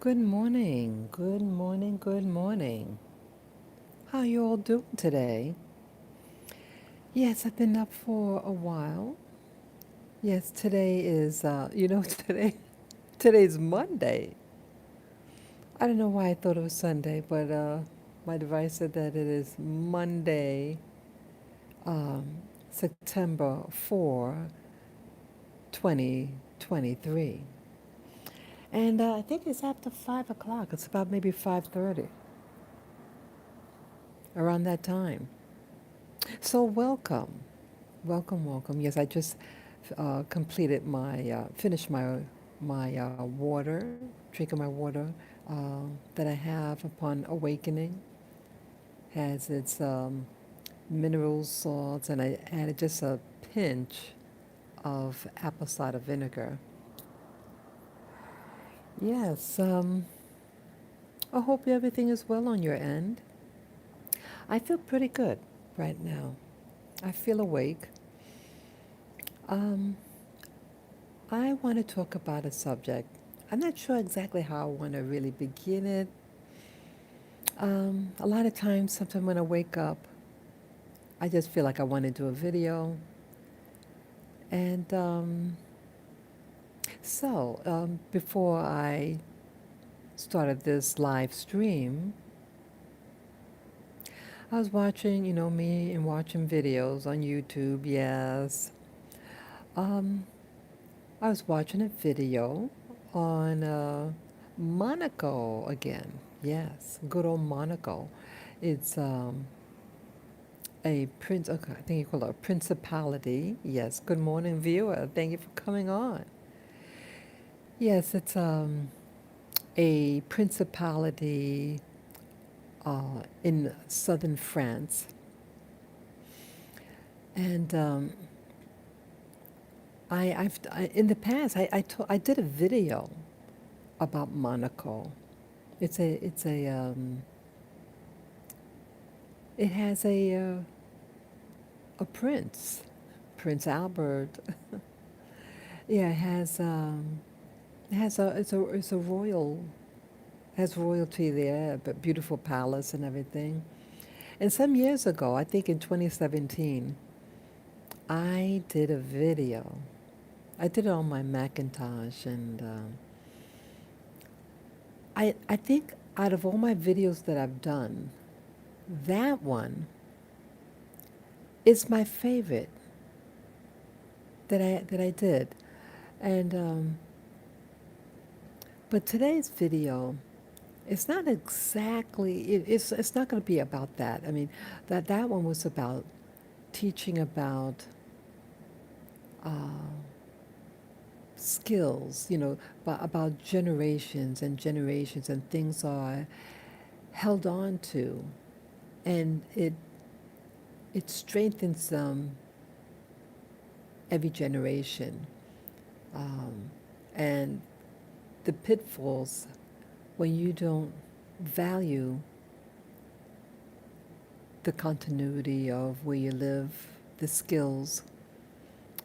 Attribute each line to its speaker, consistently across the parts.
Speaker 1: Good morning, good morning, good morning. How you all doing today? Yes, I've been up for a while. Yes, today is, today's Monday. I don't know why I thought it was Sunday, but my device said that it is Monday, um, September 4, 2023. And I think it's after 5 o'clock. It's about maybe 5:30, around that time. So welcome. Welcome, welcome. Yes, I just finished my water, drinking my water that I have upon awakening. Has its minerals, salts, and I added just a pinch of apple cider vinegar. Yes, I hope everything is well on your end. I feel pretty good right now. I feel awake. Um, I want to talk about a subject. I'm not sure exactly how I want to really begin it. A lot of times, sometimes when I wake up, I just feel like I want to do a video. And before I started this live stream, I was watching, me and watching videos on YouTube. Yes. Um, I was watching a video on Monaco again. Yes, good old Monaco. It's a prince. Okay, I think you call it a principality. Yes. Good morning, viewer. Thank you for coming on. Yes, it's a principality in southern France, and in the past I did a video about Monaco. It has a prince, Prince Albert. Yeah, it's a royal, has royalty there, but beautiful palace and everything. And some years ago, I think in 2017, I did a video. I did it on my Macintosh, and I think out of all my videos that I've done, that one is my favorite that I did. And but today's video, it's not exactly. It's not going to be about that. I mean, that one was about teaching about uh, skills. About generations and generations, and things are held on to, and it strengthens them every generation. Um, and the pitfalls when you don't value the continuity of where you live, the skills,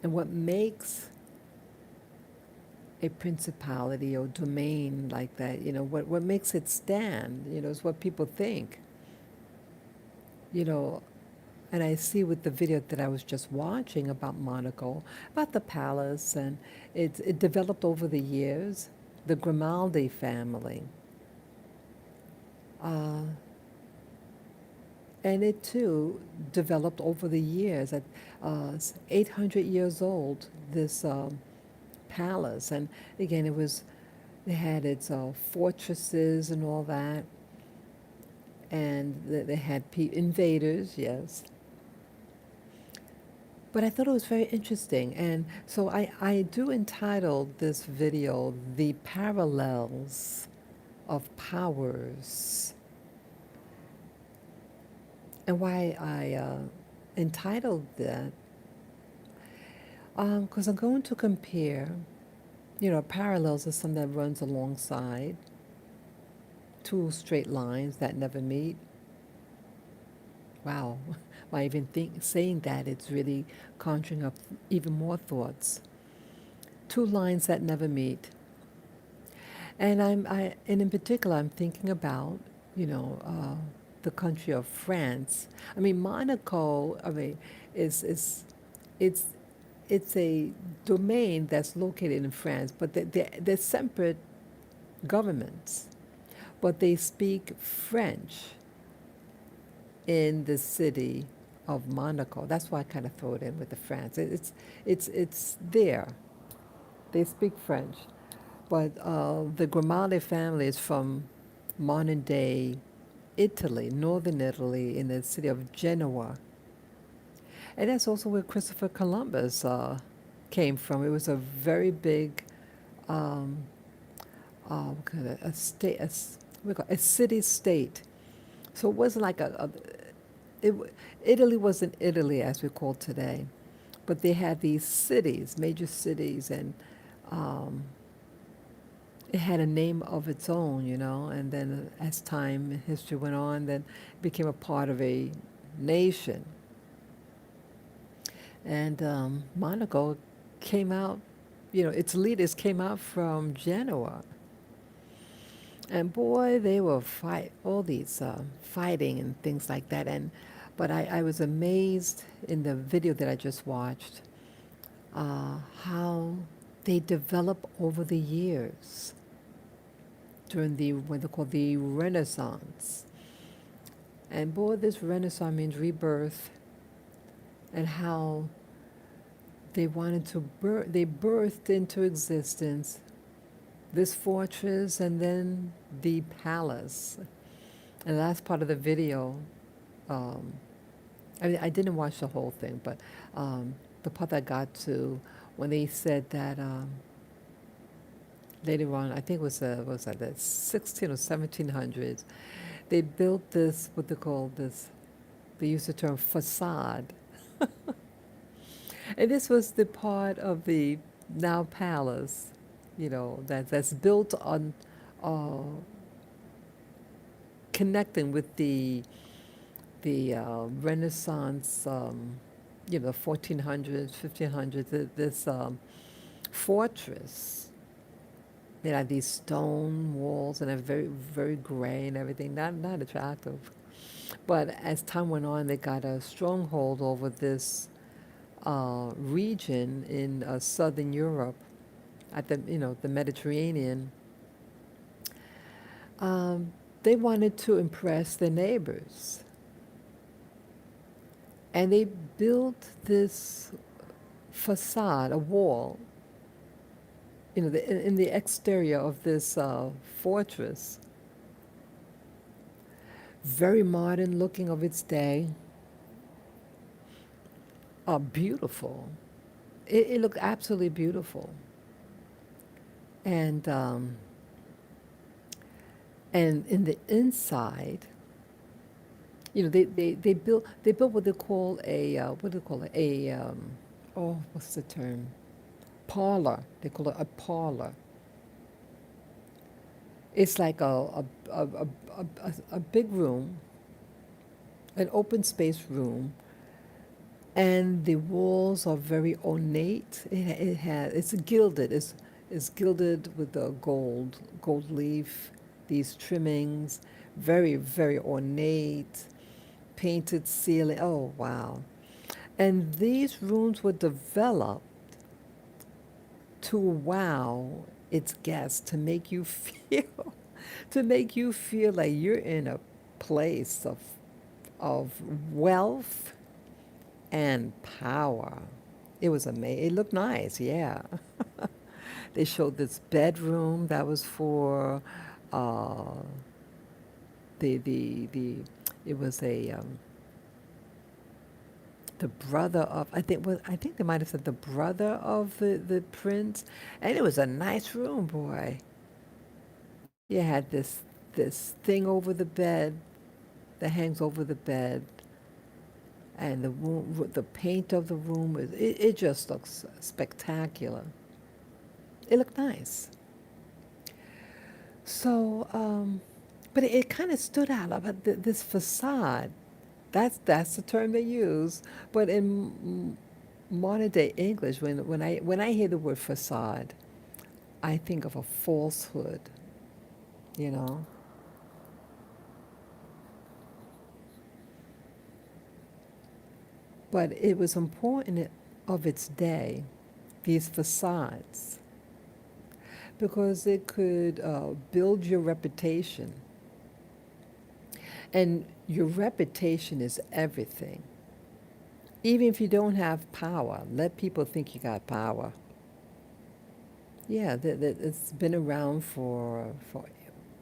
Speaker 1: and what makes a principality or domain like that, what makes it stand, is what people think, you know. And I see with the video that I was just watching about Monaco, about the palace, and it developed over the years. The Grimaldi family. Uh, and it too developed over the years. At 800 years old, this palace. And again, it had its fortresses and all that. And they had invaders, yes. But I thought it was very interesting. And so I do entitle this video The Parallels of Powers. And why I entitled that, because I'm going to compare, parallels is something that runs alongside two straight lines that never meet. Wow, by even saying that, it's really conjuring up even more thoughts. Two lines that never meet. and in particular, I'm thinking about, you know, the country of France. I mean, Monaco. I mean, is it's it's a domain that's located in France, but they're separate governments, but they speak French in the city of Monaco. That's why I kind of throw it in with the France. It's there. They speak French, but the Grimaldi family is from modern day Italy, northern Italy, in the city of Genoa, and that's also where Christopher Columbus came from. It was a very big, um, what kind of a state, what do you call it? A city state. So it wasn't like it, Italy wasn't Italy as we call today, but they had these cities, major cities, and um, it had a name of its own, you know. And then as time and history went on, then it became a part of a nation. And Monaco came out, you know, its leaders came out from Genoa. And boy, they were all these fighting and things like that. But I was amazed in the video that I just watched how they develop over the years during the what they call the Renaissance. And boy, this Renaissance means rebirth, and how they birthed into existence this fortress and then the palace. And the last part of the video, um, I mean, I didn't watch the whole thing, but the part I got to when they said that later on, I think it was what was that, the 16 or 1700s, they built this, what they call this, they used the term facade. And this was the part of the now palace, you know, that's built on uh, connecting with the Renaissance, you know, 1400s, 1500s, this fortress. They had these stone walls and a very gray and everything, not attractive. But as time went on, they got a stronghold over this region in southern Europe, at the the Mediterranean. Um, they wanted to impress their neighbors, and they built this facade, a wall, you know, in the exterior of this fortress, very modern looking of its day, beautiful. It looked absolutely beautiful, and um, and in the inside, you know, they built what they call a what do they call it, a oh, what's the term, parlor. They call it a parlor. It's like a big room, an open space room, and the walls are very ornate. It's gilded with the gold leaf, these trimmings, very ornate, painted ceiling. Oh wow! And these rooms were developed to wow its guests, to make you feel, to make you feel like you're in a place of wealth and power. It was amazing. It looked nice, yeah. They showed this bedroom that was for uh, the it was a the brother of, I think they might have said the brother of the prince, and it was a nice room, boy. You had this thing over the bed that hangs over the bed, and the paint of the room it just looks spectacular. It looked nice. So, but it kind of stood out about this facade. That's the term they use. But in modern day English, when I hear the word facade, I think of a falsehood. you know. But it was important of its day, these facades, because it could build your reputation. And your reputation is everything. Even if you don't have power, let people think you got power. Yeah, it's been around for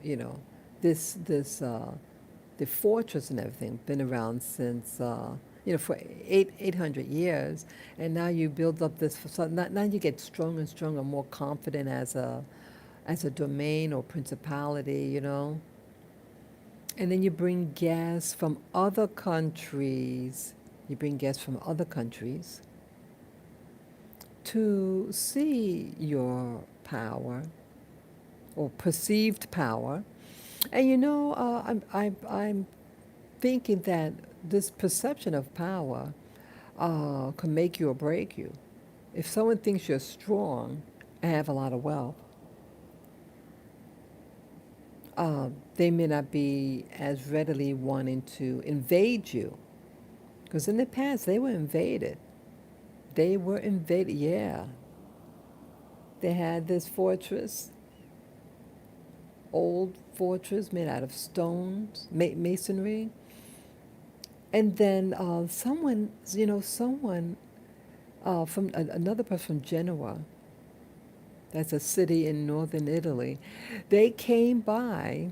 Speaker 1: you know, this the fortress and everything been around since for 800 years, and now you build up this. So now you get stronger and stronger, more confident as a domain or principality, and then you bring guests from other countries. You bring guests from other countries to see your power or perceived power. And I'm thinking that this perception of power can make you or break you. If someone thinks you're strong and have a lot of wealth, they may not be as readily wanting to invade you. Because in the past, they were invaded. They were invaded, yeah. They had this fortress, old fortress made out of stones, masonry. And then someone from another person from Genoa, that's a city in northern Italy, they came by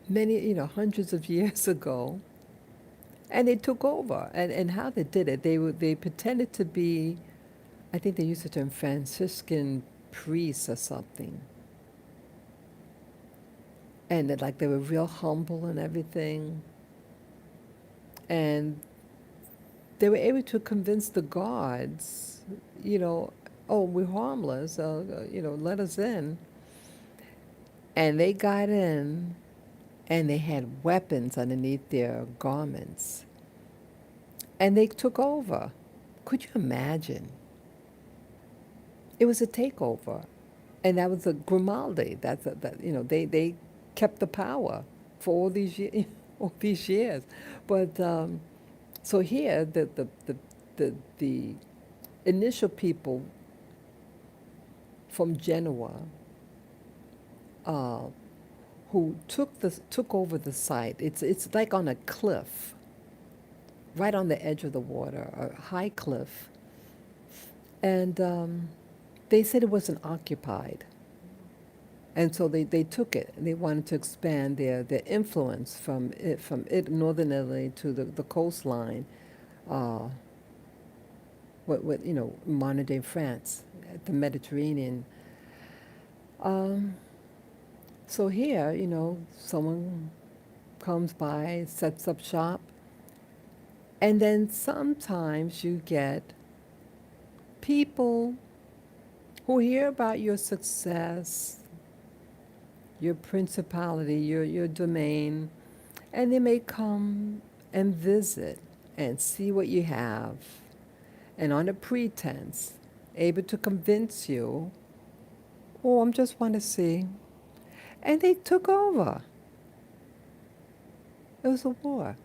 Speaker 1: many, hundreds of years ago, and they took over. And how they did it, they pretended to be, I think they used the term Franciscan priests or something. And like they were real humble and everything. And they were able to convince the guards, oh, we're harmless, let us in. And they got in, and they had weapons underneath their garments. And they took over. Could you imagine? It was a takeover. And that was a Grimaldi. They kept the power for all these years. All these years. But so here, the initial people from Genoa uh, who took over the site. It's like on a cliff, right on the edge of the water, a high cliff, and they said it wasn't occupied, and so they took it. They wanted to expand their influence from northern Italy to the coastline, uh, what modern day France, the Mediterranean. Um, so here, someone comes by, sets up shop, and then sometimes you get people who hear about your success, your principality, your domain, and they may come and visit and see what you have, and on a pretense, able to convince you, oh, I just want to see. And they took over. It was a war.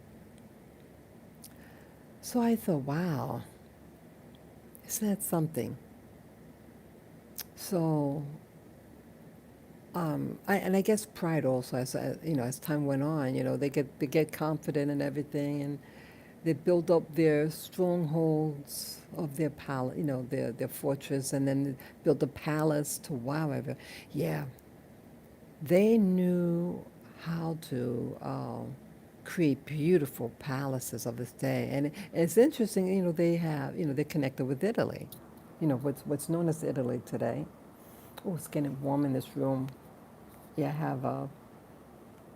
Speaker 1: So I thought, wow, isn't that something? So, I guess pride also, as time went on, they get confident and everything, and they build up their strongholds of their palace, their fortress, and then build a palace to wow everyone. Yeah, they knew how to create beautiful palaces of this day, and it's interesting. They're connected with Italy. What's known as Italy today. Oh, it's getting warm in this room. Yeah, I have a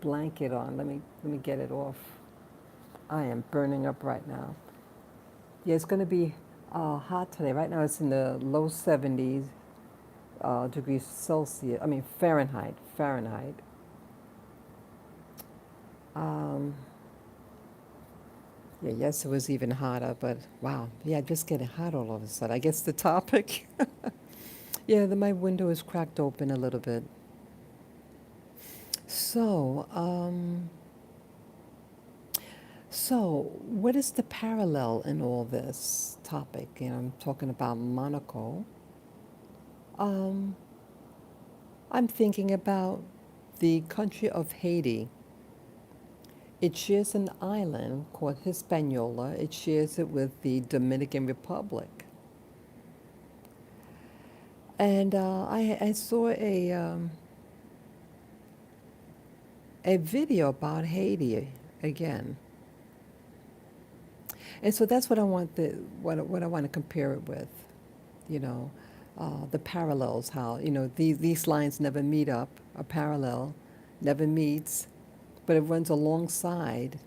Speaker 1: blanket on. Let me get it off. I am burning up right now. Yeah, it's going to be hot today. Right now, it's in the low 70s degrees Celsius. I mean Fahrenheit. Fahrenheit. Um, yeah, yes, it was even hotter, but wow, yeah, just getting hot all of a sudden. I guess the topic. Yeah, my window is cracked open a little bit. So, so what is the parallel in all this topic? You know, I'm talking about Monaco. Um, I'm thinking about the country of Haiti. It shares an island called Hispaniola. It shares it with the Dominican Republic. And I saw a video about Haiti again. And so that's what I want what I want to compare it with, you know, the parallels, how, you know, these lines never meet up, a parallel never meets, but it runs alongside.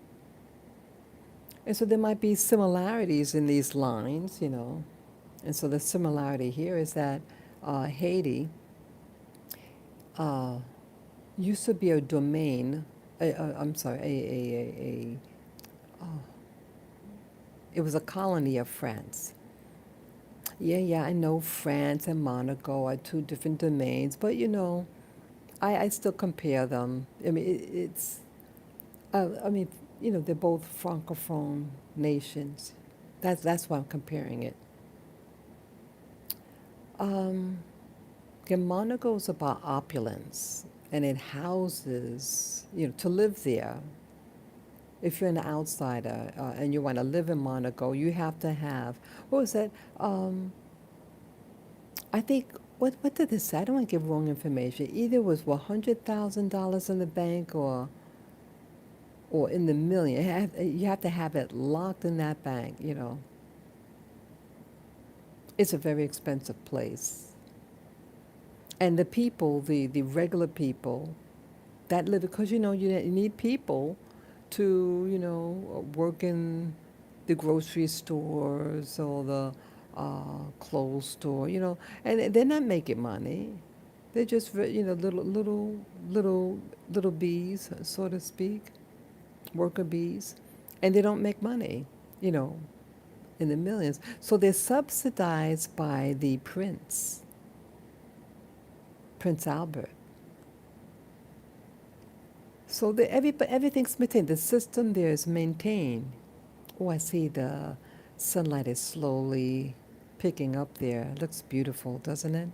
Speaker 1: And so there might be similarities in these lines, you know. And so the similarity here is that Haiti uh, used to be a domain, I'm sorry, uh, it was a colony of France. Yeah, yeah, I know France and Monaco are two different domains, but you know, I still compare them. I mean, I mean, you know, they're both francophone nations. That's why I'm comparing it. Um, yeah, Monaco is about opulence, and it houses, you know, to live there. If you're an outsider and you want to live in Monaco, you have to have, what was that? Um, I think, what did this say? I don't want to give wrong information. Either it was $100,000 in the bank or in the million. You have to have it locked in that bank, you know. It's a very expensive place. And the people, the regular people that live, because you know, you need people to, you know, work in the grocery stores or the clothes store, you know, and they're not making money. They're just, you know, little bees, so to speak, worker bees, and they don't make money, you know, in the millions. So they're subsidized by the prince, Prince Albert. So everything's maintained. The system there is maintained. Oh, I see the sunlight is slowly picking up there. It looks beautiful, doesn't it?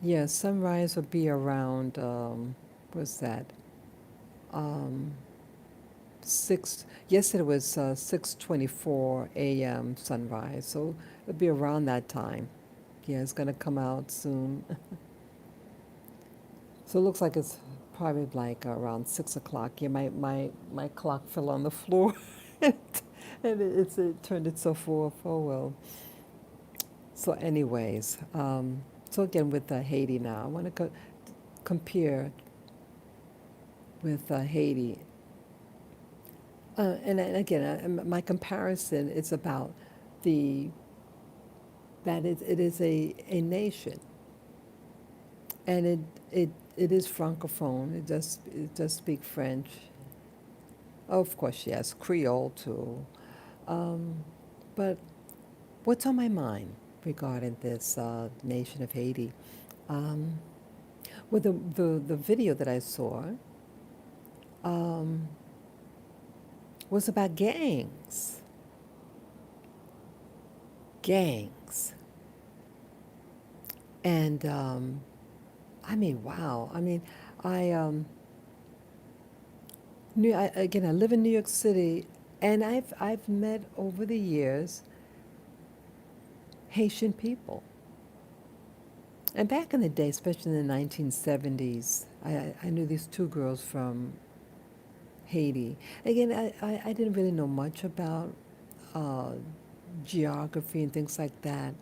Speaker 1: Yeah, sunrise will be around, what's that? Um, yesterday was 6:24 a.m. sunrise, so it'll be around that time. Yeah, it's gonna come out soon. So it looks like it's probably like around 6 o'clock. Yeah, my clock fell on the floor, and it turned itself off. Oh well. So, anyways, so again with Haiti now, I want to compare with Haiti, and again, my comparison is about the that it is a nation, and it is francophone. It does speak French. Of course, yes, Creole too. Um, but what's on my mind regarding this nation of Haiti? Um, well, the video that I saw um, was about gangs. Gangs. And I mean, wow. I mean, I, again, I live in New York City, and I've met over the years Haitian people. And back in the day, especially in the 1970s, I knew these two girls from Haiti. Again, I didn't really know much about uh, geography and things like that.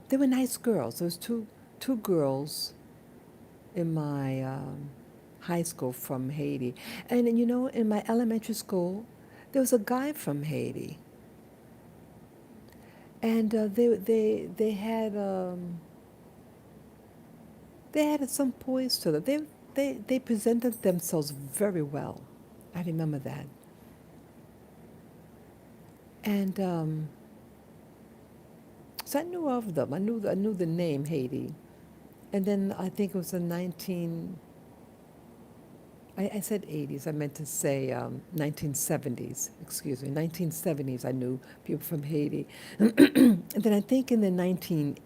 Speaker 1: They were nice girls. There was two girls in my high school from Haiti, and you know, in my elementary school, there was a guy from Haiti, and they had some poise to them. They presented themselves very well. I remember that, and so I knew of them. I knew the name Haiti, and then I think it was in 19. I said 80s. I meant to say 1970s. Excuse me, 1970s. I knew people from Haiti, and then I think in the 19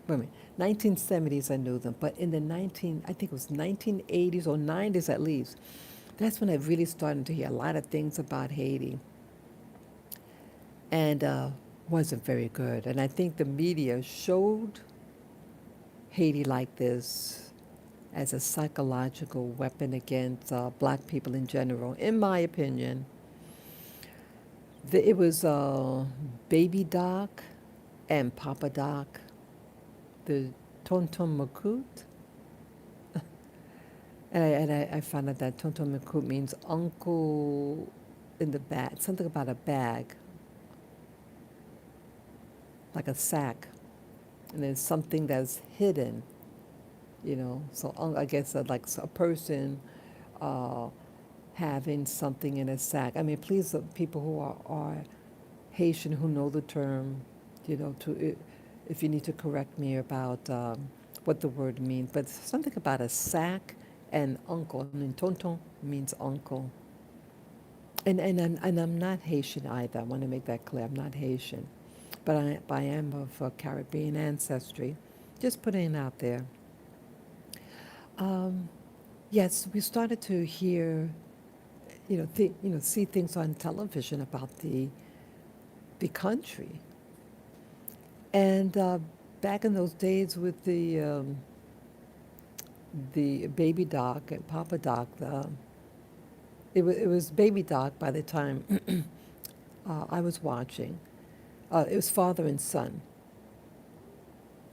Speaker 1: wait a minute, 1970s I knew them, but in the 19 I think it was 1980s or 90s at least. That's when I really started to hear a lot of things about Haiti, and wasn't very good. And I think the media showed Haiti like this as a psychological weapon against black people in general. In my opinion, it was Baby Doc and Papa Doc, the Tonton Makut. And I found out that Tonton Makut means uncle in the bag, something about a bag, like a sack. And there's something that's hidden, So I guess like a person uh, having something in a sack. I mean, please, people who are Haitian who know the term, if you need to correct me about what the word means, but something about a sack and uncle. I mean, tonton means uncle. And I'm not Haitian either. I want to make that clear. I'm not Haitian, but I am of Caribbean ancestry. Just putting it out there. Um, yes, we started to hear, see things on television about the country, and back in those days with the baby doc and Papa Doc, it was baby doc by the time I was watching. It was father and son.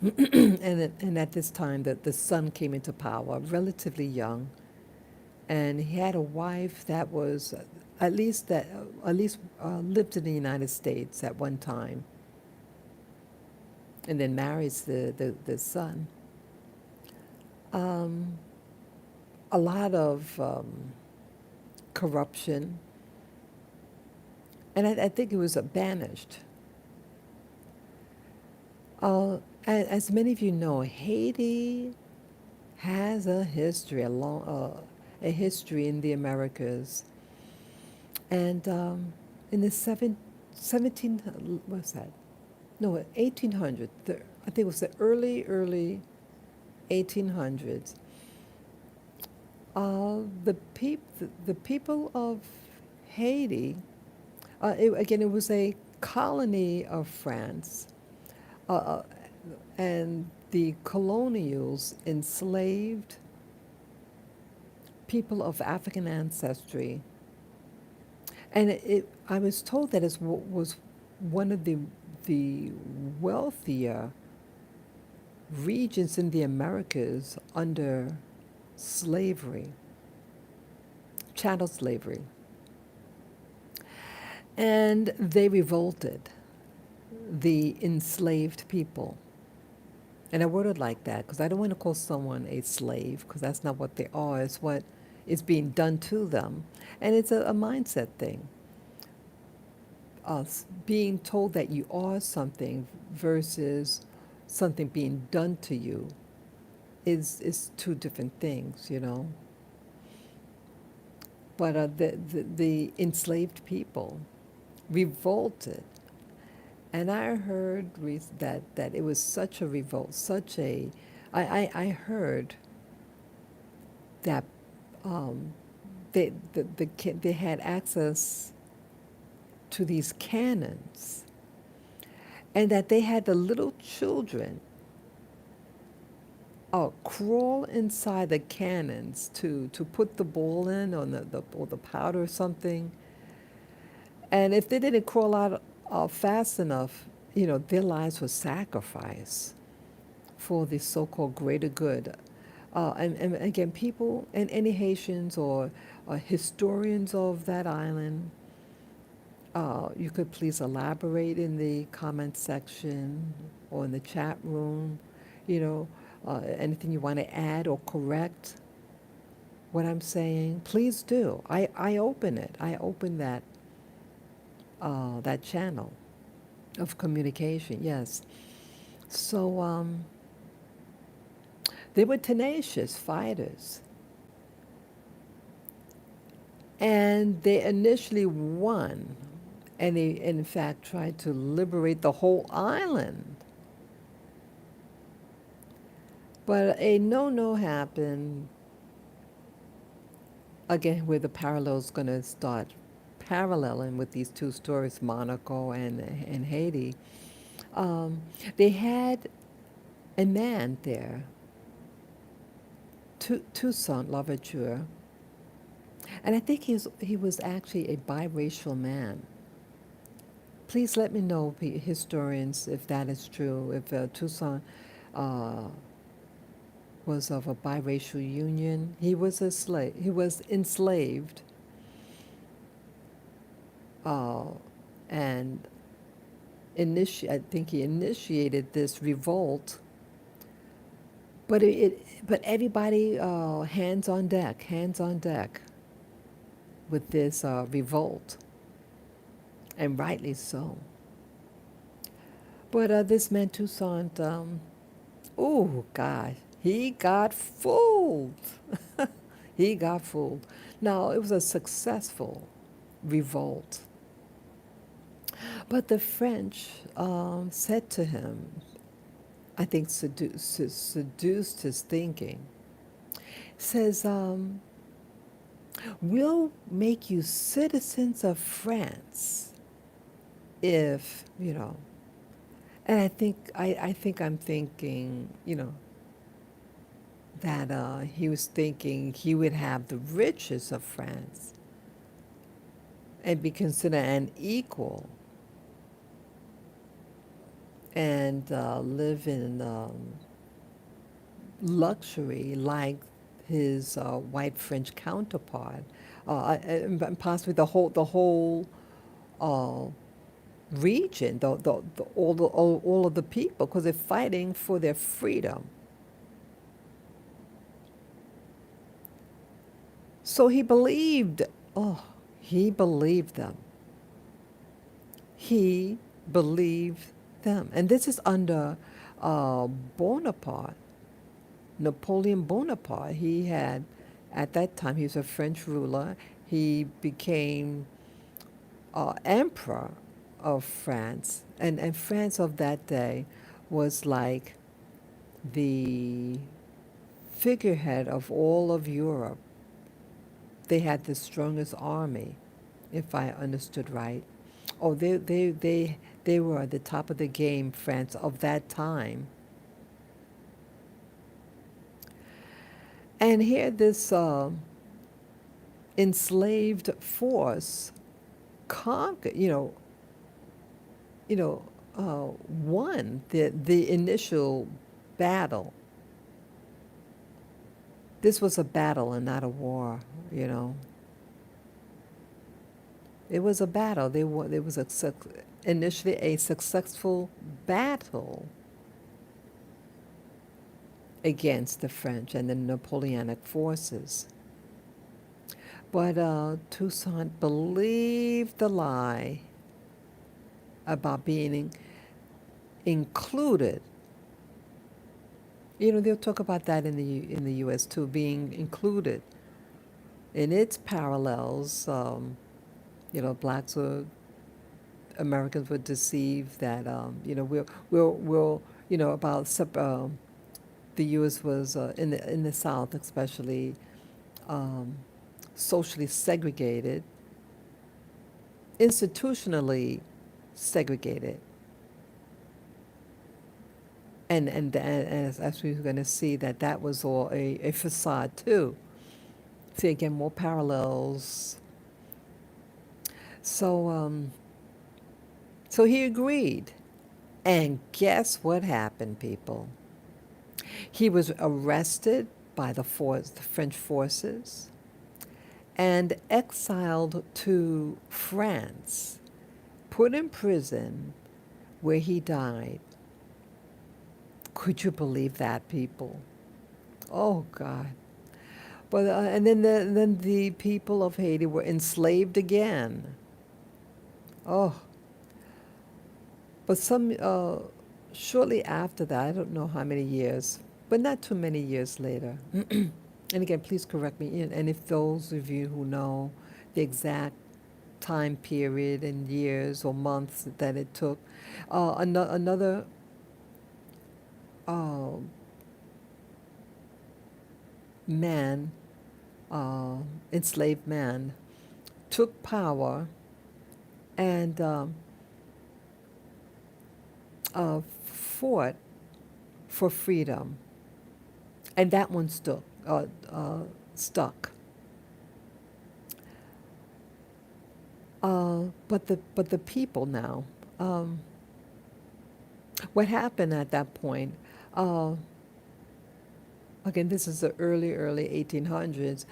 Speaker 1: And at this time, the son came into power, relatively young, and he had a wife that was at least lived in the United States at one time, and then marries the son. Um, a lot of corruption, and I think it was banished. As many of you know, Haiti has a history in the Americas, and in the 17, what's that? No, 1800. I think it was the early 1800s. The people of Haiti, again, it was a colony of France, uh, uh, and the colonials enslaved people of African ancestry. And I was told that it was one of the wealthier regions in the Americas under slavery, chattel slavery. And they revolted, the enslaved people. And I worded like that because I don't want to call someone a slave because that's not what they are. It's what is being done to them. And it's a mindset thing. Being told that you are something versus something being done to you is two different things. But the enslaved people revolted. And I heard that it was such a revolt, I heard that they had access to these cannons, and that they had the little children crawl inside the cannons to put the ball in or the powder or something. And if they didn't crawl out fast enough, their lives were sacrificed for the so-called greater good. And again, people and any Haitians or historians of that island, you could please elaborate in the comment section or in the chat room, anything you want to add or correct what I'm saying, please do. I open it. I open that channel of communication, yes. So they were tenacious fighters. And they initially won, and they, in fact, tried to liberate the whole island. But a no-no happened, again, where the parallels going to start paralleling with these two stories, Monaco and Haiti. Um, they had a man there, Toussaint Louverture, and I think he was actually a biracial man. Please let me know, historians, if that is true, if Toussaint uh, was of a biracial union. He was a slave. He was enslaved, uh, and I think he initiated this revolt. But everybody, hands on deck with this revolt, and rightly so. But this man Toussaint, oh gosh, he got fooled. He got fooled. Now it was a successful revolt, but the French said to him, I think seduced his thinking. Says, we'll make you citizens of France if, and I think I'm thinking, that he was thinking he would have the riches of France and be considered an equal and live in luxury like his white French counterpart, and possibly the whole uh, region, all of the people, because they're fighting for their freedom. So he believed. Oh, he believed them. He believed them, and this is under Bonaparte. Napoleon Bonaparte. He had, at that time, he was a French ruler. He became emperor of France, and France of that day was like the figurehead of all of Europe. They had the strongest army, if I understood right. Oh, they were at the top of the game, France of that time. And here, this enslaved force conquered, you know, won the initial battle. This was a battle and not a war, you know. It was a battle. There was initially a successful battle against the French and the Napoleonic forces. But Toussaint believed the lie about being included. They'll talk about that in the U.S. too, being included in its parallels. Blacks or Americans were deceived that we'll about the U.S. was in the South especially um, socially segregated, institutionally segregated. And as we're going to see, that was all a facade too. See, again, more parallels. So he agreed, and guess what happened, people? He was arrested by the French forces, and exiled to France, put in prison, where he died. Could you believe that, people? Oh God! But and then the people of Haiti were enslaved again. Oh, but shortly after that, I don't know how many years, but not too many years later. And again, please correct me. And if those of you who know, the exact time period and years or months that it took. Another uh, man, uh, enslaved man, took power and fought for freedom, and that one stuck. But the people now, um, what happened at that point? Uh, Again, this is the early 1800s.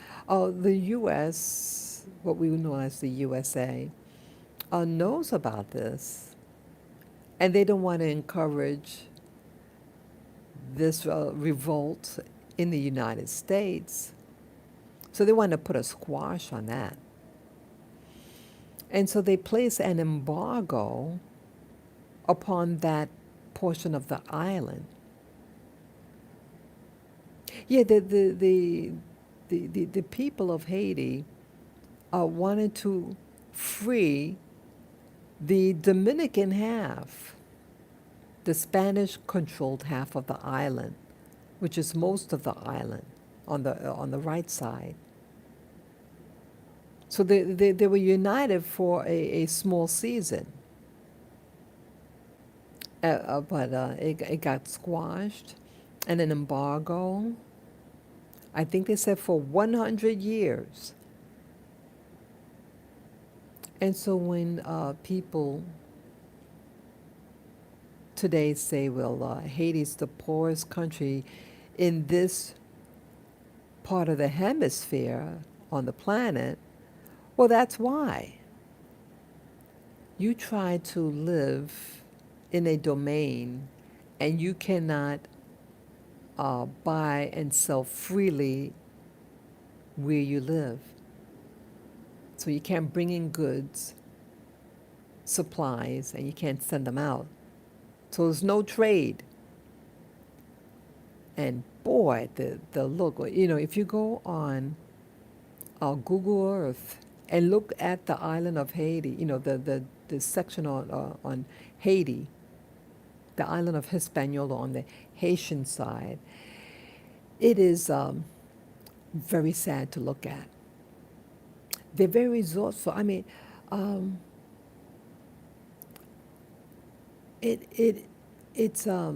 Speaker 1: The U.S., what we know as the USA, knows about this, and they don't want to encourage this revolt in the United States. So they want to put a squash on that. And so they place an embargo upon that portion of the island. Yeah, the people of Haiti wanted to free the Dominican half, the Spanish controlled half of the island, which is most of the island on the right side. So they were united for a small season, but it got squashed, and an embargo. I think they said for 100 years. And so when people today say, well, Haiti's the poorest country in this part of the hemisphere on the planet, well, that's why. You try to live in a domain and you cannot buy and sell freely where you live. So you can't bring in goods, supplies, and you can't send them out. So there's no trade. And boy, the look, if you go on Google Earth and look at the island of Haiti, the section on Haiti, the island of Hispaniola on the Haitian side, it is very sad to look at. They're very resourceful. I mean, um, it it it's my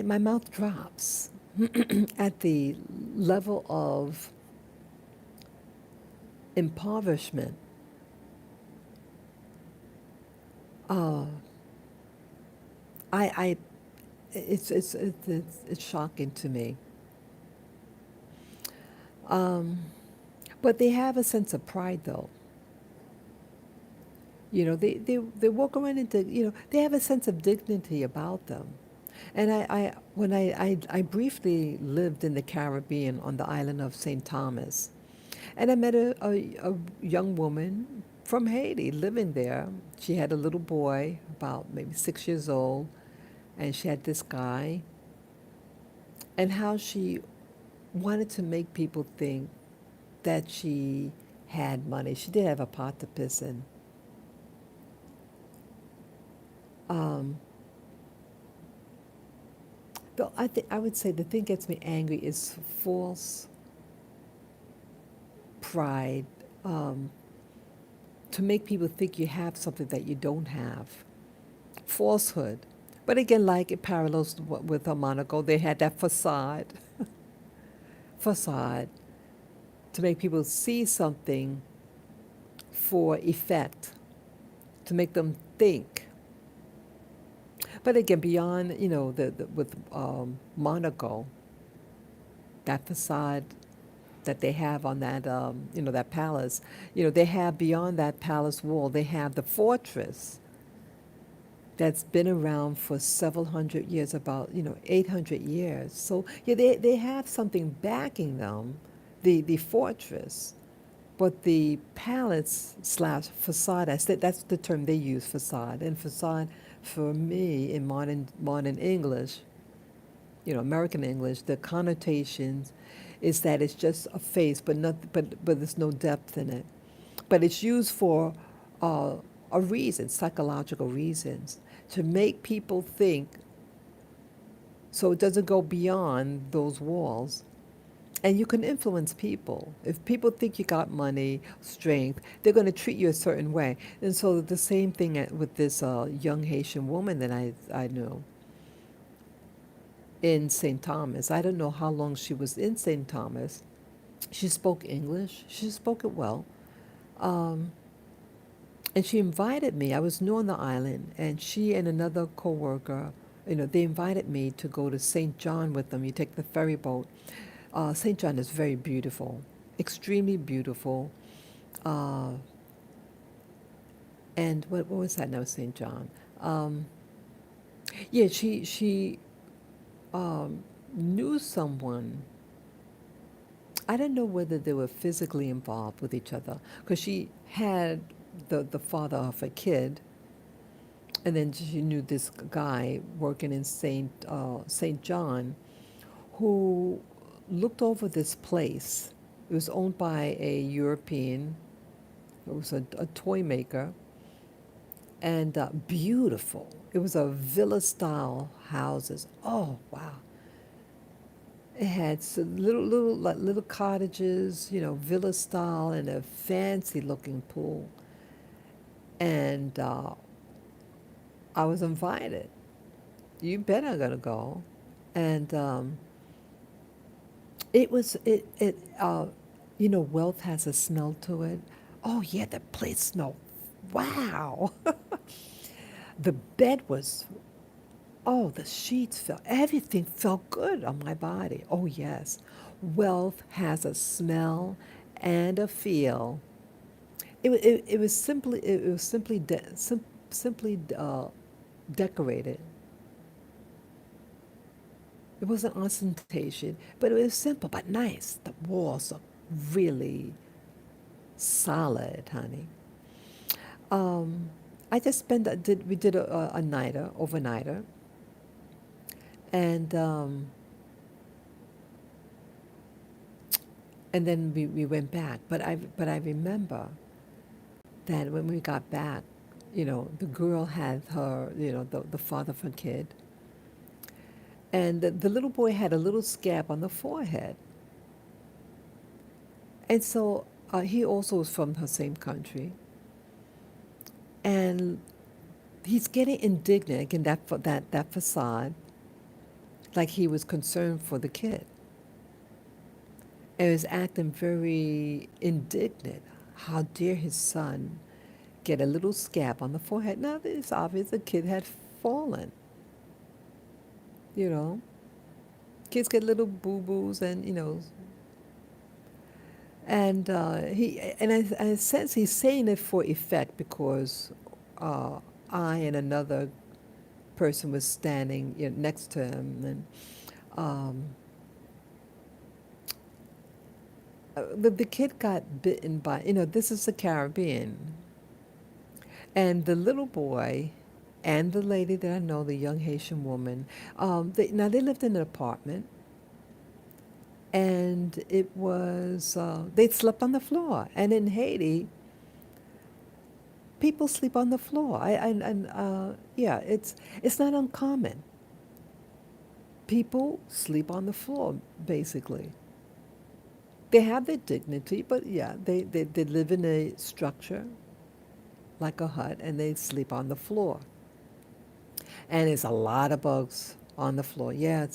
Speaker 1: mouth drops at the level of impoverishment. Uh, I it's shocking to me. Um, but they have a sense of pride, though. They walk around into, they have a sense of dignity about them. And I briefly lived in the Caribbean on the island of St. Thomas. And I met a young woman from Haiti living there. She had a little boy, about maybe 6 years old, and she had this guy. And how she wanted to make people think that she had money. She did have a pot to piss in. Um, though I would say the thing gets me angry is false pride, um, to make people think you have something that you don't have. Falsehood. But again, like it parallels with Monaco, they had that facade to make people see something for effect, to make them think. But again, beyond, with Monaco, that facade that they have on that, that palace, they have beyond that palace wall, they have the fortress that's been around for several hundred years, about, 800 years. So, yeah, they have something backing them, the fortress. But the palace slash facade, that's the term they use, facade. And facade, for me, in modern English, American English, the connotations is that it's just a face, but there's no depth in it. But it's used for uh, a reason, psychological reasons, to make people think, so it doesn't go beyond those walls. And you can influence people. If people think you got money, strength, they're going to treat you a certain way. And so the same thing with this young Haitian woman that I knew in St. Thomas. I don't know how long she was in St. Thomas. She spoke English. She spoke it well. Um, and she invited me. I was new on the island, and she and another coworker, they invited me to go to St. John with them. You take the ferry boat. St. John is very beautiful, extremely beautiful. Uh, and what was that now, St. John? Um, yeah, she knew someone. I don't know whether they were physically involved with each other because she had the father of a kid, and then she knew this guy working in Saint John, who looked over this place. It was owned by a European. It was a toy maker, and beautiful. It was a villa style houses. Oh wow! It had some little cottages, villa style, and a fancy looking pool. And I was invited. You bet I'm gonna go. And it was it wealth has a smell to it. Oh yeah, the place smelled. Wow. The bed was. Oh, the sheets felt. Everything felt good on my body. Oh yes, wealth has a smell and a feel. It was simply decorated. It wasn't ostentation, but it was simple but nice. The walls are really solid, honey. Um, I just spent did we did a nighter, overnighter, and then we went back. But I remember that when we got back, the girl had her, the father of her kid, and the little boy had a little scab on the forehead. And so he also was from the same country. And he's getting indignant in that facade, like he was concerned for the kid. And he was acting very indignant. How dare his son get a little scab on the forehead? Now, it's obvious the kid had fallen, you know. Kids get little boo-boos and I sense he's saying it for effect because uh, I and another person was standing next to him, and um, the kid got bitten by, this is the Caribbean, and the little boy and the lady that I know, the young Haitian woman, now they lived in an apartment, and it was they slept on the floor. And in Haiti, people sleep on the floor. And yeah, it's not uncommon. People sleep on the floor, basically. They have their dignity, but yeah, they live in a structure like a hut, and they sleep on the floor. And there's a lot of bugs on the floor. Yeah,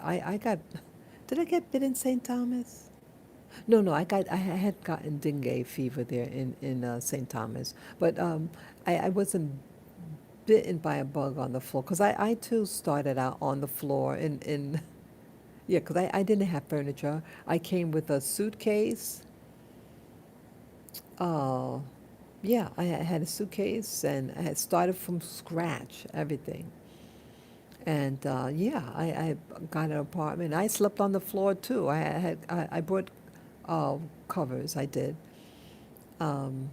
Speaker 1: I got, did I get bit in St. Thomas? No, no, I had gotten dengue fever there in St. Thomas, but I wasn't bitten by a bug on the floor because I too started out on the floor in yeah, because I didn't have furniture. I came with a suitcase. Uh, yeah, I had a suitcase and I had started from scratch, everything. And yeah, I got an apartment. I slept on the floor too. I brought covers. I did. Um,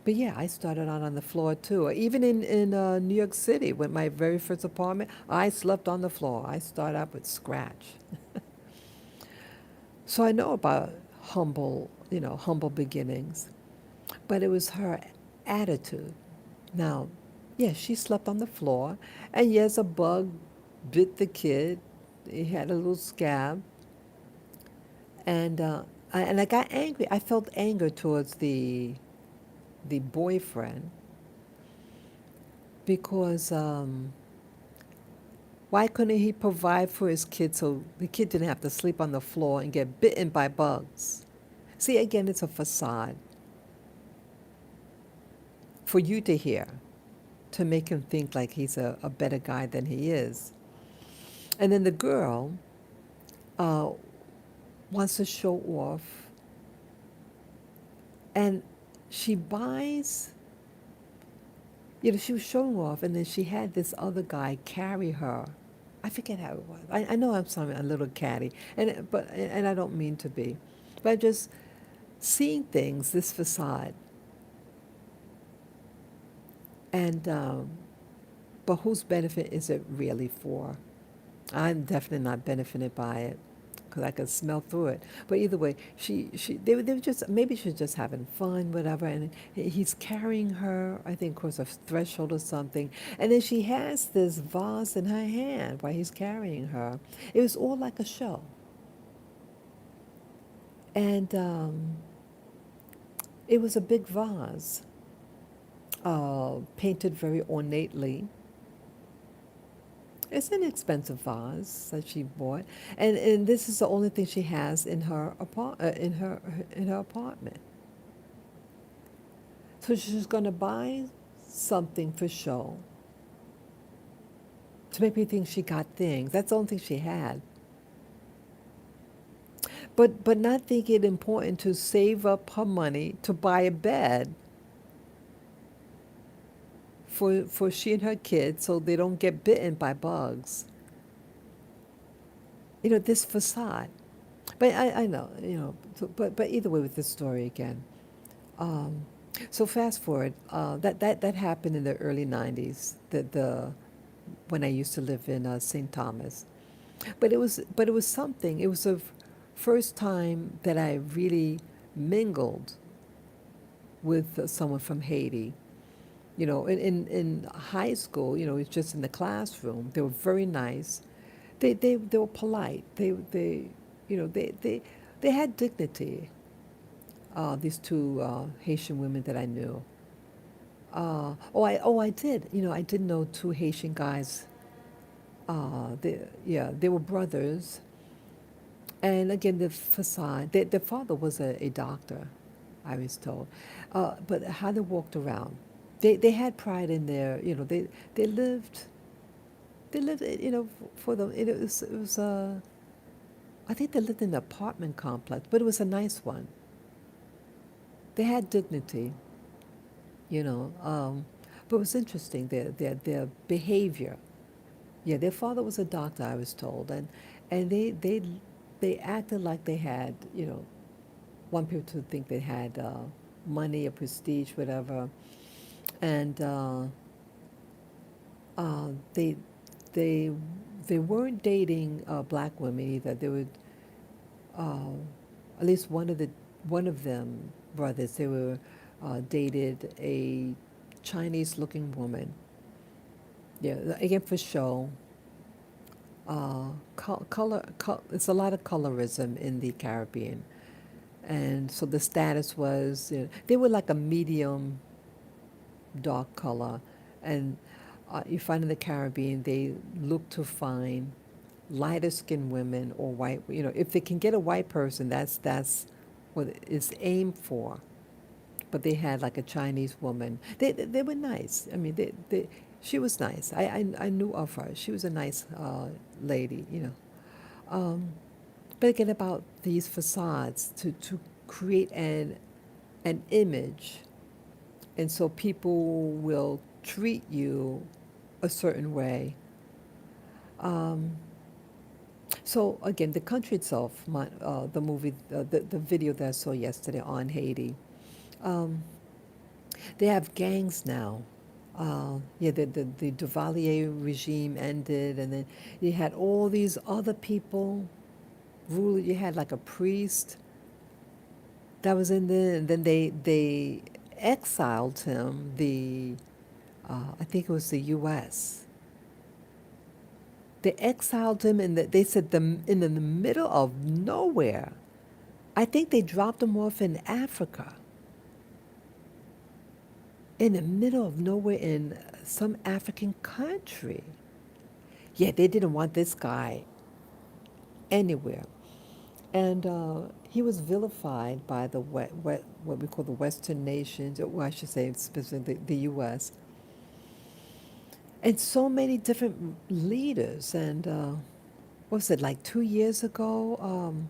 Speaker 1: but yeah, I started out on the floor too. Even in New York City, with my very first apartment, I slept on the floor. I started out with scratch. So I know about humble beginnings, but it was her attitude. Now, yes, she slept on the floor, and yes, a bug bit the kid. He had a little scab, and I got angry. I felt anger towards the boyfriend because why couldn't he provide for his kid so the kid didn't have to sleep on the floor and get bitten by bugs? See, again, it's a facade for you to hear, to make him think like he's a better guy than he is. And then the girl uh, wants to show off, and she buys, she was showing off, and then she had this other guy carry her. I forget how it was. I know I'm sounding a little catty, and I don't mean to be, but just seeing things, this facade, and but whose benefit is it really for? I'm definitely not benefited by it because I could smell through it. But either way, they were just, maybe she's just having fun, whatever. And he's carrying her, I think, across a threshold or something. And then she has this vase in her hand while he's carrying her. It was all like a show. And it was a big vase, painted very ornately. It's an expensive vase that she bought, and this is the only thing she has in her in her apartment. So she's going to buy something for show to make me think she got things. That's the only thing she had. But not think it important to save up her money to buy a bed for she and her kids so they don't get bitten by bugs. This facade. But I know, but either way with this story again. Um, so fast forward, that happened in the early 90s, when I used to live in St. Thomas. But it was something. It was the first time that I really mingled with someone from Haiti. In high school, it's just in the classroom. They were very nice. They were polite. They had dignity. These two Haitian women that I knew. I did. I did know two Haitian guys. They were brothers. And again, the facade. Their father was a doctor, I was told. But how they walked around, they had pride in their. They lived. They lived. For them. It was. I think they lived in an apartment complex, but it was a nice one. They had dignity. you know. But it was interesting, their behavior. Yeah, their father was a doctor, I was told, and they acted like they had, want people to think they had money or prestige, whatever, and uh, they they they weren't dating black women either. They would uh, at least one of them brothers. They were dated a Chinese-looking woman. Yeah, again for show. It's a lot of colorism in the Caribbean, and so the status was they were like a medium dark color, and you find in the Caribbean they look to find lighter skinned women or white. If they can get a white person, that's what it's aimed for. But they had like a Chinese woman. They were nice. I mean, she was nice. I knew of her. She was a nice lady. Um, but again, about these facades to create an image, and so people will treat you a certain way. Um, so again, the country itself, the movie, the video that I saw yesterday on Haiti. Um, They have gangs now. Yeah, the Duvalier regime ended, and then you had all these other people. ruler. You had like a priest that was in there, and then they exiled him. I think it was the U.S. They exiled him, and they said in the middle of nowhere. I think they dropped him off in Africa, in the middle of nowhere in some African country. Yeah, they didn't want this guy anywhere. And he was vilified by what we call the Western nations, or I should say specifically the U.S., and so many different leaders. And what was it, like 2 years ago?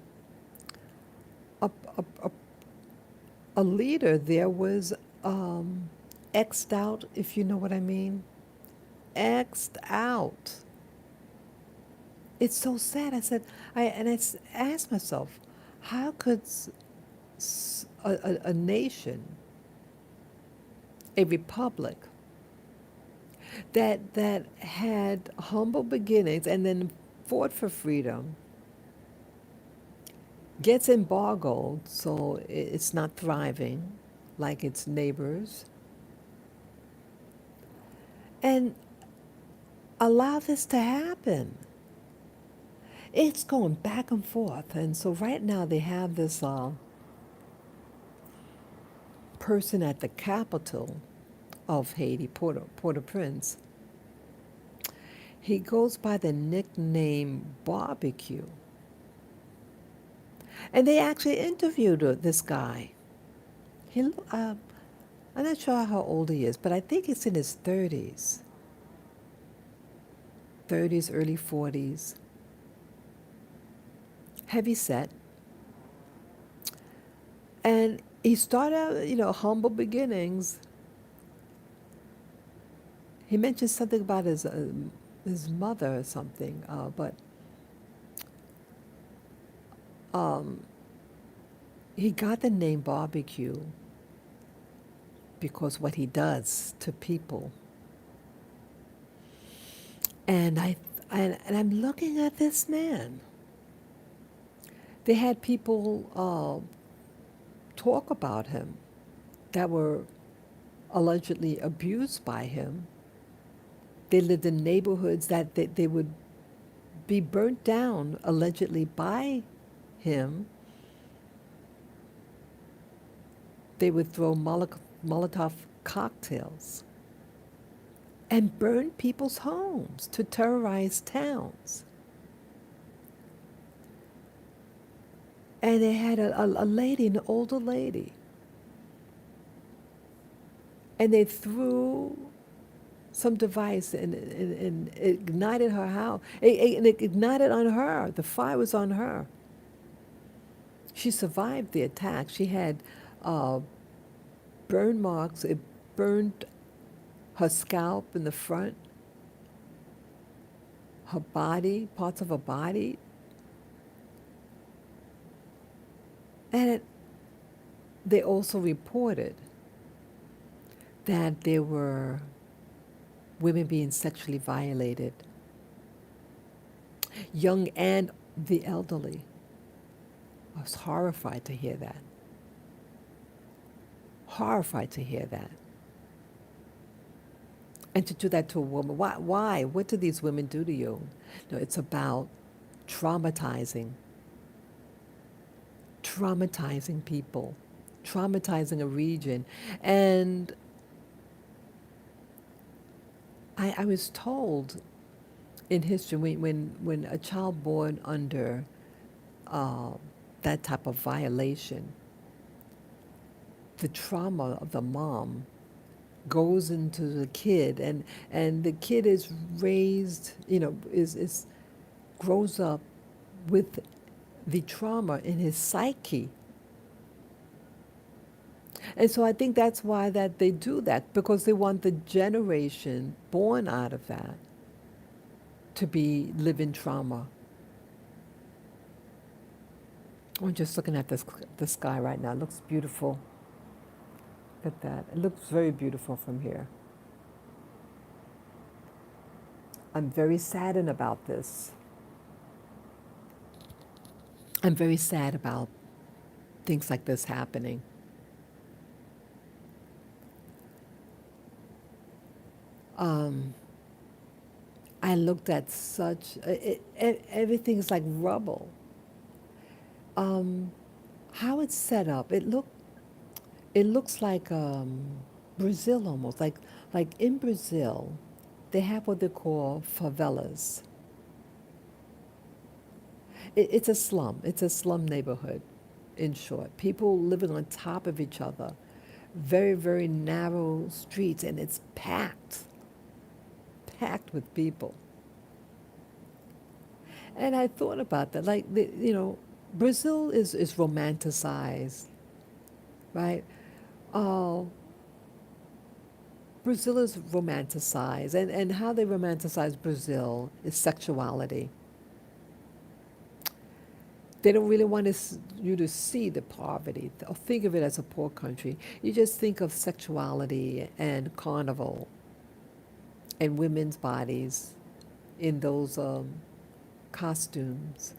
Speaker 1: A, a, a, a leader there was X'd out, if you know what I mean. X'd out. It's so sad. I said, asked myself, how could a nation, a republic, that had humble beginnings and then fought for freedom, gets embargoed, so it's not thriving like its neighbors, and allow this to happen? It's going back and forth. And so right now they have this person at the capital of Haiti, Port-au-Prince. He goes by the nickname Barbecue. And they actually interviewed this guy. I'm not sure how old he is, but I think it's in his 30s, early 40s. Heavy set. And he started out, humble beginnings. He mentioned something about his mother or something, but he got the name Barbecue because what he does to people. And I'm looking at this man. They had people talk about him that were allegedly abused by him. They lived in neighborhoods that they would be burnt down allegedly by him. They would throw Molotov cocktails and burn people's homes to terrorize towns. And they had a lady, an older lady, and they threw some device and ignited her house. It ignited on her. The fire was on her. She survived the attack. She had burn marks. It burned her scalp in the front, her body, parts of her body. And they also reported that there were women being sexually violated, young and the elderly. I was horrified to hear that. Horrified to hear that. And to do that to a woman. Why? What do these women do to you? No, it's about traumatizing people, traumatizing a region. And I was told in history when a child born under that type of violation, the trauma of the mom goes into the kid, and the kid is raised, is grows up with the trauma in his psyche. And so I think that's why that they do that, because they want the generation born out of that to be living trauma. I'm just looking at the sky right now. It looks beautiful. Look at that. It looks very beautiful from here. I'm very saddened about this. I'm very sad about things like this happening. Um, I looked at such, everything's like rubble. Um, how it's set up, it looks like Brazil almost. Like in Brazil, they have what they call favelas. It's a slum. It's a slum neighborhood, in short. People living on top of each other. Very, very narrow streets, and it's packed with people. And I thought about that. Like, Brazil is romanticized, right? Oh, Brazil is romanticized. And how they romanticize Brazil is sexuality. They don't really want you to see the poverty or think of it as a poor country. You just think of sexuality and carnival and women's bodies in those costumes.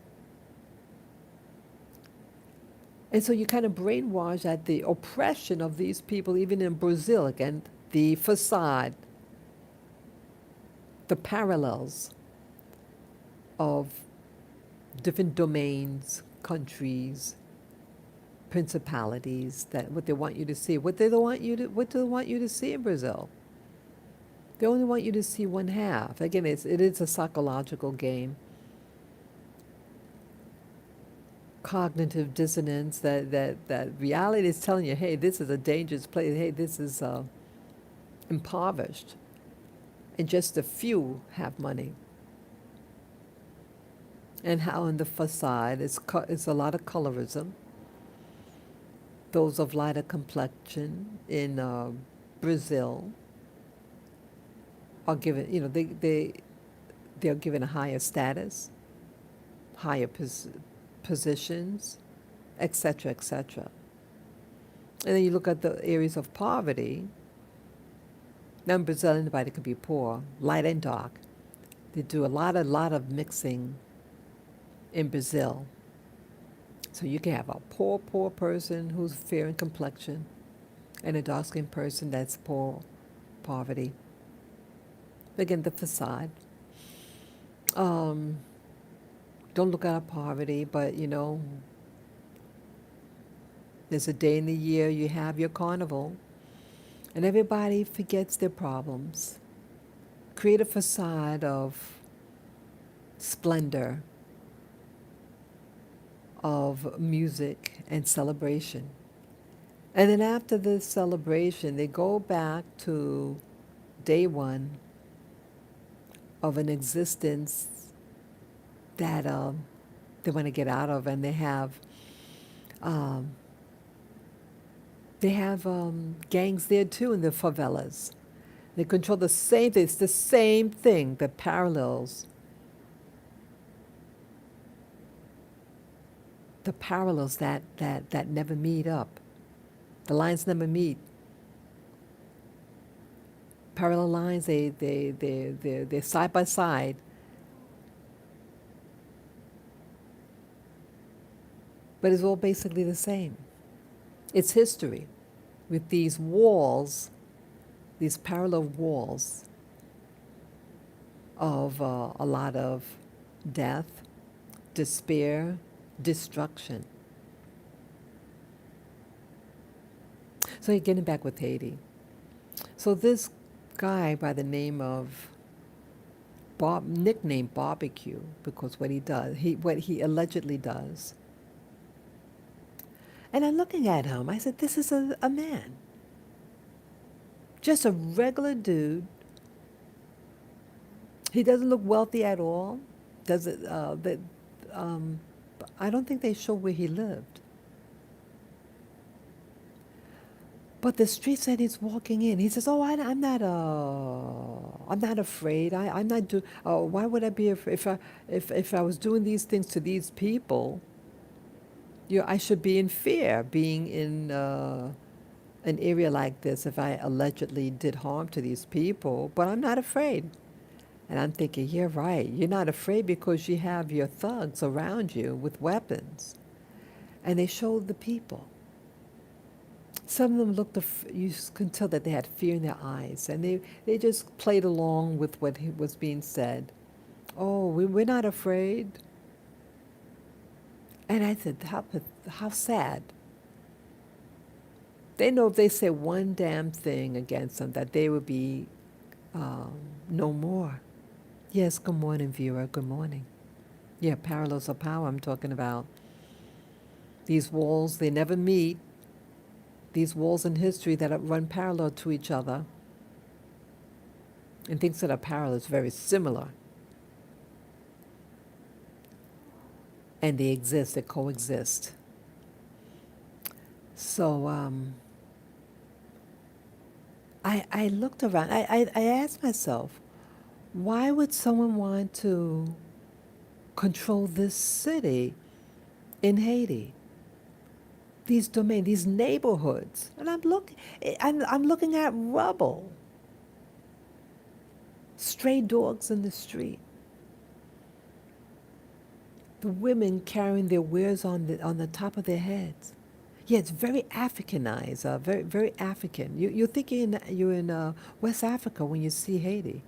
Speaker 1: And so you kind of brainwash at the oppression of these people, even in Brazil, again, the facade, the parallels of different domains, countries, principalities, that what they want you to see. What do they want you to see in Brazil? They only want you to see one half. Again, it is a psychological game. Cognitive dissonance that reality is telling you, hey, this is a dangerous place. Hey, this is impoverished. And just a few have money. And how in the facade is a lot of colorism. Those of lighter complexion in Brazil are given, they're given a higher status, higher positions, etc., etc. And then you look at the areas of poverty. Now in Brazil, anybody can be poor, light and dark. They do a lot of mixing in Brazil. So you can have a poor person who's fair in complexion and a dark-skinned person that's poverty. Again, the facade. Um, don't look at poverty, but there's a day in the year you have your carnival, and everybody forgets their problems. Create a facade of splendor, of music and celebration. And then after this celebration, they go back to day one of an existence that they want to get out of, and um, they have gangs there too in the favelas. They control the same thing. It's the same thing that parallels that never meet up. The lines never meet. Parallel lines, they're side by side. But it's all basically the same. It's history with these walls, these parallel walls of a lot of death, despair, destruction. So getting back with Haiti. So this guy by the name of nicknamed Barbecue, because what he allegedly does. And I'm looking at him. I said, this is a man, just a regular dude. He doesn't look wealthy at all. Does it? I don't think they show where he lived. But the streets that he's walking in, he says, "Oh, I'm not afraid. I'm not do. Why would I be afraid? If I was doing these things to these people, I should be in fear being in an area like this if I allegedly did harm to these people. But I'm not afraid." And I'm thinking, yeah, right. You're not afraid because you have your thugs around you with weapons. And they showed the people. Some of them looked, you could tell that they had fear in their eyes. And they just played along with what was being said. Oh, we're not afraid. And I said, how sad. They know if they say one damn thing against them, that they would be um, no more. Yes, good morning, viewer. Good morning. Yeah, parallels of power I'm talking about. These walls, they never meet. These walls in history that run parallel to each other. And things that are parallel is very similar. And they exist, they coexist. So I looked around. I asked myself, why would someone want to control this city in Haiti? These domains, these neighborhoods. And I'm looking at rubble, stray dogs in the street, the women carrying their wares on the top of their heads. Yeah, it's very Africanized, very African. You think you're in West Africa when you see Haiti.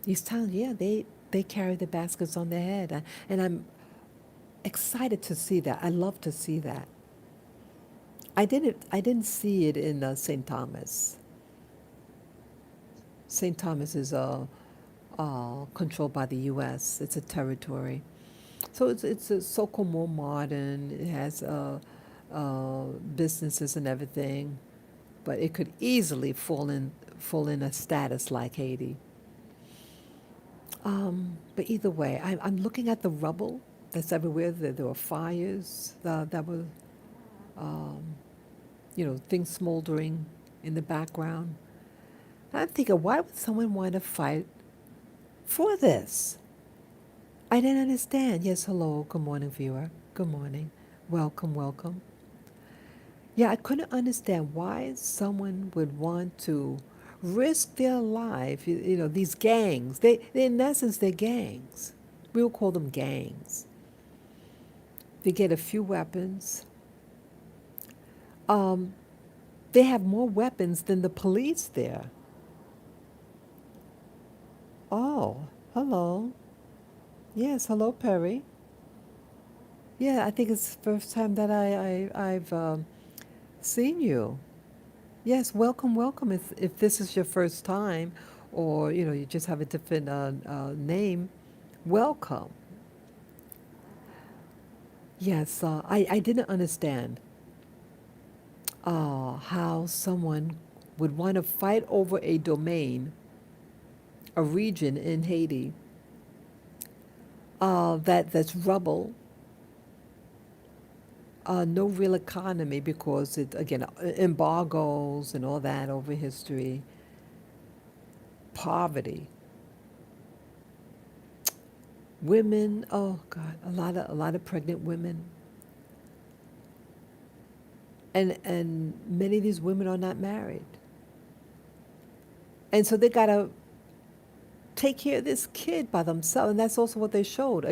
Speaker 1: These towns, yeah, they carry the baskets on their head, and I'm excited to see that. I love to see that. I didn't see it in St. Thomas. St. Thomas is controlled by the U.S. It's a territory, so it's a so-called more modern. It has businesses and everything, but it could easily fall in a status like Haiti. But either way, I'm looking at the rubble that's everywhere. There were fires that were, um, things smoldering in the background. And I'm thinking, why would someone want to fight for this? I didn't understand. Yes, hello, good morning, viewer. Good morning. Welcome, welcome. Yeah, I couldn't understand why someone would want to risk their life. These gangs. In essence, they're gangs. We will call them gangs. They get a few weapons. Um, they have more weapons than the police there. Oh, hello. Yes, hello, Perry. Yeah, I think it's the first time that I've seen you. Yes, welcome, welcome. If this is your first time, or you just have a different name, welcome. Yes, I didn't understand how someone would want to fight over a domain, a region in Haiti that's rubble, no real economy because it again embargoes and all that over history, poverty, women. Oh God, a lot of pregnant women, and many of these women are not married, and so they gotta take care of this kid by themselves, and that's also what they showed.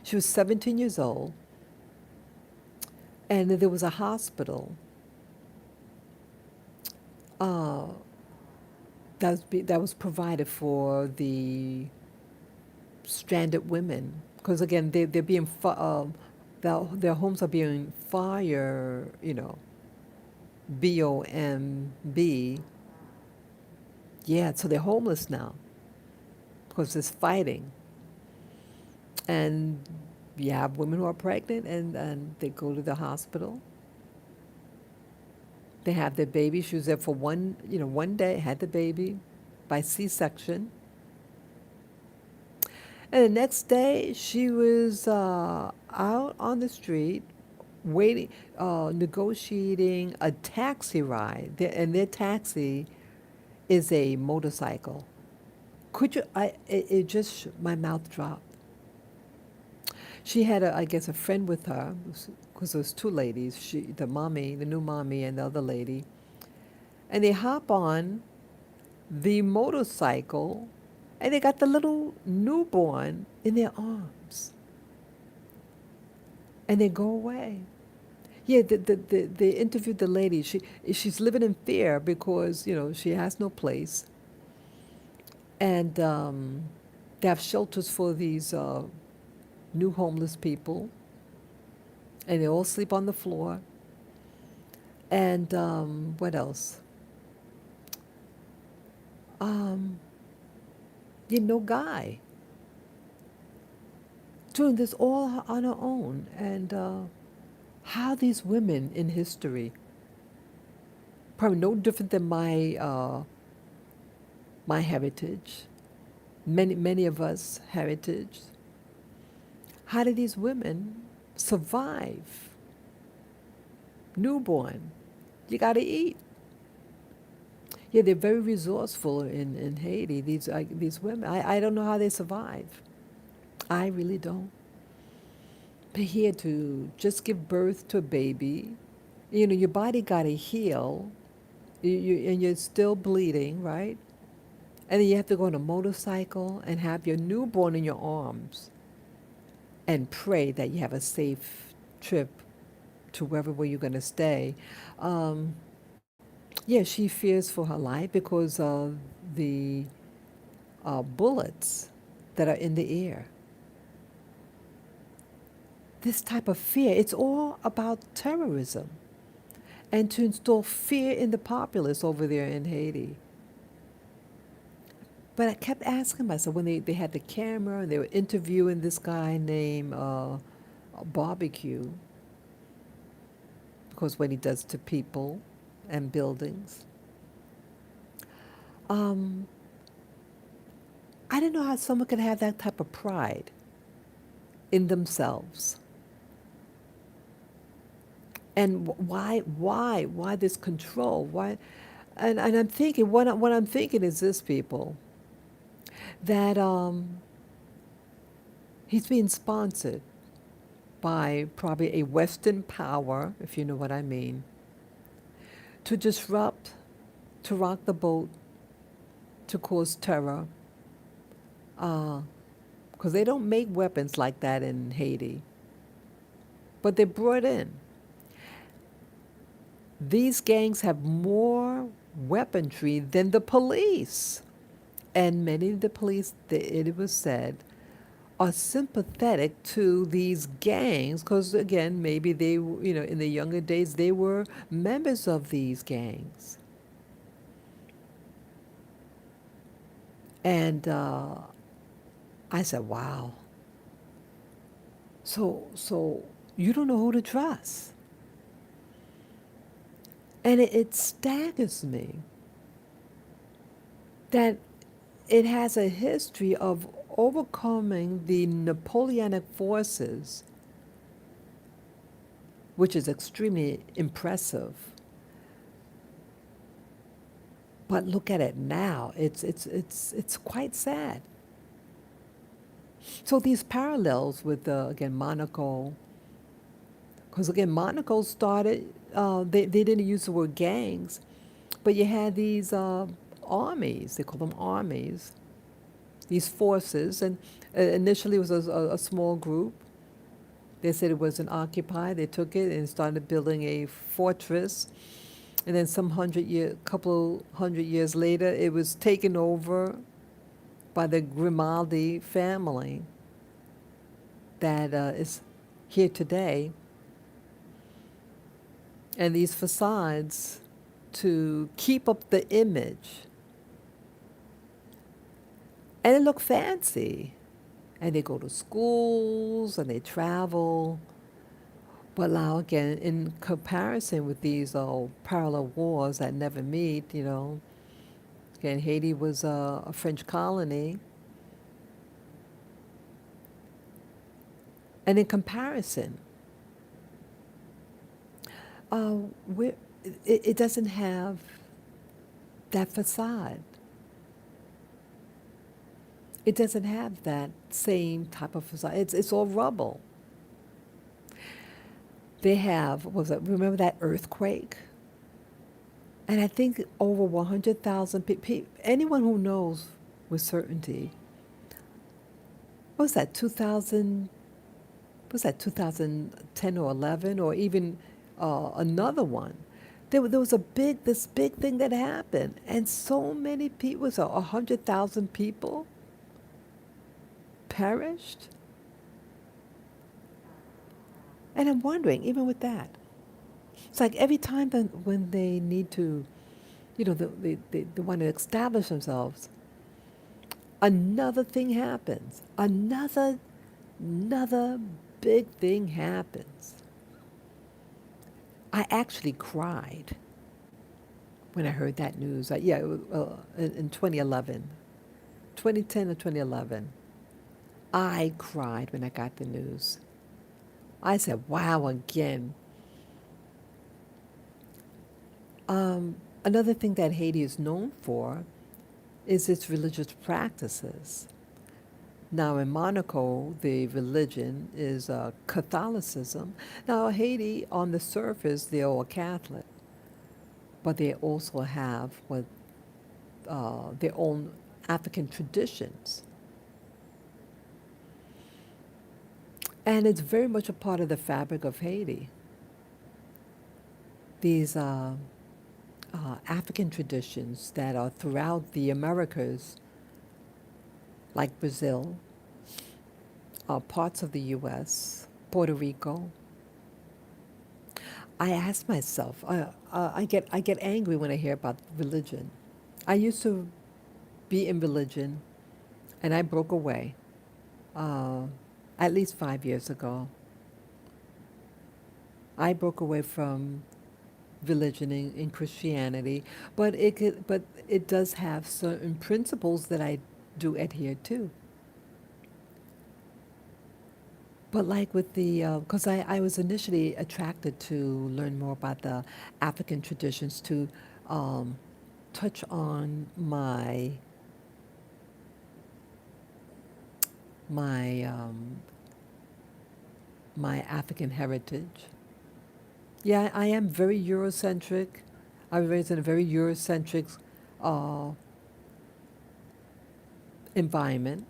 Speaker 1: She was 17 years old, and there was a hospital uh, that was provided for the stranded women, because again they're being their homes are being fire, BOMB. Yeah, so they're homeless now because there's fighting. And you have women who are pregnant, and they go to the hospital. They have their baby. She was there for one day, had the baby by C-section. And the next day, she was out on the street waiting, negotiating a taxi ride. And their taxi is a motorcycle. Could you? It just my mouth dropped. She had, I guess, a friend with her because there was two ladies. The mommy, the new mommy, and the other lady, and they hop on the motorcycle, and they got the little newborn in their arms, and they go away. Yeah, they interviewed the lady. She's living in fear because she has no place, and they have shelters for these new homeless people, and they all sleep on the floor. And what else? Um, Guy doing this all on her own, and how these women in history, probably no different than my heritage, many of us heritage. How did these women survive? Newborn, you got to eat. Yeah, they're very resourceful in Haiti. These women, I don't know how they survive. I really don't. But here to just give birth to a baby, your body got to heal, and you're still bleeding, right? And then you have to go on a motorcycle and have your newborn in your arms and pray that you have a safe trip to wherever you're going to stay. Um, yeah, she fears for her life because of the bullets that are in the air. This type of fear, it's all about terrorism and to install fear in the populace over there in Haiti. But I kept asking myself when they had the camera and they were interviewing this guy named Barbecue, because what he does to people and buildings. Um, I didn't know how someone could have that type of pride in themselves. And why this control? Why? And I'm thinking, what I'm thinking is this, people, that he's being sponsored by probably a Western power, if you know what I mean, to disrupt, to rock the boat, to cause terror. Because they don't make weapons like that in Haiti, but they're brought in. These gangs have more weaponry than the police. And many of the police, it was said, are sympathetic to these gangs because, again, maybe they, in the younger days, they were members of these gangs. And I said, wow. So you don't know who to trust. And it staggers me that it has a history of overcoming the Napoleonic forces, which is extremely impressive. But look at it now. It's quite sad. So these parallels with, again, Monaco, because, again, Monaco started, they didn't use the word gangs, but you had these armies, they call them armies, these forces, and initially it was a small group. They said it wasn't occupied. They took it and started building a fortress. And then couple hundred years later, it was taken over by the Grimaldi family that is here today. And these facades to keep up the image. And it looked fancy. And they go to schools and they travel. But now again, in comparison with these parallel wars that never meet, again, Haiti was a French colony. And in comparison, uh, it doesn't have that facade. It doesn't have that same type of facade. It's all rubble. They have, remember that earthquake? And I think over 100,000 people, anyone who knows with certainty. What was that, 2000? Was that 2010 or 11, or even another one? There was this big thing that happened, and so many people, so 100,000 people perished. And I'm wondering, even with that, it's like every time that when they need to, they want to establish themselves, another thing happens. Another big thing happens. I actually cried when I heard that news. Yeah, in 2011, 2010 or 2011. I cried when I got the news. I said, wow, again. Another thing that Haiti is known for is its religious practices. Now, in Monaco, the religion is Catholicism. Now, Haiti, on the surface, they're all Catholic, but they also have their own African traditions. And it's very much a part of the fabric of Haiti. These African traditions that are throughout the Americas, like Brazil, parts of the US, Puerto Rico. I ask myself, I get angry when I hear about religion. I used to be in religion, and I broke away uh, at least 5 years ago. I broke away from religion in Christianity, but it does have certain principles that I do adhere to. But like with because I was initially attracted to learn more about the African traditions to um, touch on my my African heritage. Yeah, I am very Eurocentric. I was raised in a very Eurocentric uh, environment,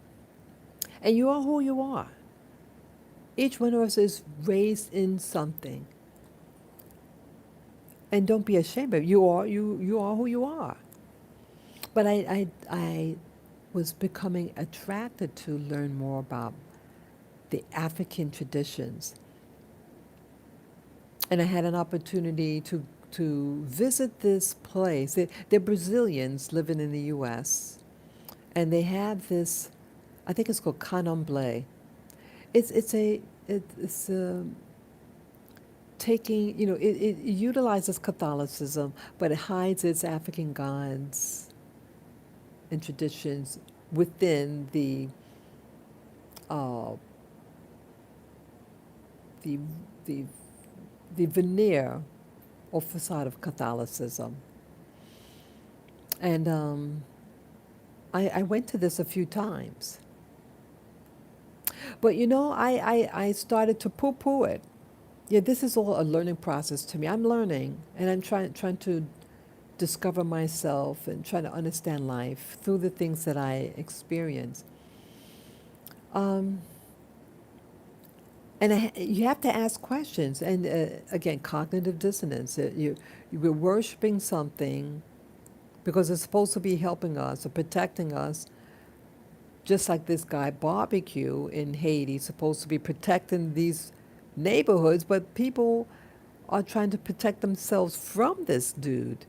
Speaker 1: and you are who you are. Each one of us is raised in something, and don't be ashamed of it. You are who you are. But I was becoming attracted to learn more about the African traditions, and I had an opportunity to visit this place. They're Brazilians living in the U.S., and they have this. I think it's called candomblé. It's taking, it utilizes Catholicism, but it hides its African gods and traditions within uh, the the the veneer or facade of Catholicism. And I went to this a few times. But I started to poo poo it. Yeah, this is all a learning process to me. I'm learning, and I'm trying to discover myself and trying to understand life through the things that I experience. Um, and you have to ask questions. And again, cognitive dissonance. We're worshiping something because it's supposed to be helping us or protecting us, just like this guy barbecue in Haiti supposed to be protecting these neighborhoods, but people are trying to protect themselves from this dude.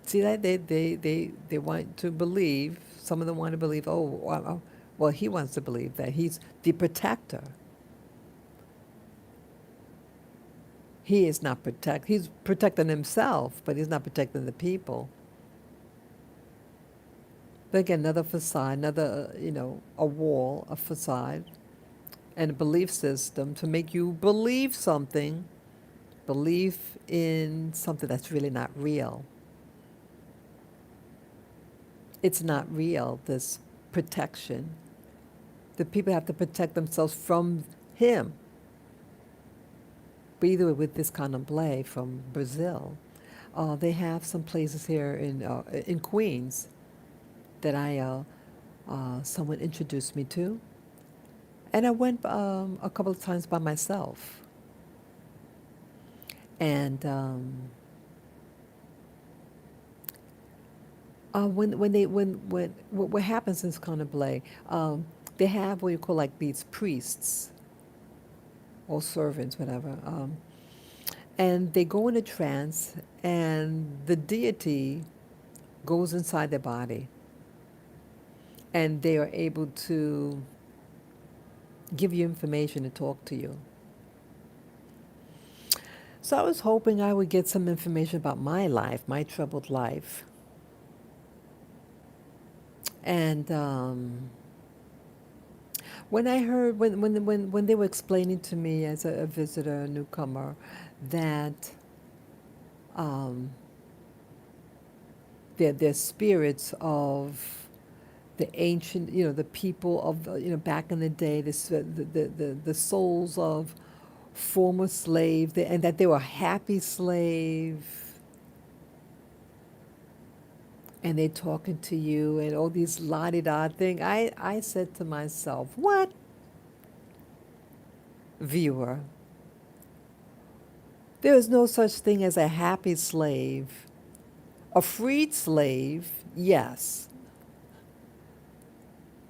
Speaker 1: See that they want to believe. Some of them want to believe. Oh, well, he wants to believe that he's the protector. He is not protect. He's protecting himself, but he's not protecting the people. But again, another facade, another a wall, a facade, and a belief system to make you believe something, believe in something that's really not real. It's not real, this protection. The people have to protect themselves from him. But either way, with this candomblé from Brazil, they have some places here in Queens that someone introduced me to, and I went a couple of times by myself. And when they when what happens is kind of like they have what you call like these priests or servants, whatever, and they go in a trance, and the deity goes inside their body, and they are able to give you information and talk to you. So I was hoping I would get some information about my life, my troubled life. And when I heard, when they were explaining to me as a visitor, a newcomer, that um, they're spirits of the ancient, the people of, back in the day, the souls of former slave, and that they were happy slave, and they're talking to you and all these la-di-da thing. I said to myself, what, viewer? There is no such thing as a happy slave. A freed slave, yes.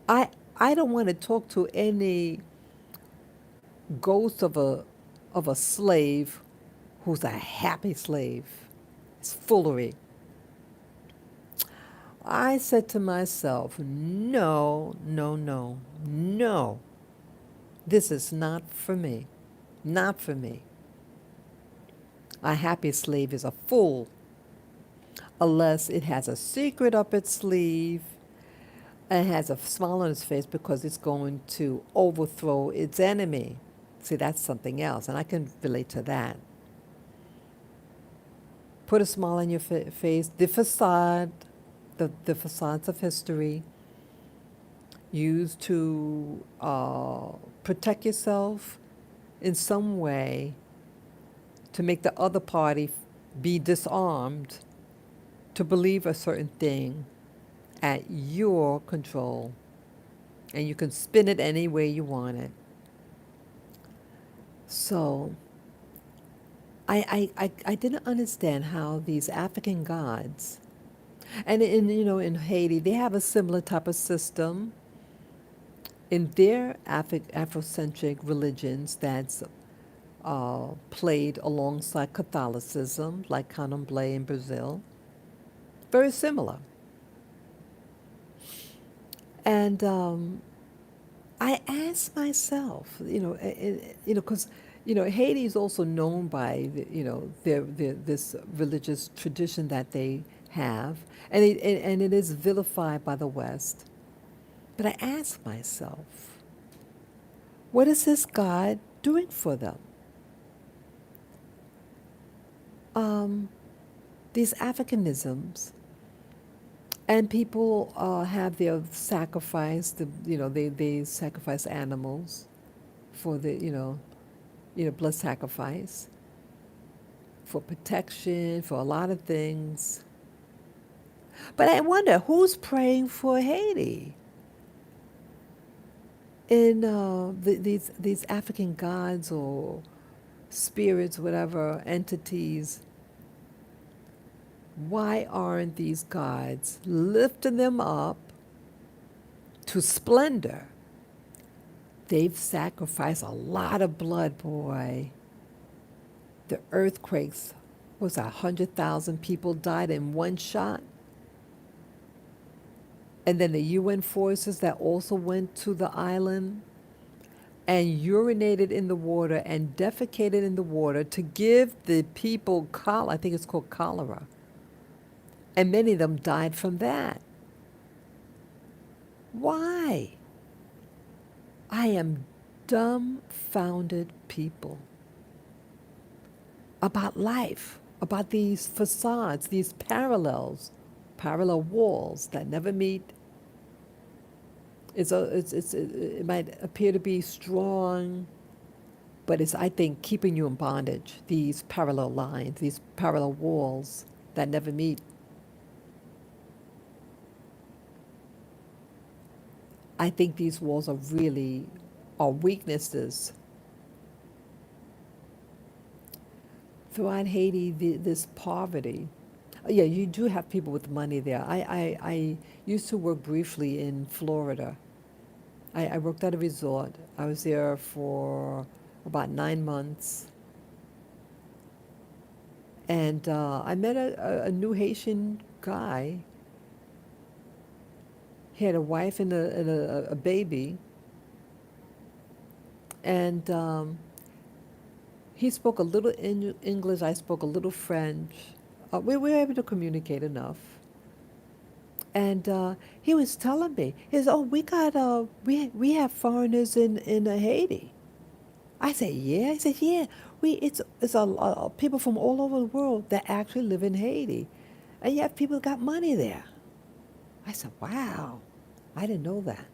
Speaker 1: I I don't want to talk to any ghost of a slave who's a happy slave. It's foolery. I said to myself, no, no, no, no. This is not for me. Not for me. A happy slave is a fool unless it has a secret up its sleeve and has a smile on its face because it's going to overthrow its enemy. See, that's something else, and I can relate to that. Put a smile on your face. The facade, the facades of history, used to protect yourself in some way to make the other party be disarmed to believe a certain thing at your control. And you can spin it any way you want it. So I didn't understand how these African gods, and in Haiti, they have a similar type of system in their Afrocentric religions that's played alongside Catholicism, like Candomblé in Brazil. Very similar. And I asked myself, because Haiti is also known by their this religious tradition that they have, and it is vilified by the West. But I asked myself, what is this God doing for them? These Africanisms, and people have their sacrifice. They sacrifice animals for the blood sacrifice, for protection, for a lot of things. But I wonder who's praying for Haiti in these African gods or spirits, whatever entities. Why aren't these gods lifting them up to splendor? They've sacrificed a lot of blood, boy. The earthquakes, was 100,000 people died in one shot? And then the UN forces that also went to the island and urinated in the water and defecated in the water to give the people I think it's called cholera. And many of them died from that. Why? I am dumbfounded people about life, about these facades, these parallel walls that never meet. It might appear to be strong, but it's, I think, keeping you in bondage, these parallel lines, these parallel walls that never meet. I think these walls are really are weaknesses. Throughout Haiti, this poverty. Yeah, you do have people with money there. I used to work briefly in Florida. I worked at a resort. I was there for about 9 months. And I met a new Haitian guy. He had a wife and a baby. And he spoke a little English. I spoke a little French. We were able to communicate enough. And he was telling me, he says, "Oh, we have foreigners in Haiti." I said, "Yeah." He said, "Yeah, it's people from all over the world that actually live in Haiti, and you have people that got money there." I said, "Wow, I didn't know that."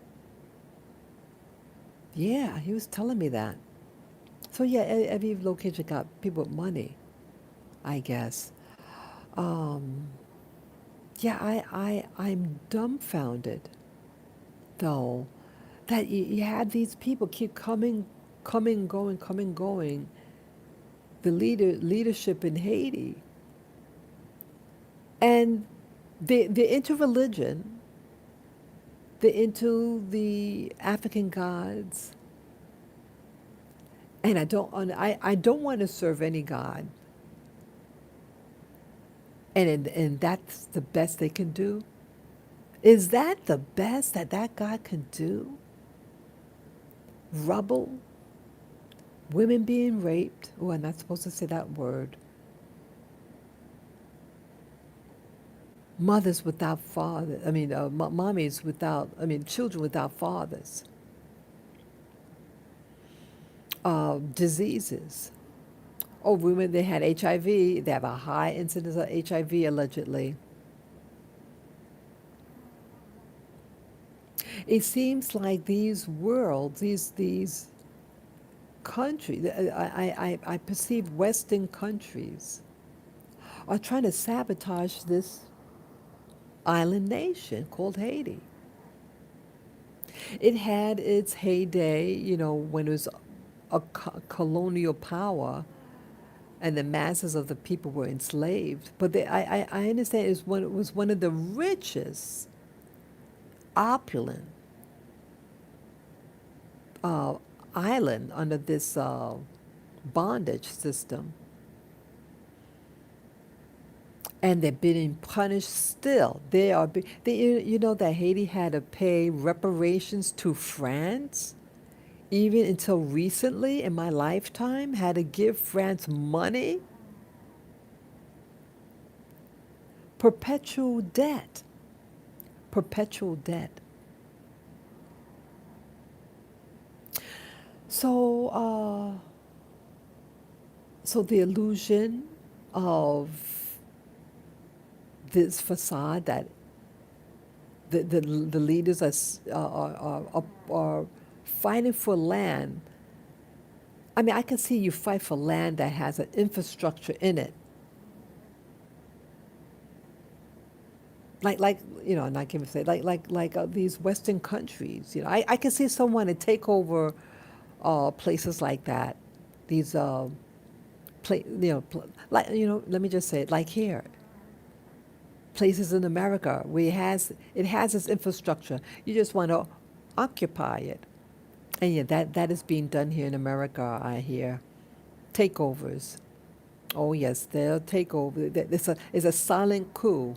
Speaker 1: Yeah, he was telling me that. So yeah, every location got people with money, I guess. Um, yeah, I'm dumbfounded though that you had these people keep coming, going, coming, going. The leadership in Haiti, and they're into religion, they're into the African gods, and I don't want to serve any god, and that's the best they can do. Is that the best that that God can do? Rubble, women being raped. Oh, I'm not supposed to say that word. Mothers without fathers. I mean, mommies without. I mean, children without fathers. Diseases. Oh, women, they had HIV. They have a high incidence of HIV allegedly. It seems like these worlds, these countries, I perceive Western countries are trying to sabotage this island nation called Haiti. It had its heyday, when it was a colonial power and the masses of the people were enslaved. But I understand it was one of the richest, opulent uh, island under this bondage system. And they're being punished still. You know that Haiti had to pay reparations to France, even until recently in my lifetime, had to give France money, perpetual debt, perpetual debt. So, so the illusion of this facade that the leaders are fighting for land. I mean, I can see you fight for land that has an infrastructure in it. Like and I can say these Western countries. I can see someone to take over places like that. These let me just say it like here, places in America where it has its infrastructure. You just want to occupy it, and yeah, that is being done here in America. I hear takeovers. Oh yes, they'll take over. It's a silent coup,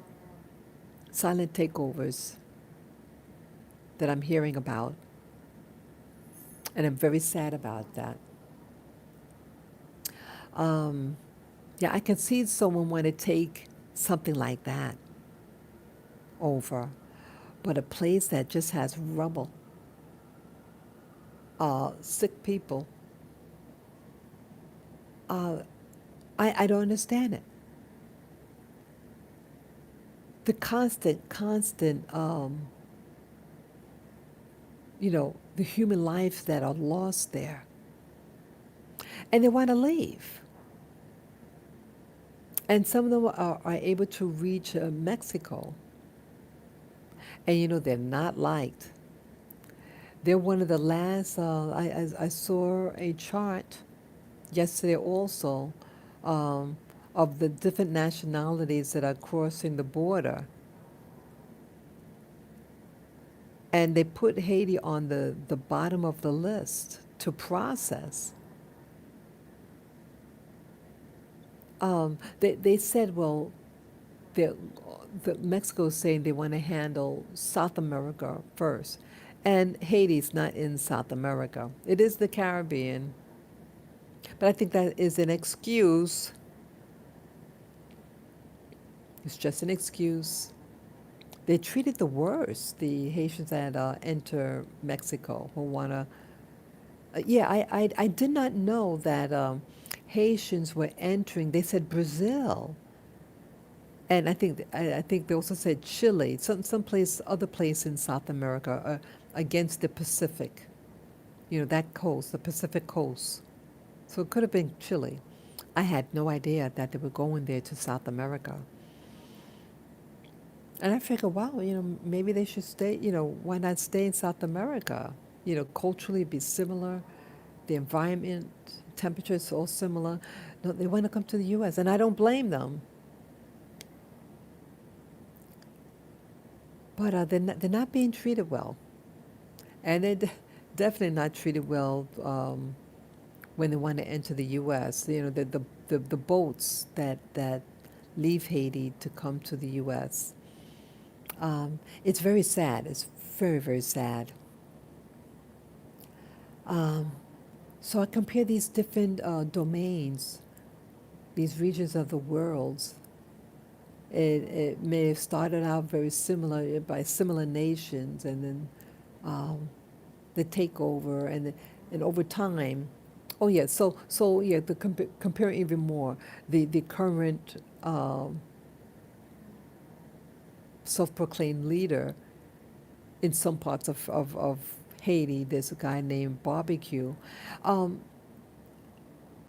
Speaker 1: silent takeovers that I'm hearing about, and I'm very sad about that. Um, yeah, I can see someone want to take something like that over, but a place that just has rubble, sick people, uh, I don't understand it. The constant, the human lives that are lost there, and they want to leave. And some of them are able to reach Mexico, and they're not liked. They're one of the last. I saw a chart yesterday also, um, of the different nationalities that are crossing the border, and they put Haiti on the bottom of the list to process. They said, well, the, Mexico is saying they want to handle South America first. And Haiti's not in South America. It is the Caribbean. But I think that is an excuse. It's just an excuse. They treated the worst, the Haitians that enter Mexico who want to. Yeah, I did not know that Haitians were entering. They said Brazil. And I think they also said Chile, some place, other place in South America, against the Pacific. You know, that coast, the Pacific coast. So it could have been Chile. I had no idea that they were going there to South America. And I figured, wow, maybe they should stay. Why not stay in South America? Culturally be similar, the environment, temperature is all similar. No, they want to come to the U.S. and I don't blame them. But they're not being treated well. And they're definitely not treated well when they want to enter the U.S. The boats that leave Haiti to come to the U.S. It's very sad. It's very, very sad. Um, so I compare these different domains, these regions of the world. It may have started out very similar by similar nations, and then um, the takeover, and over time. Oh yeah, so yeah, comparing even more the current self-proclaimed leader in some parts of Haiti. There's a guy named Barbecue. Um,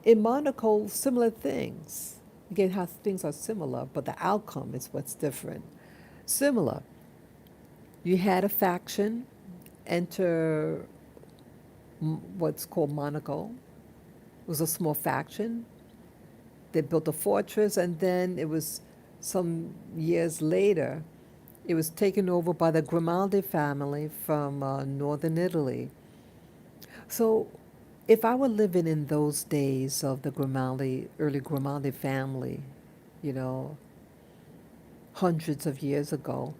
Speaker 1: in Monaco, similar things. Again, how things are similar, but the outcome is what's different. Similar. You had a faction enter what's called Monaco. It was a small faction. They built a fortress, and then it was some years later, it was taken over by the Grimaldi family from northern Italy. So, if I were living in those days of the early Grimaldi family, you know, hundreds of years ago,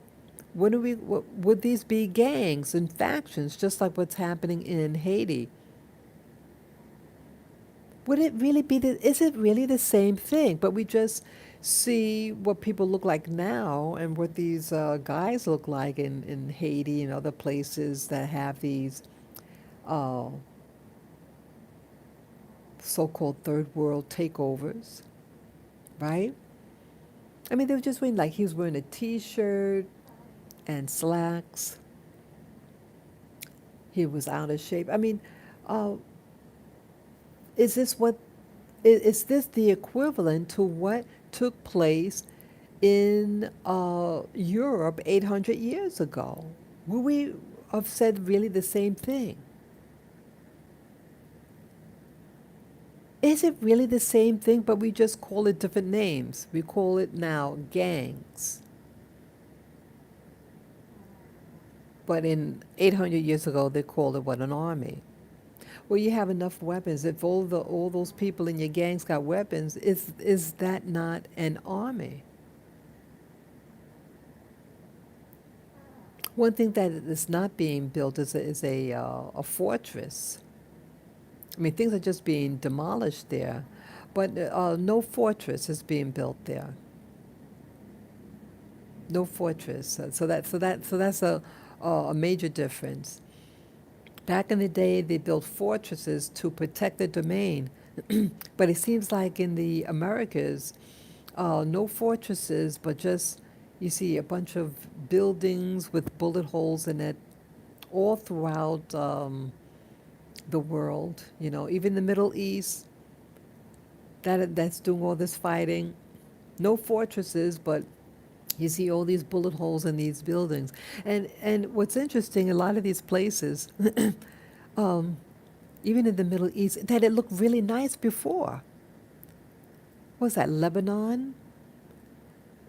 Speaker 1: would these be gangs and factions just like what's happening in Haiti? Would it really be is it really the same thing? But we just see what people look like now and what these guys look like in Haiti and other places that have these uh, so-called third world takeovers, right? I mean, they were just wearing, like, he was wearing a t-shirt and slacks. He was out of shape. I mean, uh, is this what is this the equivalent to what took place in Europe 800 years ago? Would we have said really the same thing? Is it really the same thing, but we just call it different names? We call it now gangs. But in 800 years ago, they called it what, an army. Well, you have enough weapons. If all those people in your gangs got weapons, is that not an army? One thing that is not being built is a fortress. I mean, things are just being demolished there, but no fortress is being built there. No fortress. So that's a major difference. Back in the day, they built fortresses to protect the domain, but it seems like in the Americas, no fortresses, but just you see a bunch of buildings with bullet holes in it, all throughout the world. Even the Middle East, that's doing all this fighting. No fortresses, but You see all these bullet holes in these buildings. And what's interesting, a lot of these places, um, even in the Middle East, that it looked really nice before. What was that, Lebanon?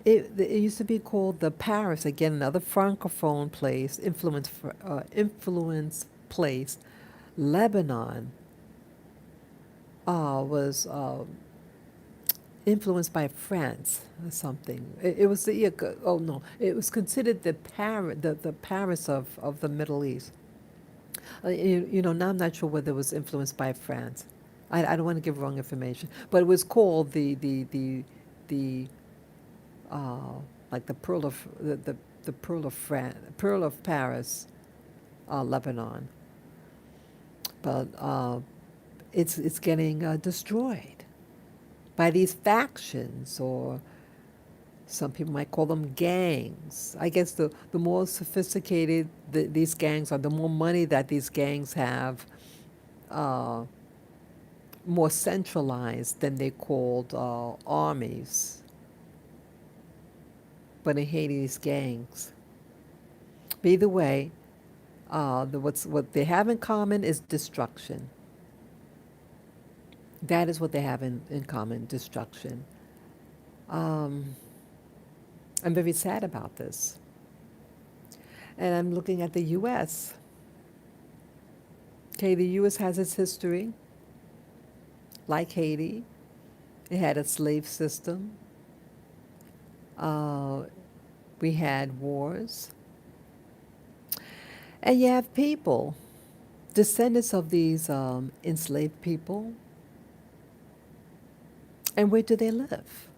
Speaker 1: It used to be called the Paris, again, another francophone place, influence place. Lebanon was influenced by France or something. It was the, yeah, oh no, it was considered the Paris of the Middle East. Now I'm not sure whether it was influenced by France. I don't want to give wrong information, but it was called the uh, like the pearl of the pearl of pearl of Paris, Lebanon. But it's getting destroyed by these factions, or some people might call them gangs. I guess the more sophisticated these gangs are, the more money that these gangs have, uh, more centralized than they called armies. But in Haiti, these gangs. But either way, what they have in common is destruction. That is what they have in common, destruction. Um, I'm very sad about this. And I'm looking at the U.S. Okay, the U.S. has its history, like Haiti. It had a slave system. Uh, we had wars. And you have people, descendants of these enslaved people. And where do they live?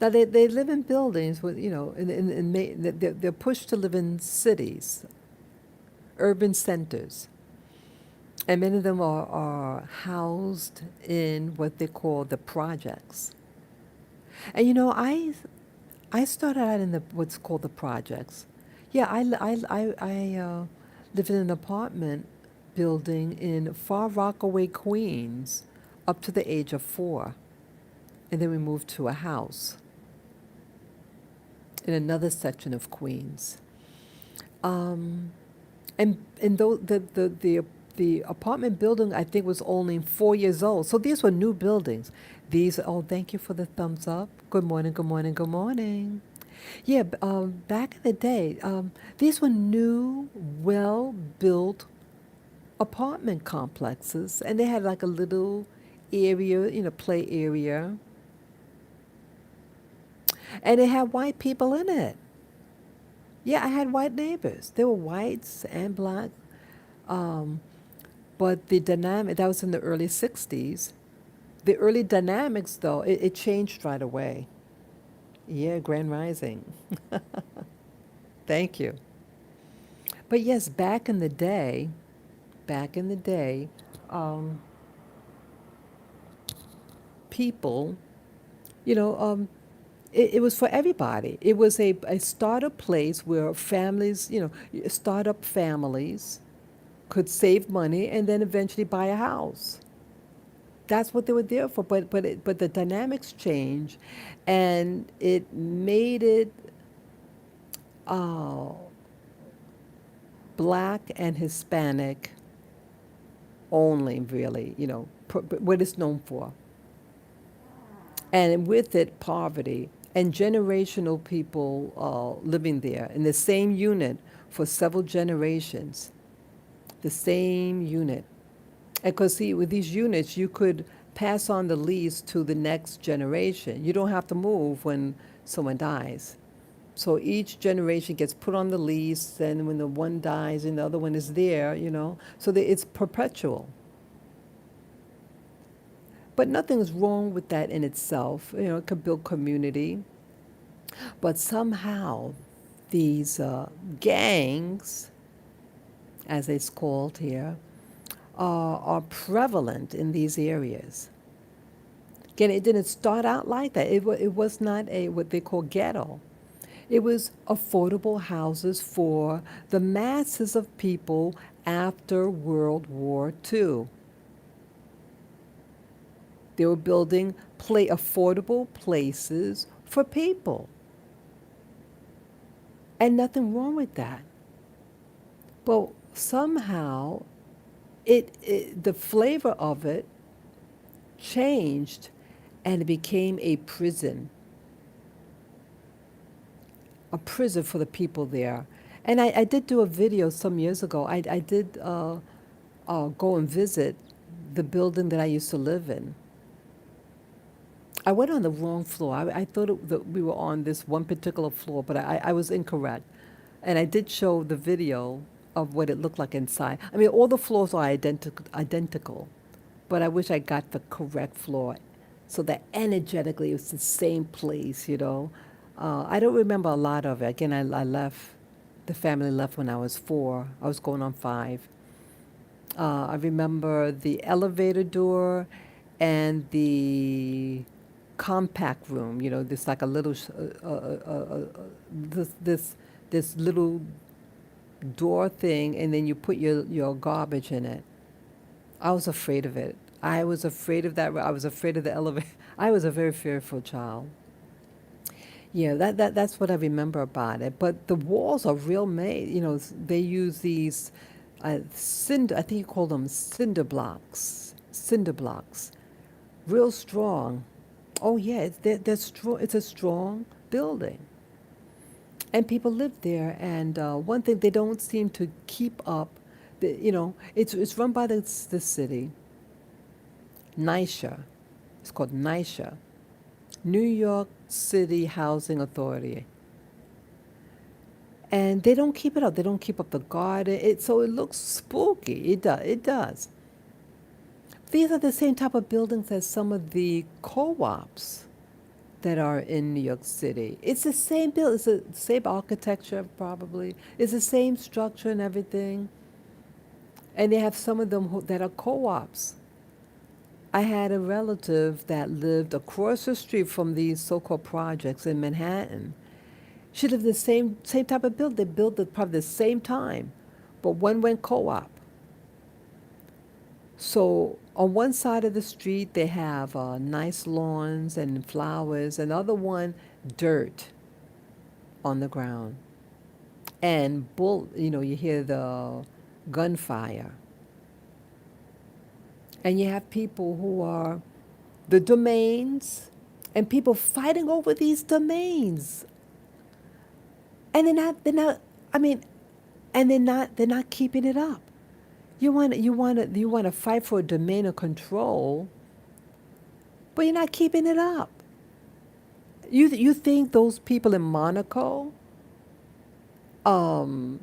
Speaker 1: Now, they live in buildings with, they're pushed to live in cities, urban centers. And many of them are housed in what they call the projects. And I started out in what's called the projects. Yeah, I lived in an apartment building in Far Rockaway, Queens, up to the age of 4. And then we moved to a house in another section of Queens. Um, and though the apartment building, I think, was only 4 years old. So these were new buildings. Oh, thank you for the thumbs up. Good morning, good morning, good morning. Yeah, back in the day, these were new, well-built apartment complexes, and they had like a little area, play area, and it had white people in it. Yeah, I had white neighbors. There were whites and black. Um, but the dynamic, that was in the early 60s. The early dynamics, though, it changed right away. Yeah, Grand Rising. Thank you. But yes, back in the day, um, people, you know, um, it was for everybody. It was a startup place where families, startup families could save money and then eventually buy a house. That's what they were there for. But the dynamics changed, and it made it uh, black and Hispanic only, really. What it's known for, and with it, poverty and generational people living there in the same unit for several generations. The same unit. Because, see, with these units, you could pass on the lease to the next generation. You don't have to move when someone dies. So each generation gets put on the lease, and when the one dies and the other one is there, so that it's perpetual. But nothing is wrong with that in itself. It could build community. But somehow, these gangs, as it's called here, are prevalent in these areas. Again, it didn't start out like that. It was not what they call ghetto. It was affordable houses for the masses of people after World War II. They were building affordable places for people. and nothing wrong with that. But somehow the flavor of it changed and it became a prison for the people there. And I did do a video some years ago. I did go and visit the building that I used to live in. I went on the wrong floor. I thought that we were on this one particular floor, but I was incorrect. And I did show the video of what it looked like inside. I mean, all the floors are identical, but I wish I got the correct floor so that energetically it was the same place, you know. I don't remember a lot of it. Again, I left, the family left when I was 4. I was going on 5. I remember the elevator door and the compact room. You know, this like a little, this this this little door thing, and then you put your garbage in it. I was afraid of it. I was afraid of that. I was afraid of the elevator. I was a very fearful child. Yeah, that's what I remember about it. But the walls are real made. You know, they use these cinder. I think you call them cinder blocks. Cinder blocks, real strong. Oh yeah, they're strong. It's a strong building, and people live there. And one thing they don't seem to keep up. You know, it's run by the city, NYSHA. It's called NYSHA, New York City Housing Authority. And they don't keep it up. They don't keep up the garden. So it looks spooky. It does. It does. These are the same type of buildings as some of the co-ops that are in New York City. It's the same build. It's the same architecture, probably. It's the same structure and everything. And they have some of them that are co-ops. I had a relative that lived across the street from these so-called projects in Manhattan. She lived in the same type of build. They built it probably the same time, but one went co-op. So on one side of the street they have nice lawns and flowers, and the other one dirt on the ground, and you know, you hear the gunfire, and you have people who are the domains, and people fighting over these domains, and they're not. I mean, and they're not keeping it up. You want to fight for domain of control, but you're not keeping it up. You think those people in Monaco, um,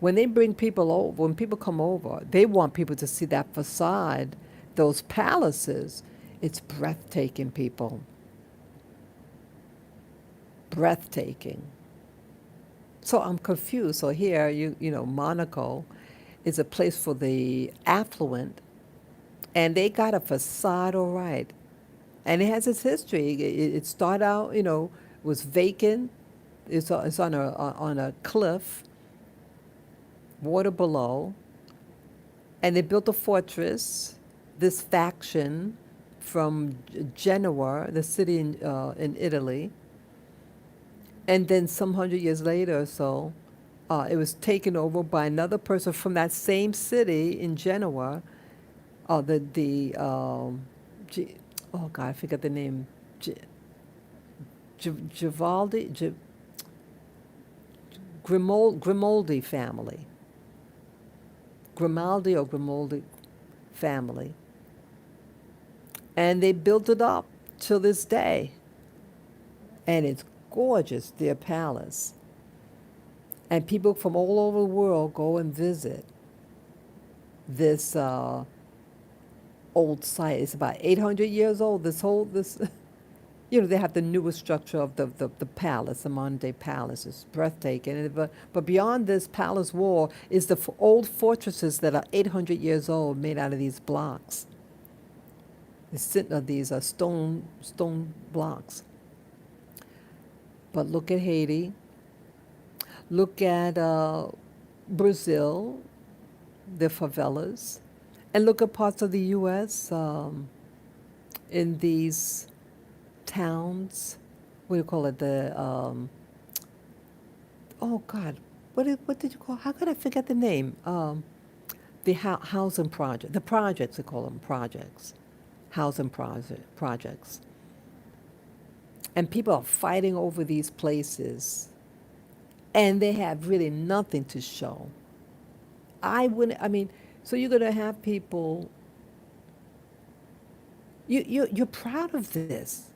Speaker 1: when they bring people over, when people come over, they want people to see that facade, those palaces. It's breathtaking, people. Breathtaking. So I'm confused. So here, you know, Monaco is a place for the affluent, and they got a facade all right, and it has its history. It started out, you know, was vacant. It's on a cliff, water below, and they built a fortress. This faction from Genoa, the city in Italy, and then some 100 years later or so, it was taken over by another person from that same city in Genoa. The G, oh God, I forget the name. G, Givaldi, Grimaldi family. Grimaldi or Grimaldi family. And they built it up till this day. And it's gorgeous, their palace. And people from all over the world go and visit this old site. It's about 800 years old. This you know, they have the newest structure of the palace, the modern day palace. It's breathtaking. But beyond this palace wall is the old fortresses that are 800 years old, made out of these blocks. These stone blocks. But look at Haiti. Look at Brazil, the favelas, and look at parts of the U.S. In these towns. What do you call it? oh God, what did you call? How could I forget the name? The housing project, the projects, they call them projects, housing projects, and people are fighting over these places, and they have really nothing to show. I wouldn't. I mean, so you're gonna have people. You're proud of this.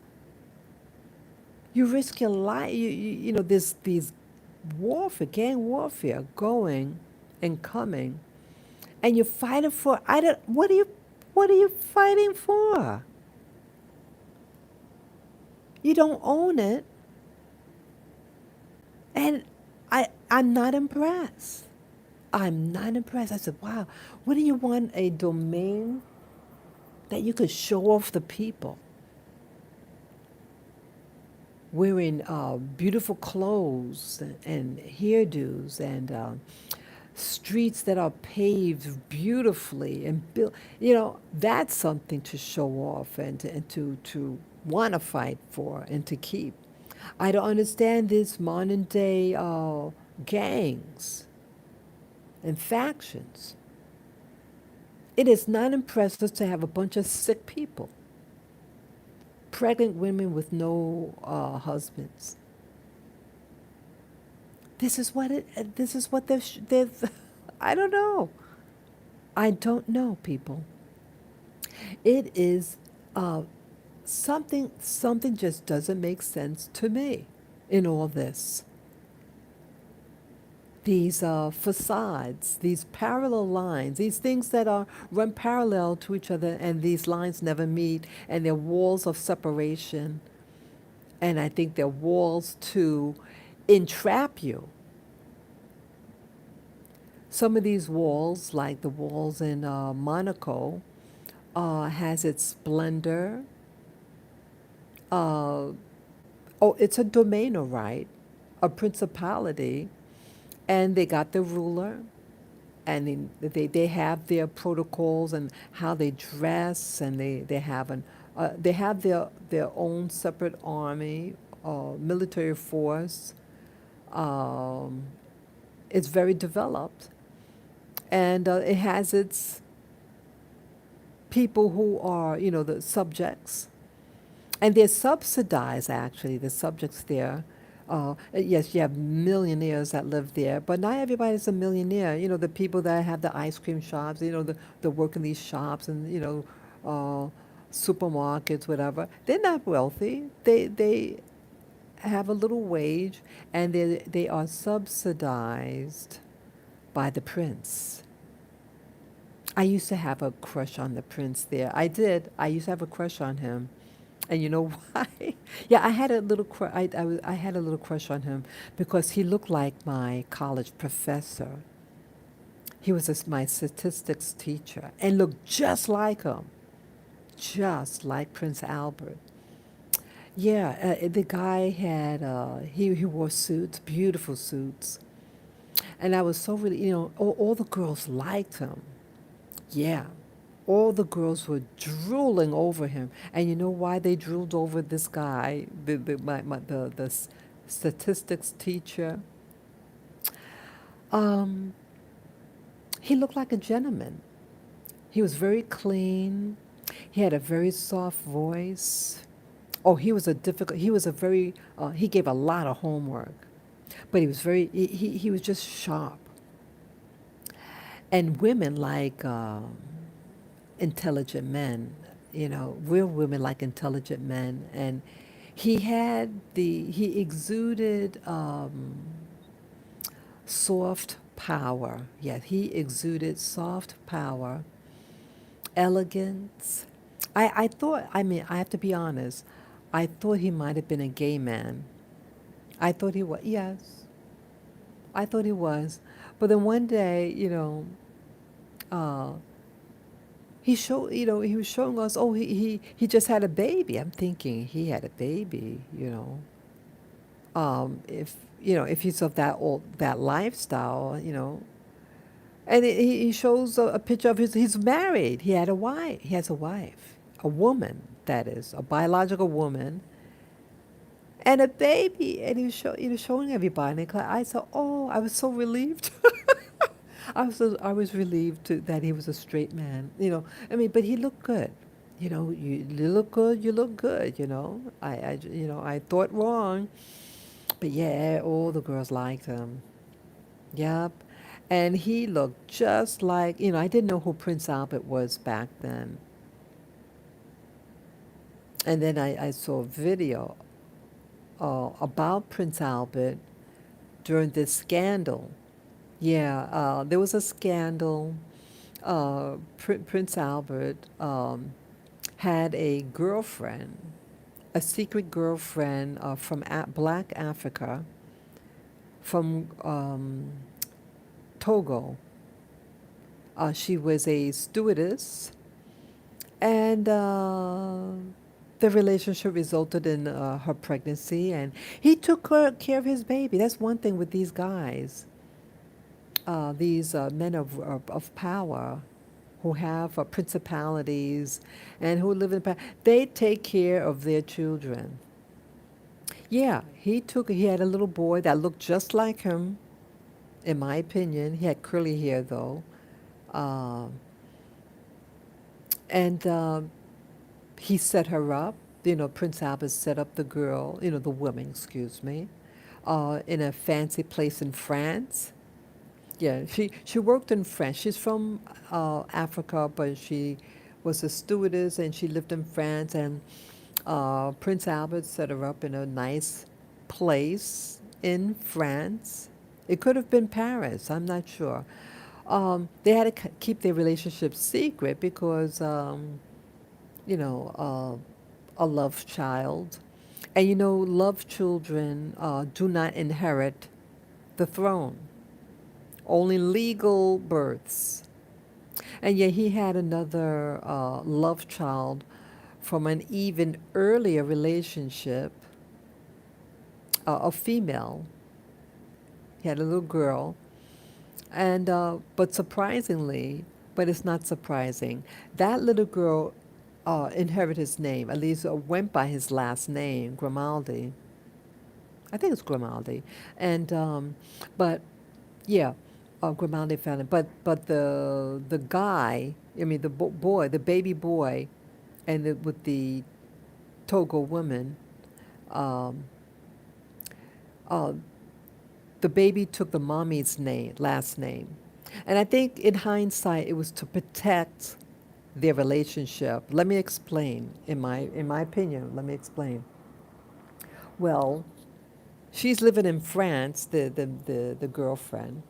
Speaker 1: You risk your life. There's these warfare, gang warfare, going and coming, and you're fighting for. I don't. What are you fighting for? You don't own it, and I'm not impressed. I'm not impressed. I said, wow, what do you want a domain that you could show off the people wearing beautiful clothes and hairdos and streets that are paved beautifully and built. That's something to show off and to want to fight for and to keep. I don't understand these modern day gangs and factions. It is not impressive to have a bunch of sick people, pregnant women with no husbands. This is what it. This is what they've. I don't know. I don't know, people. It is something. Something just doesn't make sense to me in all this. These facades, these parallel lines, these things that are run parallel to each other, and these lines never meet, and they're walls of separation. And I think they're walls to entrap you. Some of these walls, like the walls in Monaco, has its splendor. Uh, oh, it's a domain, all right, a principality, and they got the ruler, and they have their protocols and how they dress, and they have their own separate army, military force. Um, it's very developed, and it has its people who are, the subjects, and they're subsidized, actually, the subjects there. Yes, you have millionaires that live there, but not everybody's a millionaire. The people that have the ice cream shops, the work in these shops and, uh, supermarkets, whatever. They're not wealthy. They have a little wage, and they are subsidized by the prince. I used to have a crush on the prince there. I did. I used to have a crush on him. And you know why? Yeah, I had a little I had a little crush on him because he looked like my college professor. He was my statistics teacher and looked just like him, just like Prince Albert. Yeah, the guy had he wore suits, beautiful suits, and I was so really, all the girls liked him. Yeah. All the girls were drooling over him. And you know why they drooled over this guy, the statistics teacher? Um, he looked like a gentleman. He was very clean. He had a very soft voice. Oh, he was a very, he gave a lot of homework. But he was just sharp. And women like intelligent men, real women like intelligent men. And he exuded soft power. Yeah, he exuded soft power, elegance. I thought, I mean, I have to be honest, I thought he might have been a gay man. I thought he was, yes, I thought he was. But then one day, uh, he was showing us, oh, he just had a baby. I'm thinking he had a baby. If he's of that lifestyle. And he shows a picture of he's married. He had a wife. He has a wife, a woman, that is, a biological woman. and a baby, and he was showing everybody in the class. I said, "Oh, I was so relieved." I was relieved that he was a straight man. I mean, but he looked good. You look good. You look good. I thought wrong, but yeah, all the girls liked him. Yep, and he looked just like I didn't know who Prince Albert was back then, and then I saw a video about Prince Albert during this scandal. Yeah, there was a scandal. Prince Albert had a girlfriend, a secret girlfriend from Black Africa, from Togo. She was a stewardess, and the relationship resulted in her pregnancy, and he took care of his baby. That's one thing with these guys, these men of power who have principalities and who live in power. They take care of their children. Yeah, he had a little boy that looked just like him, in my opinion. He had curly hair though. Um, and he set her up. Prince Albert set up the girl, the woman, excuse me, in a fancy place in France. Yeah, she worked in France. She's from Africa, but she was a stewardess and she lived in France. And Prince Albert set her up in a nice place in France. It could have been Paris. I'm not sure. They had to keep their relationship secret because a love child. And love children do not inherit the throne, only legal births. And yet he had another love child from an even earlier relationship, a female. He had a little girl. And, but surprisingly, but it's not surprising, that little girl inherited his name, at least went by his last name, Grimaldi. I think it's Grimaldi. And, but yeah, Grimaldi family. But the guy, I mean, the boy, the baby boy, and with the Togo woman, um, uh, the baby took the mommy's last name. And I think in hindsight, it was to protect their relationship. Let me explain. In my opinion, let me explain. Well, she's living in France, the girlfriend.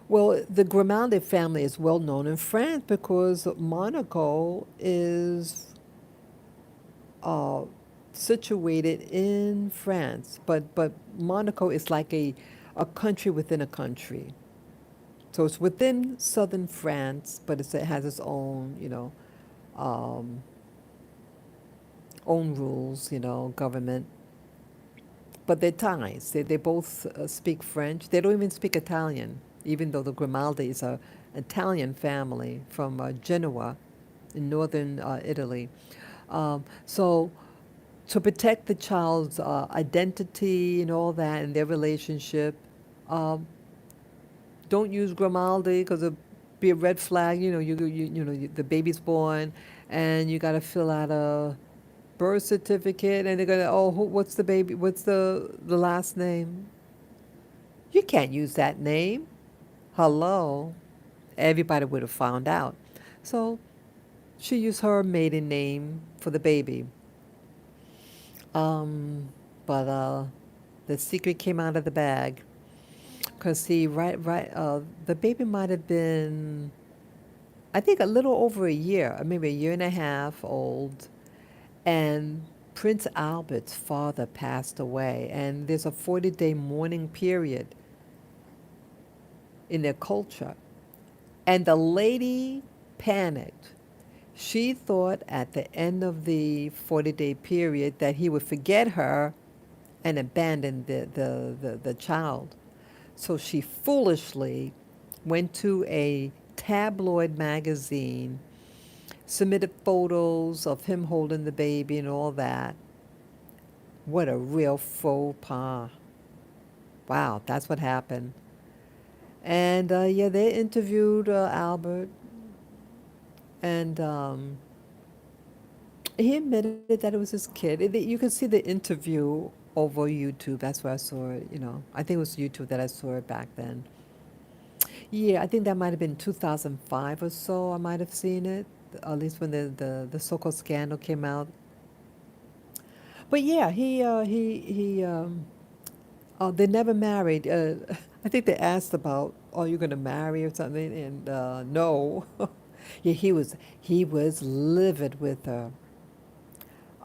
Speaker 1: Well, the Grimaldi family is well known in France because Monaco is uh, situated in France, but Monaco is like a country within a country. So it's within southern France, but it has its own, um, own rules, government. But they're ties. They both speak French. They don't even speak Italian, even though the Grimaldi is a Italian family from Genoa in northern Italy. So to protect the child's identity and all that and their relationship, um, don't use Grimaldi because it'll be a red flag. The baby's born, and you got to fill out a birth certificate, and they're gonna, oh, what's the baby? What's the last name? You can't use that name. Hello, everybody would have found out. So she used her maiden name for the baby. Um, but the secret came out of the bag. Because see, the baby might have been, I think, a little over a year, or maybe a year and a half old, and Prince Albert's father passed away, and there's a 40-day mourning period in their culture. And the lady panicked. She thought at the end of the 40-day period that he would forget her and abandon the child. So she foolishly went to a tabloid magazine, submitted photos of him holding the baby and all that, What a real faux pas. Wow, that's what happened. And yeah, they interviewed Albert, and he admitted that it was his kid. You can see the interview over YouTube. That's where I saw it. I think it was YouTube that I saw it back then. Yeah, I think that might have been 2005 or so. I might have seen it, at least when the so-called scandal came out. But yeah, they never married. I think they asked about, "Are you going to marry or something?" And no. Yeah, he was livid with her.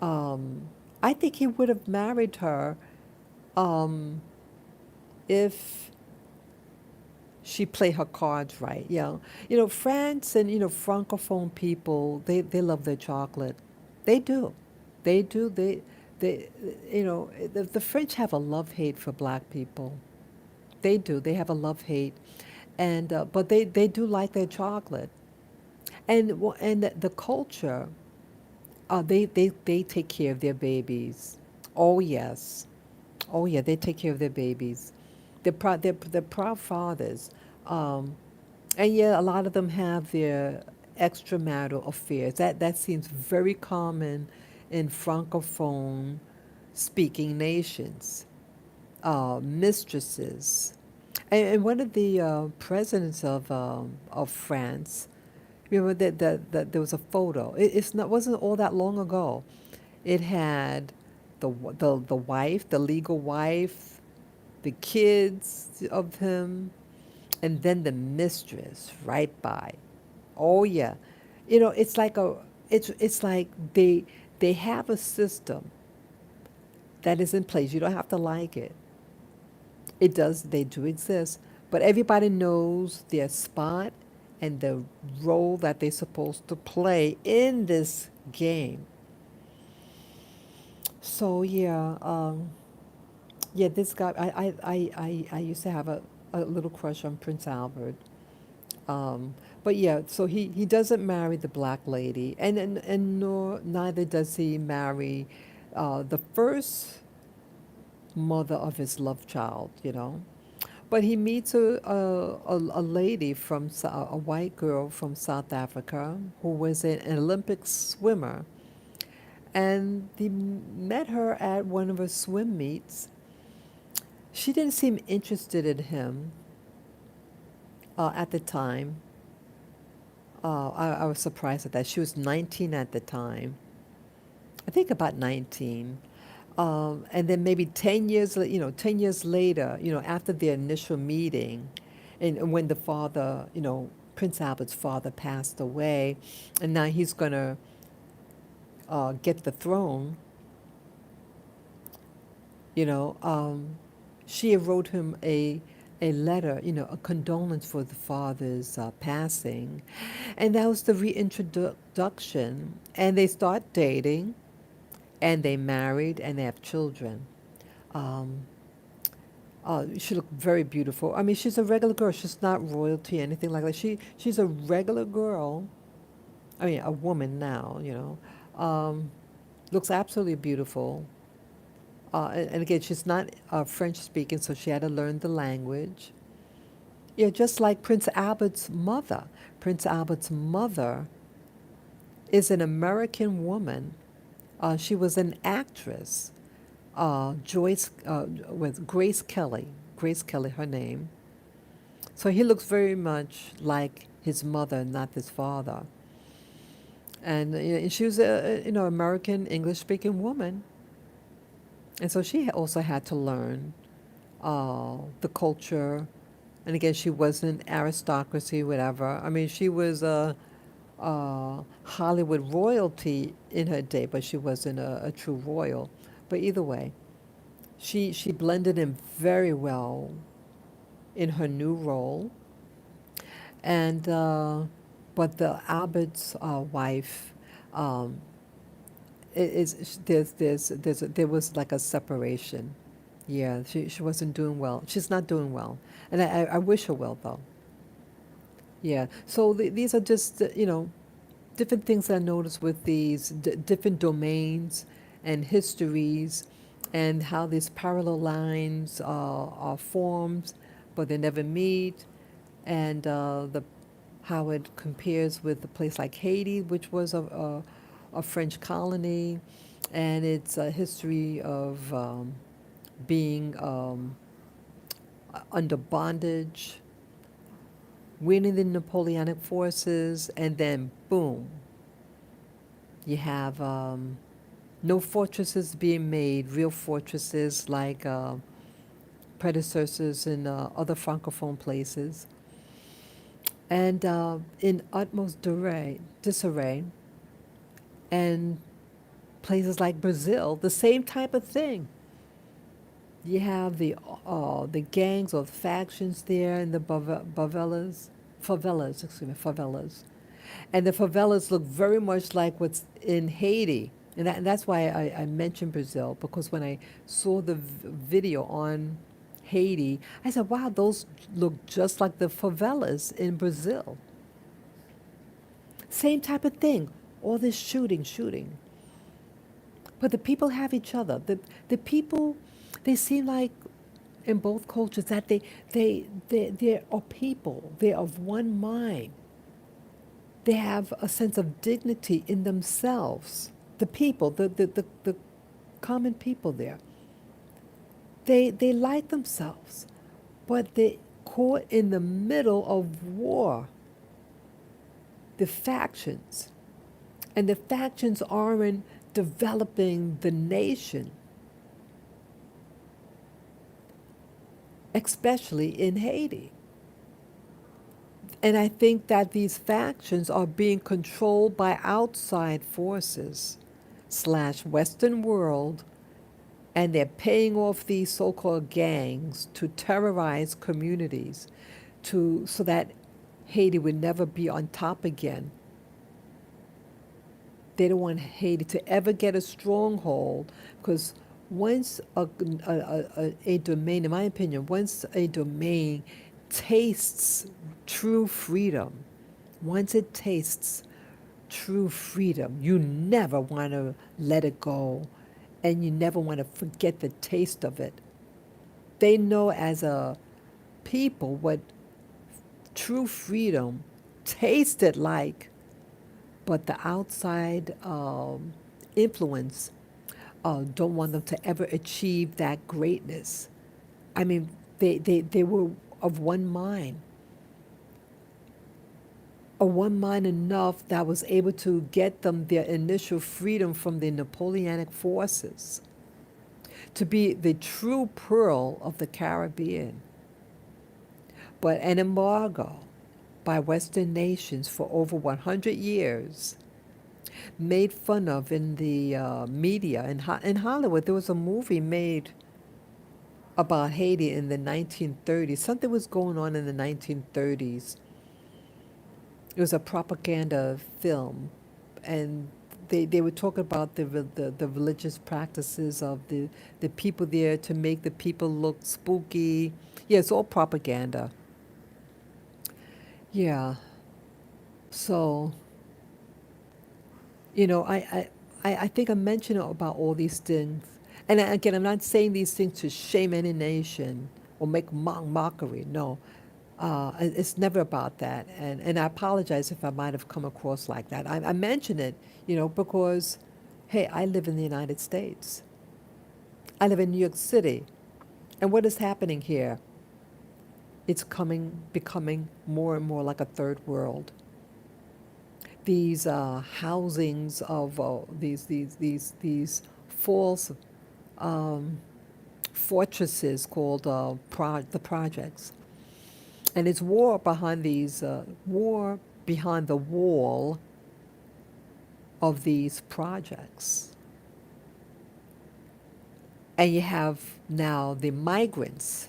Speaker 1: Um, I think he would have married her um, if she played her cards right. Yeah, France and francophone people, they love their chocolate. They do, they do. They the French have a love hate for black people. They do. They have a love hate, and but they do like their chocolate, and the culture. They take care of their babies. Oh yes, oh yeah, they take care of their babies. They're proud fathers, um, and yeah, a lot of them have their extramarital affairs. That seems very common in francophone speaking nations. Mistresses, and one of the presidents of France. Remember that there was a photo. It's not wasn't all that long ago. It had the wife, the legal wife, the kids of him, and then the mistress right by. Oh yeah, it's like it's like they have a system that is in place. You don't have to like it. It does. They do exist, but everybody knows their spot and the role that they're supposed to play in this game. So yeah, yeah. This guy, I used to have a little crush on Prince Albert. Um, but yeah, so he doesn't marry the black lady, and nor neither does he marry the first mother of his love child. But he meets a lady a white girl from South Africa who was an Olympic swimmer. And he met her at one of her swim meets. She didn't seem interested in him at the time. I was surprised at that. She was 19 at the time. I think about 19. And then maybe 10 years, 10 years later, after the initial meeting, and when the father, Prince Albert's father passed away, and now he's going to get the throne, you know, um, she wrote him a letter, a condolence for the father's passing. And that was the reintroduction. And they start dating, and they married, and they have children. Um, she looked very beautiful. I mean, she's a regular girl. She's not royalty, anything like that. She's a regular girl. I mean, a woman now. Looks absolutely beautiful. And again, she's not French speaking, so she had to learn the language. Yeah, just like Prince Albert's mother. Prince Albert's mother is an American woman. She was an actress. Joyce with Grace Kelly. Grace Kelly, her name. So he looks very much like his mother, not his father. And, and she was a American English speaking woman, and so she also had to learn the culture. And again, she wasn't aristocracy, whatever. I mean, she was Hollywood royalty in her day, but she wasn't a true royal. But either way, she blended in very well in her new role. And but the Albert's wife, um, there was like a separation. Yeah, she wasn't doing well. She's not doing well, and I wish her well though. Yeah. So these are just different things I noticed with these different domains and histories and how these parallel lines are formed, but they never meet, and the how it compares with a place like Haiti, which was a French colony, and its a history of being under bondage, winning the Napoleonic forces, and then boom, you have no fortresses being made, real fortresses like predecessors in other francophone places, and in utmost disarray, and places like Brazil, the same type of thing. You have the gangs or factions there in the favelas, and the favelas look very much like what's in Haiti, and that's why I mentioned Brazil, because when I saw the video on Haiti, I said, "Wow, those look just like the favelas in Brazil." Same type of thing. All this shooting, but the people have each other. The people, they seem like in both cultures that they are people. They're of one mind. They have a sense of dignity in themselves. The people, the common people there, they like themselves, but they're caught in the middle of war, the factions. And the factions aren't developing the nation, especially in Haiti. And I think that these factions are being controlled by outside forces slash Western world, and they're paying off these so-called gangs to terrorize communities so that Haiti would never be on top again. They don't want Haiti to ever get a stronghold, because once a domain, in my opinion, once a domain tastes true freedom, once it tastes true freedom, you never want to let it go, and you never want to forget the taste of it. They know as a people what true freedom tasted like, but the outside influence don't want them to ever achieve that greatness. I mean, they were of one mind, one mind enough that was able to get them their initial freedom from the Napoleonic forces to be the true pearl of the Caribbean. But an embargo by Western nations for over 100 years, made fun of in the media. In Hollywood, there was a movie made about Haiti in the 1930s. Something was going on in the 1930s. It was a propaganda film, and they were talking about the religious practices of the people there to make the people look spooky. Yeah, it's all propaganda. Yeah. So, I think I mentioned about all these things. And again, I'm not saying these things to shame any nation or make mockery. No, it's never about that. And I apologize if I might have come across like that. I mention it, because, hey, I live in the United States. I live in New York City. And what is happening here? It's becoming more and more like a third world. These housings of these false um, fortresses called the projects, and it's war behind the wall of these projects, and you have now the migrants.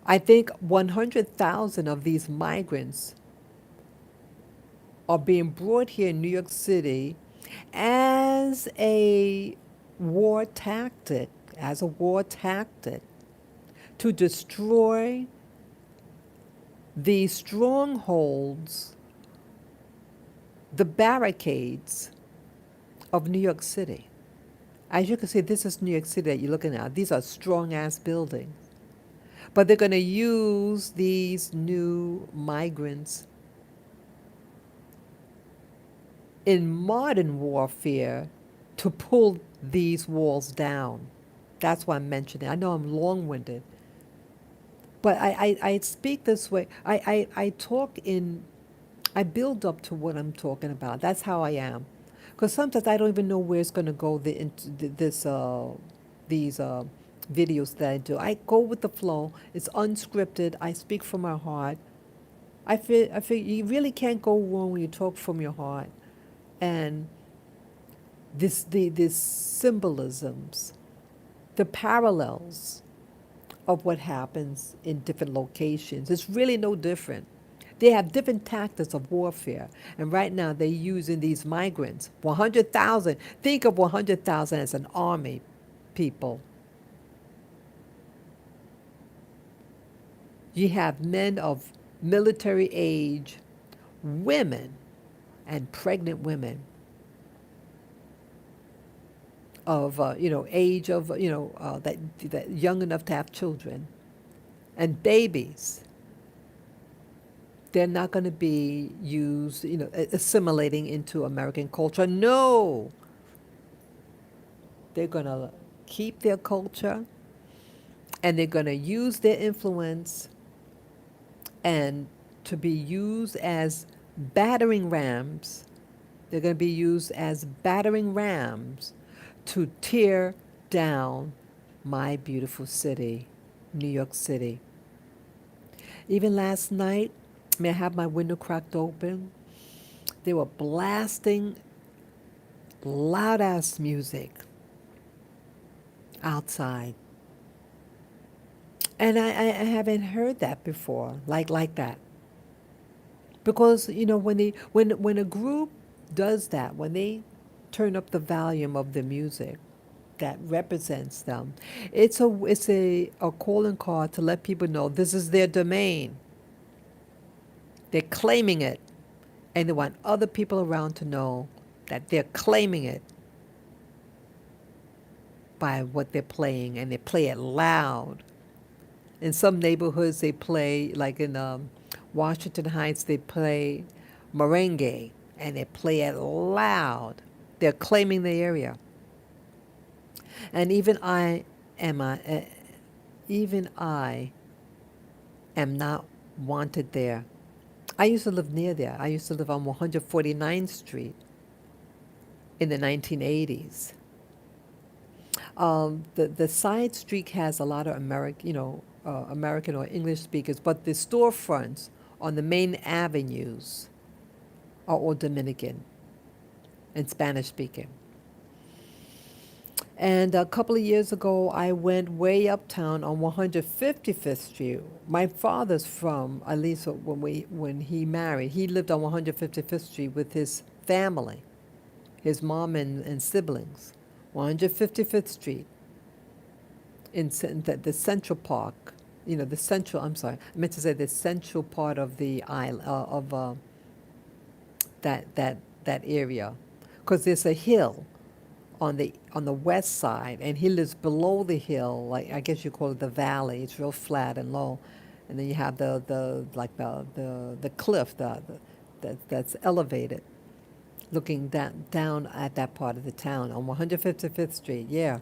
Speaker 1: I think 100,000 of these migrants are being brought here in New York City as a war tactic, to destroy the strongholds, the barricades of New York City. As you can see, this is New York City that you're looking at. These are strong ass buildings. But they're going to use these new migrants in modern warfare to pull these walls down. That's why I'm mentioning. I know I'm long winded, but I speak this way. I talk in, I build up to what I'm talking about. That's how I am. Because sometimes I don't even know where it's going to go, these videos that I do. I go with the flow. It's unscripted. I speak from my heart. I feel you really can't go wrong when you talk from your heart. And these symbolisms, the parallels of what happens in different locations, it's really no different. They have different tactics of warfare. And right now they're using these migrants. 100,000. Think of 100,000 as an army, people. You have men of military age, women, and pregnant women of age of that young enough to have children, and babies. They're not going to be used, assimilating into American culture. No, they're going to keep their culture, and they're going to use their influence and to be used as battering rams. They're going to be used as battering rams to tear down my beautiful city, New York City. Even last night, I have my window cracked open. They were blasting loud ass music outside. And I haven't heard that before, like that. Because when a group does that, when they turn up the volume of the music that represents them, it's a calling card to let people know this is their domain. They're claiming it, and they want other people around to know that they're claiming it by what they're playing, and they play it loud. In some neighborhoods, they play, like in Washington Heights, they play merengue, and they play it loud. They're claiming the area. And am even I am not wanted there. I used to live near there. I used to live on 149th Street in the 1980s. The side street has a lot of American or English speakers, but the storefronts on the main avenues are all Dominican and Spanish speaking. And a couple of years ago, I went way uptown on 155th Street. My father's from, at least when he married, he lived on 155th Street with his family, his mom and siblings. 155th Street in the Central Park, the central, I'm sorry, I meant to say the central part of the island, of that area, because there's a hill on the west side, and he lives below the hill, like I guess you call it the valley. It's real flat and low, and then you have the cliff that's elevated, looking down at that part of the town on 155th Street. Yeah,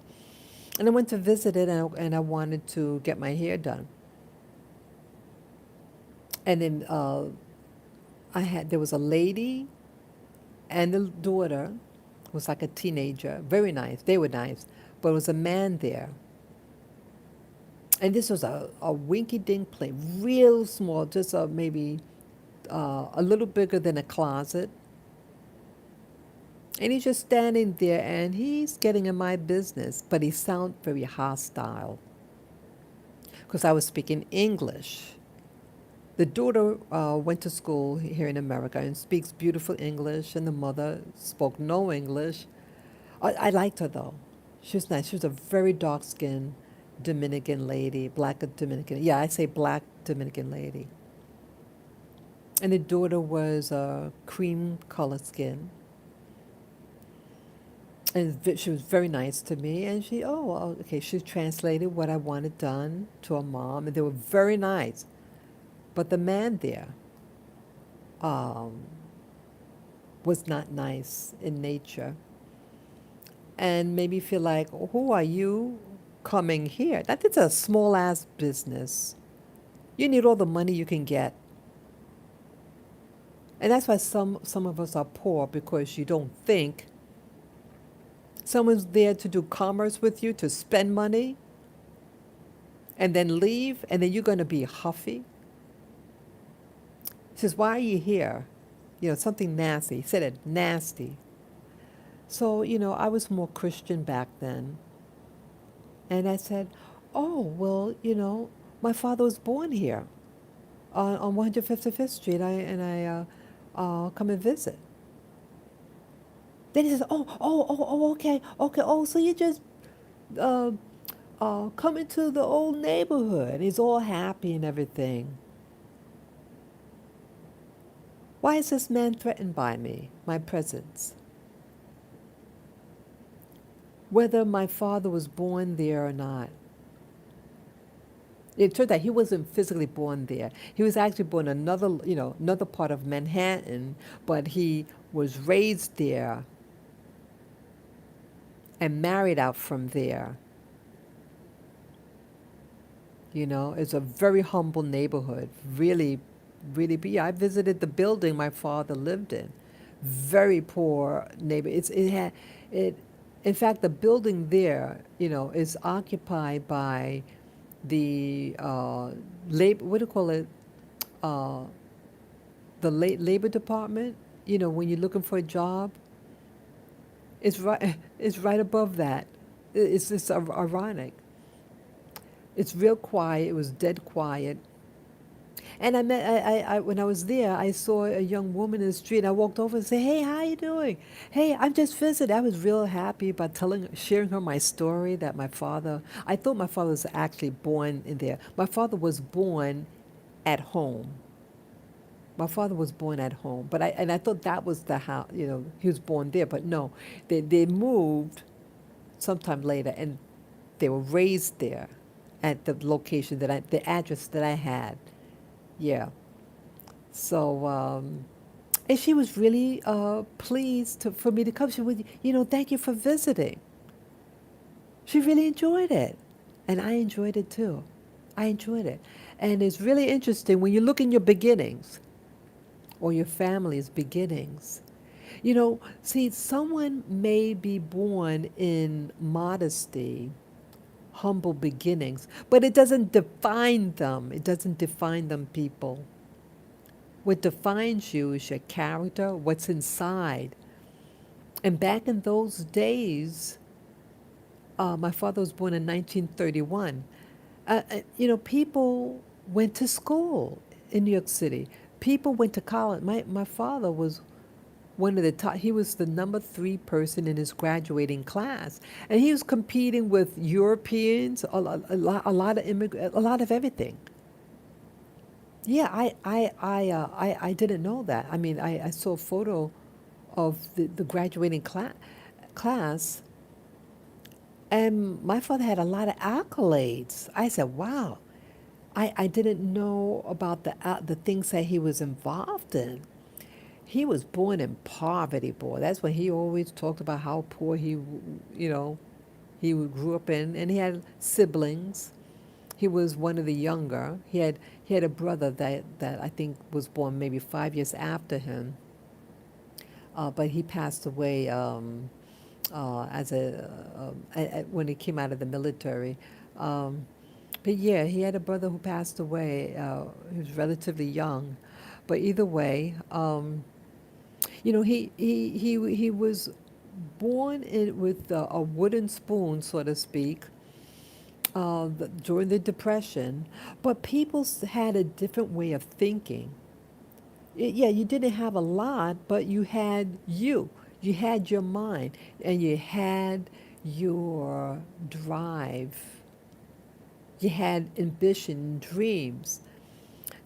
Speaker 1: and I went to visit it, and I wanted to get my hair done, and then there was a lady and the daughter was like a teenager, very nice. They were nice, but it was a man there. And this was a winky-dink place, real small, just maybe a little bigger than a closet. And he's just standing there, and he's getting in my business, but he sounded very hostile because I was speaking English. The daughter went to school here in America and speaks beautiful English, and the mother spoke no English. I liked her, though. She was nice. She was a very dark-skinned Dominican lady, black Dominican. Yeah, I say black Dominican lady. And the daughter was cream color skin. And she was very nice to me. And she, oh, well, okay, she translated what I wanted done to her mom, and they were very nice. But the man there um, was not nice in nature and made me feel like, who are you coming here? That is a small ass business. You need all the money you can get. And that's why some of us are poor because you don't think someone's there to do commerce with you, to spend money, and then leave, and then you're going to be huffy. He says, why are you here? Something nasty. He said it, nasty. So, I was more Christian back then. And I said, oh, well, my father was born here on 155th Street, and I come and visit. Then he says, okay, okay, oh, so you just uh, come into the old neighborhood. He's all happy and everything. Why is this man threatened by me, my presence? Whether my father was born there or not. It turned out he wasn't physically born there. He was actually born in another part of Manhattan, but he was raised there and married out from there. It's a very humble neighborhood. Really, really. Yeah, I visited the building my father lived in. Very poor neighbor. It had it. In fact, the building there, is occupied by the labor. What do you call it? Uh, the labor department. When you're looking for a job, it's right. It's right above that. It's just ironic. It's real quiet. It was dead quiet. And when I was there, I saw a young woman in the street. I walked over and said, "Hey, how you doing? Hey, I'm just visiting." I was real happy about sharing her my story that my father. I thought my father was actually born in there. My father was born at home. My father was born at home, but I thought that was the house. He was born there, but no, they moved sometime later, and they were raised there, at the location the address that I had. Yeah. So, and she was really pleased for me to come. She would, thank you for visiting. She really enjoyed it. And I enjoyed it too. I enjoyed it. And it's really interesting when you look in your beginnings or your family's beginnings. See, someone may be born in modesty, humble beginnings, but it doesn't define them. It doesn't define them, people. What defines you is your character, what's inside. And back in those days, my father was born in 1931. People went to school in New York City. People went to college. My father was one of the top, he was the number 3 person in his graduating class. And he was competing with Europeans, a lot of a lot of everything. Yeah, I didn't know that. I mean, I saw a photo of the graduating class, and my father had a lot of accolades. I said, wow, I didn't know about the things that he was involved in. He was born in poverty, boy. That's when he always talked about how poor he grew up in, and he had siblings. He was one of the younger. He had a brother that I think was born maybe 5 years after him, but he passed away when he came out of the military. Um, but yeah, he had a brother who passed away. He was relatively young, but either way, he was born with a wooden spoon, so to speak, during the Depression, but people had a different way of thinking. Yeah, you didn't have a lot, but you had you. You had your mind, and you had your drive. You had ambition, dreams,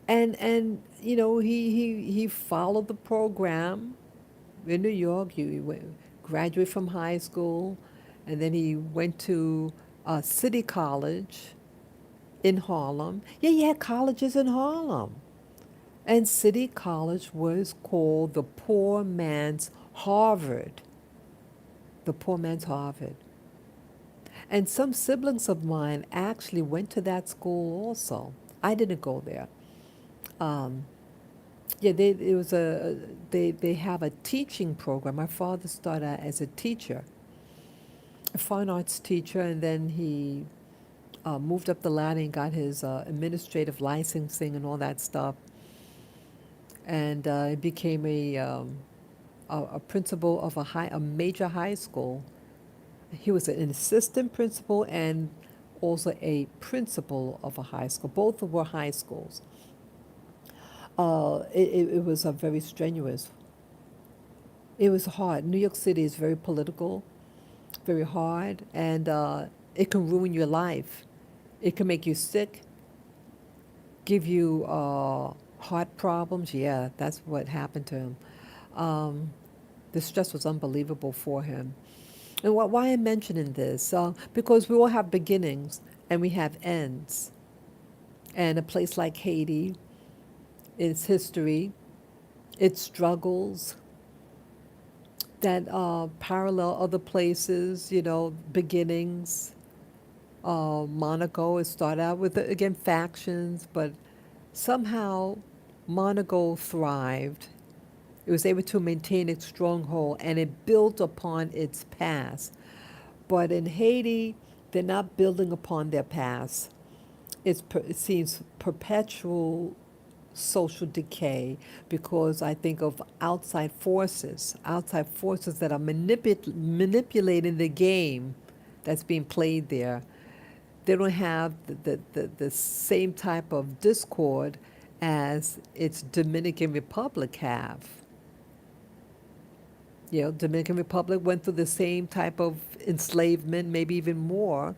Speaker 1: and he followed the program in New York. graduated from high school, and then he went to City College in Harlem. Yeah, you had colleges in Harlem. And City College was called the poor man's Harvard. The poor man's Harvard. And some siblings of mine actually went to that school also. I didn't go there. Um, yeah, they have a teaching program. My father started out as a teacher, a fine arts teacher, and then he moved up the ladder and got his administrative licensing and all that stuff, and became a principal of a major high school. He was an assistant principal and also a principal of a high school. Both were high schools. It was a very strenuous. It was hard. New York City is very political, very hard, and it can ruin your life. It can make you sick, give you heart problems. Yeah, that's what happened to him. Um, the stress was unbelievable for him. And why I'm mentioning this? Because we all have beginnings and we have ends. And a place like Haiti, its history, its struggles that parallel other places, beginnings. Monaco, it started out with, again, factions, but somehow Monaco thrived. It was able to maintain its stronghold and it built upon its past. But in Haiti, they're not building upon their past. It seems perpetual social decay because I think of outside forces that are manipulating the game that's being played there. They don't have the same type of discord as its Dominican Republic have. Dominican Republic went through the same type of enslavement, maybe even more.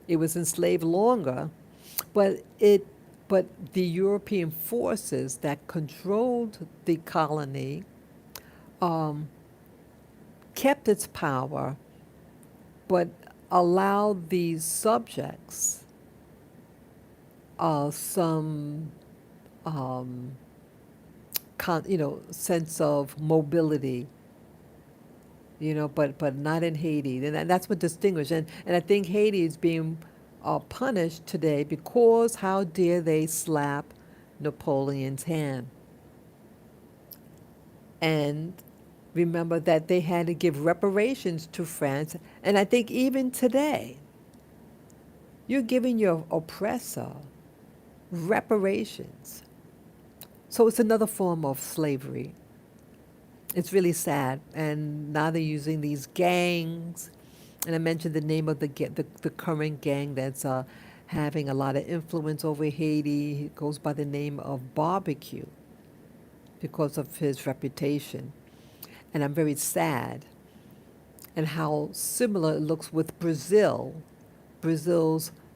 Speaker 1: It was enslaved longer, but the European forces that controlled the colony um, kept its power, but allowed these subjects some um, sense of mobility, but not in Haiti, and that's what distinguished. And I think Haiti is being punished today because how dare they slap Napoleon's hand? And remember that they had to give reparations to France, and I think even today, you're giving your oppressor reparations. So it's another form of slavery. It's really sad. And now they're using these gangs. And I mentioned the name of the current gang that's having a lot of influence over Haiti. He goes by the name of Barbecue because of his reputation. And I'm very sad. And how similar it looks with Brazil's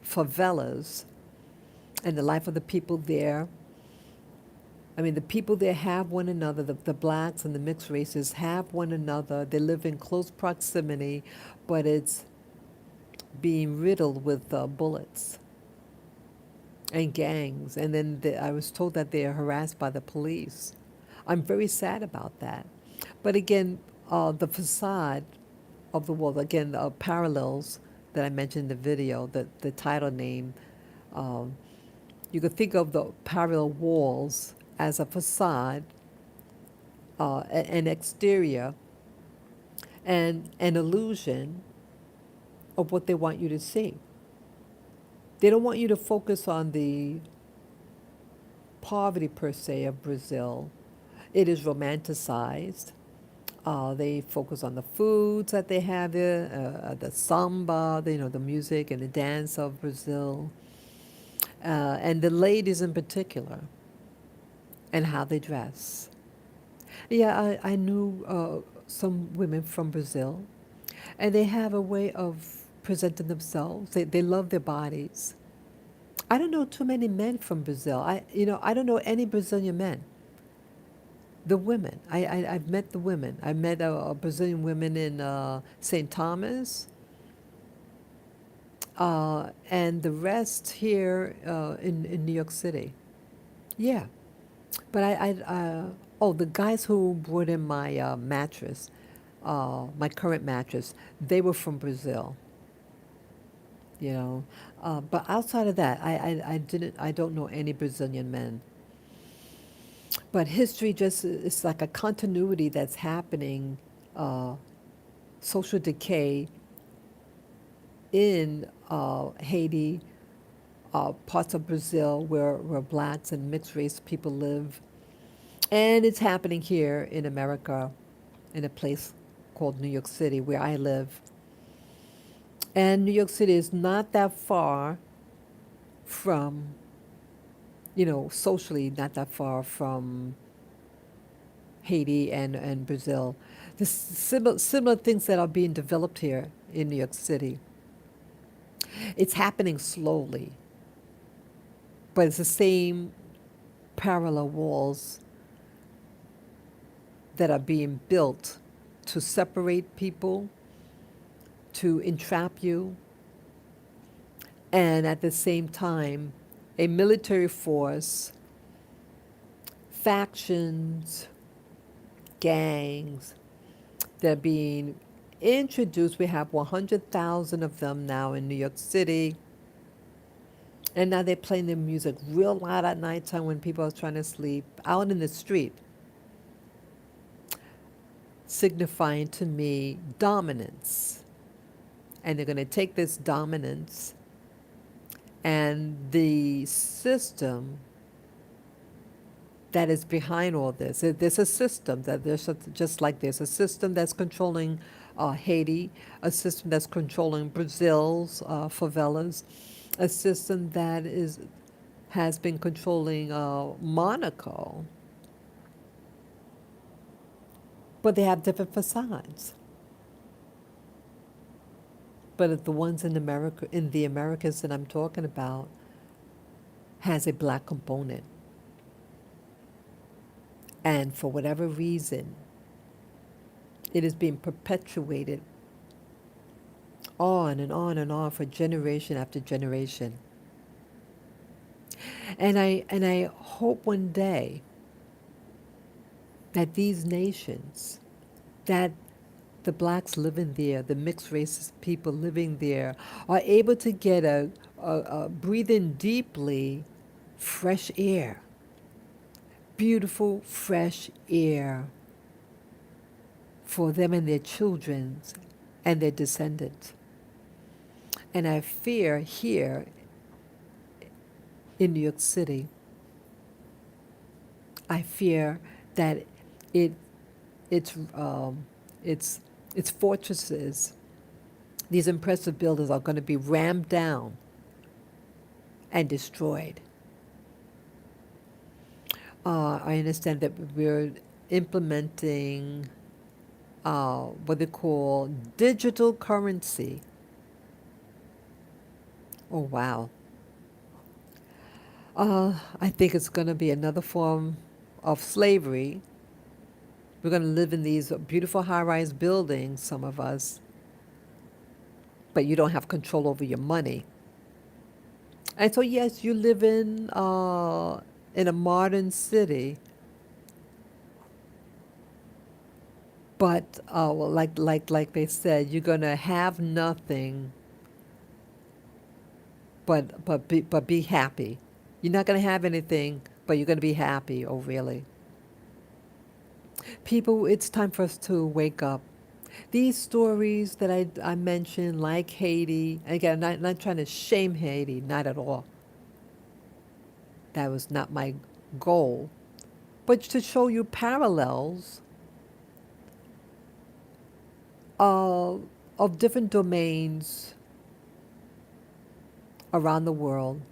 Speaker 1: favelas, and the life of the people there. I mean, the people there have one another, the blacks and the mixed races have one another. They live in close proximity, but it's being riddled with bullets and gangs. And then I was told that they are harassed by the police. I'm very sad about that. But again, the facade of the wall, again, the parallels that I mentioned in the video, the title name, um, you could think of the parallel walls as a facade, an exterior, and an illusion of what they want you to see. They don't want you to focus on the poverty per se of Brazil. It is romanticized. They focus on the foods that they have there, the samba, the music and the dance of Brazil, and the ladies in particular, and how they dress. Yeah, I knew some women from Brazil, and they have a way of presenting themselves. They love their bodies. I don't know too many men from Brazil. I don't know any Brazilian men. The women. I've met the women. I met a Brazilian women in St. Thomas, and the rest here in New York City. Yeah, but oh, the guys who brought in my mattress, my current mattress, they were from Brazil. You know, but outside of that, I don't know any Brazilian men. But history just it's like a continuity that's happening, uh, social decay in Haiti, parts of Brazil where blacks and mixed race people live. And it's happening here in America in a place called New York City where I live. And New York City is not that far from, socially, not that far from Haiti and Brazil. The similar things that are being developed here in New York City. It's happening slowly, but it's the same parallel walls that are being built to separate people, to entrap you, and at the same time, a military force, factions, gangs that are being introduced. We have 100,000 of them now in New York City. And now they're playing their music real loud at nighttime when people are trying to sleep out in the street, signifying to me dominance. And they're going to take this dominance and the system that is behind all this. There's a system that just like there's a system that's controlling Haiti, a system that's controlling Brazil's favelas, a system that has been controlling Monaco, but they have different facades. But the ones in America, in the Americas that I'm talking about, has a black component. And for whatever reason, it is being perpetuated on and on and on for generation after generation. And I hope one day that these nations, that the blacks living there, the mixed race people living there, are able to get a breathe in deeply fresh air, beautiful fresh air for them and their children and their descendants. And I fear here in New York City, I fear that it its its its fortresses, these impressive buildings, are going to be rammed down and destroyed. I understand that we're implementing what they call digital currency. Oh, wow. I think it's going to be another form of slavery. We're going to live in these beautiful high rise buildings, some of us, but you don't have control over your money. And so, yes, you live in a modern city, but well, like they said, you're going to have nothing but be happy. You're not going to have anything, but you're going to be happy. Oh, really? People, it's time for us to wake up. These stories that I mentioned, like Haiti, and again, I'm not trying to shame Haiti, not at all. That was not my goal. But to show you parallels of, of different domains around the world,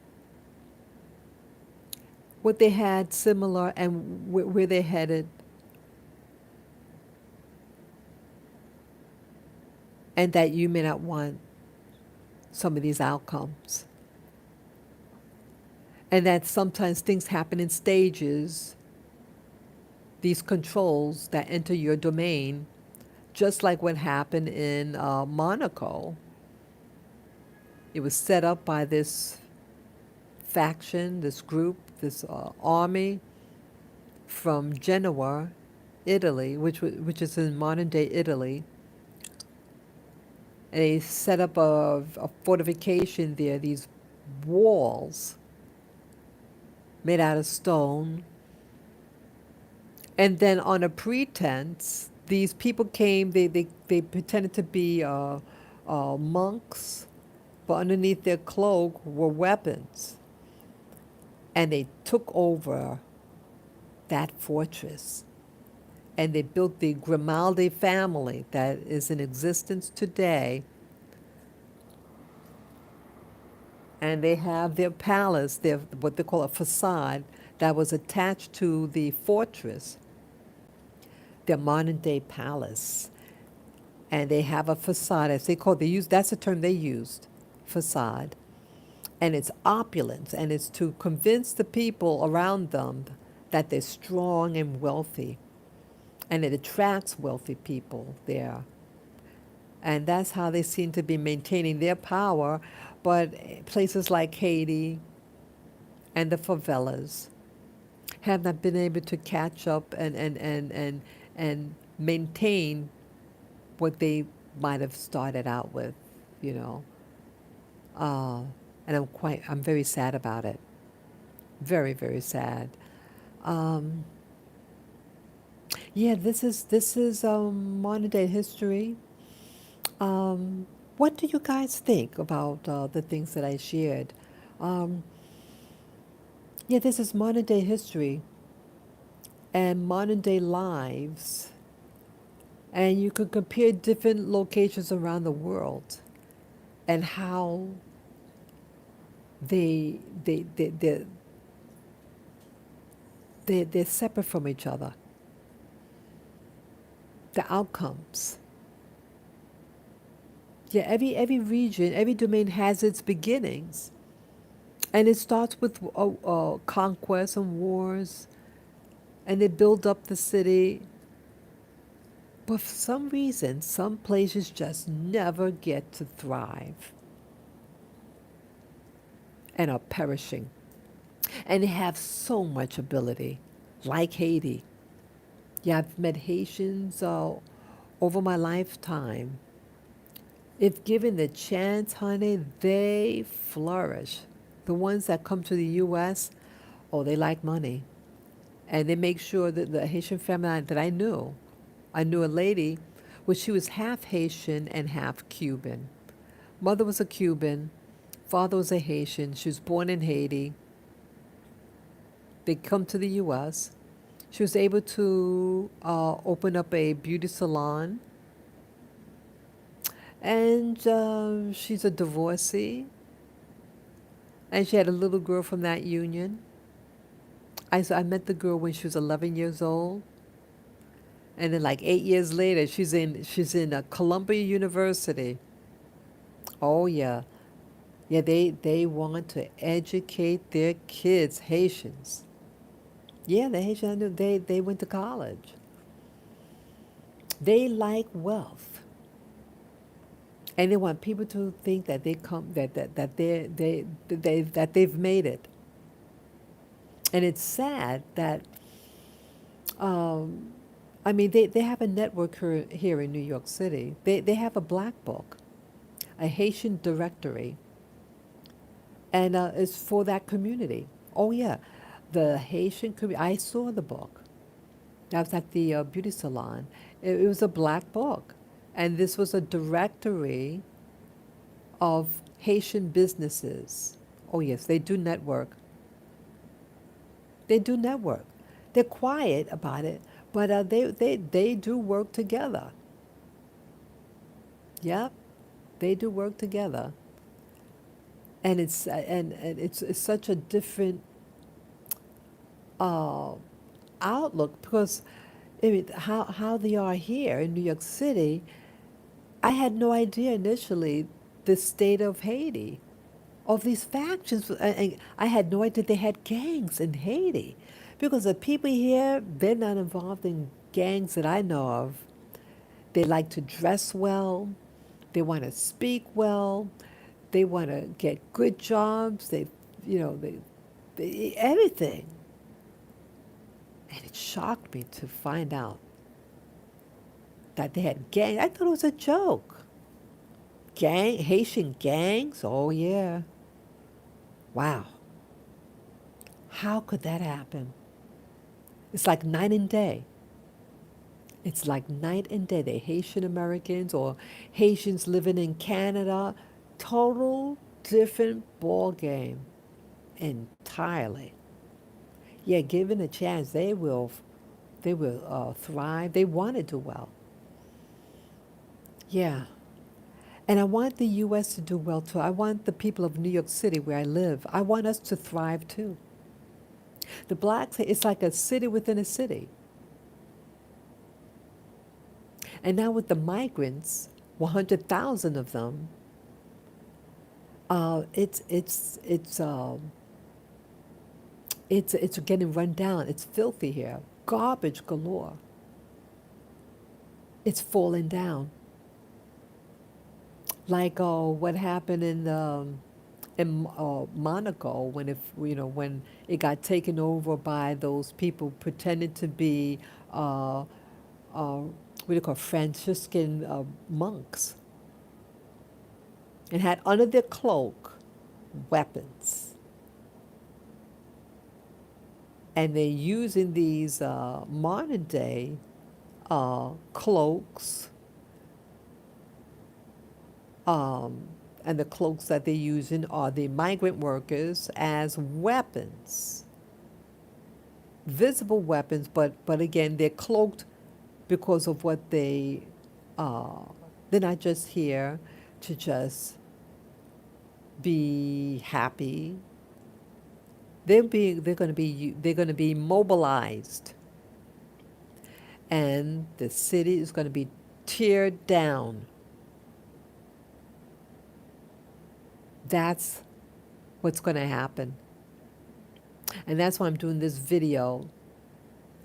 Speaker 1: what they had similar and where they headed, and that you may not want some of these outcomes. And that sometimes things happen in stages these controls that enter your domain, just like what happened in Monaco. It was set up by this faction, this group, this army from Genoa, Italy, which is in modern day Italy. And they set up a fortification there, these walls made out of stone. And then, on a pretense, these people came, they pretended to be monks, but underneath their cloak were weapons. And they took over that fortress. And they built the Grimaldi family that is in existence today. And they have their palace, their what they call a facade, that was attached to the fortress, their modern day palace. And they have a facade, as they call it, that's the term they used, facade. And it's opulence, and it's to convince the people around them that they're strong and wealthy. And it attracts wealthy people there. And that's how they seem to be maintaining their power. But places like Haiti and the favelas have not been able to catch up and maintain what they might have started out with, you know. Uh, and I'm very sad about it. Very, very sad. Um, yeah, this is modern day history. What do you guys think about the things that I shared? Um, yeah, this is modern day history and modern day lives, and you could compare different locations around the world and how they they they they they're separate from each other. The outcomes. Yeah, every region, every domain has its beginnings, and it starts with conquest and wars, and they build up the city. But for some reason, some places just never get to thrive and are perishing. And they have so much ability, like Haiti. Yeah, I've met Haitians over my lifetime. If given the chance, honey, they flourish. The ones that come to the U.S., oh, they like money. And they make sure that the Haitian family that I knew a lady, well, she was half Haitian and half Cuban. Mother was a Cuban, father was a Haitian. She was born in Haiti. They come to the U.S. She was able to open up a beauty salon, and she's a divorcee, and she had a little girl from that union. I met the girl when she was 11 years old, and then like 8 years later, she's in Columbia University. Oh yeah, yeah. They want to educate their kids, Haitians. Yeah, the Haitian I knew, they went to college. They like wealth, and they want people to think that they come that that they've made it. And it's sad that um, I mean they have a network here in New York City. They have a black book, a Haitian directory, and it's for that community. Oh yeah, the Haitian community. I saw the book. I was at the beauty salon. It was a black book, and this was a directory of Haitian businesses. Oh yes, they do network. They do network. They're quiet about it, but they do work together. Yep, they do work together, and it's such a different uh, outlook because I mean, how they are here in New York City. I had no idea initially the state of Haiti, of these factions. I had no idea they had gangs in Haiti Because the people here, they're not involved in gangs that I know of. They like to dress well. They want to speak well. They want to get good jobs. They everything. And it shocked me to find out that they had gangs. I thought it was a joke. Haitian gangs? Oh, yeah. Wow. How could that happen? It's like night and day. It's like night and day. They Haitian Americans or Haitians living in Canada. Total different ball game entirely. Yeah, given a chance, they will thrive. They want to do well. Yeah. And I want the U.S. to do well too. I want the people of New York City, where I live, I want us to thrive too. The blacks, it's like a city within a city. And now with the migrants, 100,000 of them, uh, it's it's it's um, it's getting run down. It's filthy here, garbage galore. It's falling down. Like what happened in Monaco when it got taken over by those people pretending to be what do you call Franciscan monks, and had under their cloak weapons, and they're using these modern day cloaks, um, and the cloaks that they're using are the migrant workers as weapons, visible weapons, but again they're cloaked because of what uh, they're not just here to just be happy. They're going to be mobilized, and the city is going to be teared down. That's what's going to happen, and that's why I'm doing this video.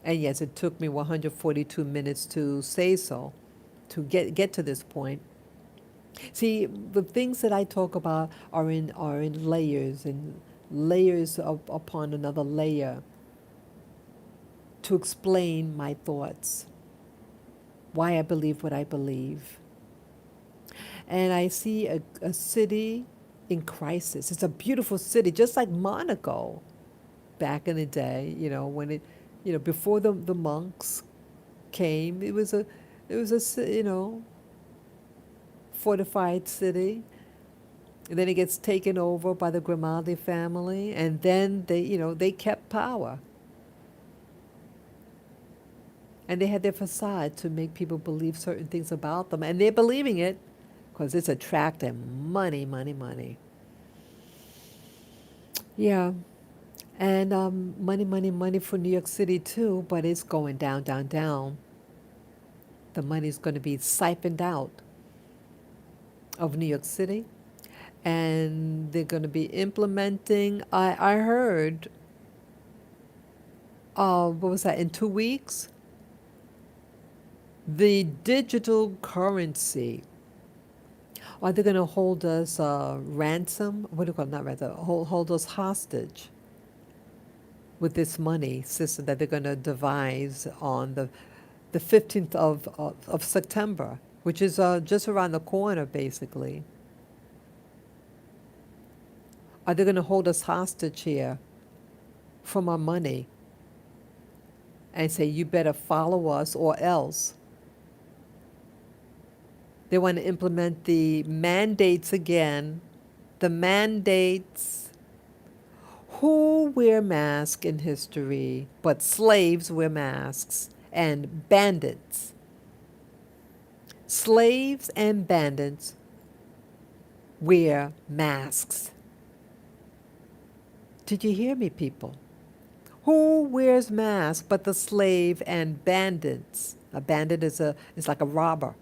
Speaker 1: And yes, it took me 142 minutes to say so, to get to this point. See, the things that I talk about are in layers and layers upon another layer to explain my thoughts, why I believe what I believe. And I see a city in crisis. It's a beautiful city, just like Monaco back in the day, before the monks came. It was a fortified city. And then it gets taken over by the Grimaldi family, and then they kept power. And they had their facade to make people believe certain things about them. And they're believing it because it's attracting money, money, money. Yeah. And money, money, money for New York City too, but it's going down, down, down. The money's going to be siphoned out of New York City. And they're going to be implementing, I heard, what was that, in 2 weeks? The digital currency. Are they going to hold us ransom? What do you call it? Not ransom. Hold us hostage with this money system that they're going to devise on the 15th of September, which is just around the corner, basically. Are they going to hold us hostage here from our money and say, you better follow us or else? They want to implement the mandates again. The mandates. Who wear masks in history? But slaves wear masks, and bandits. Slaves and bandits wear masks. Did you hear me, people? Who wears masks but the slave and bandits? A bandit is like a robber.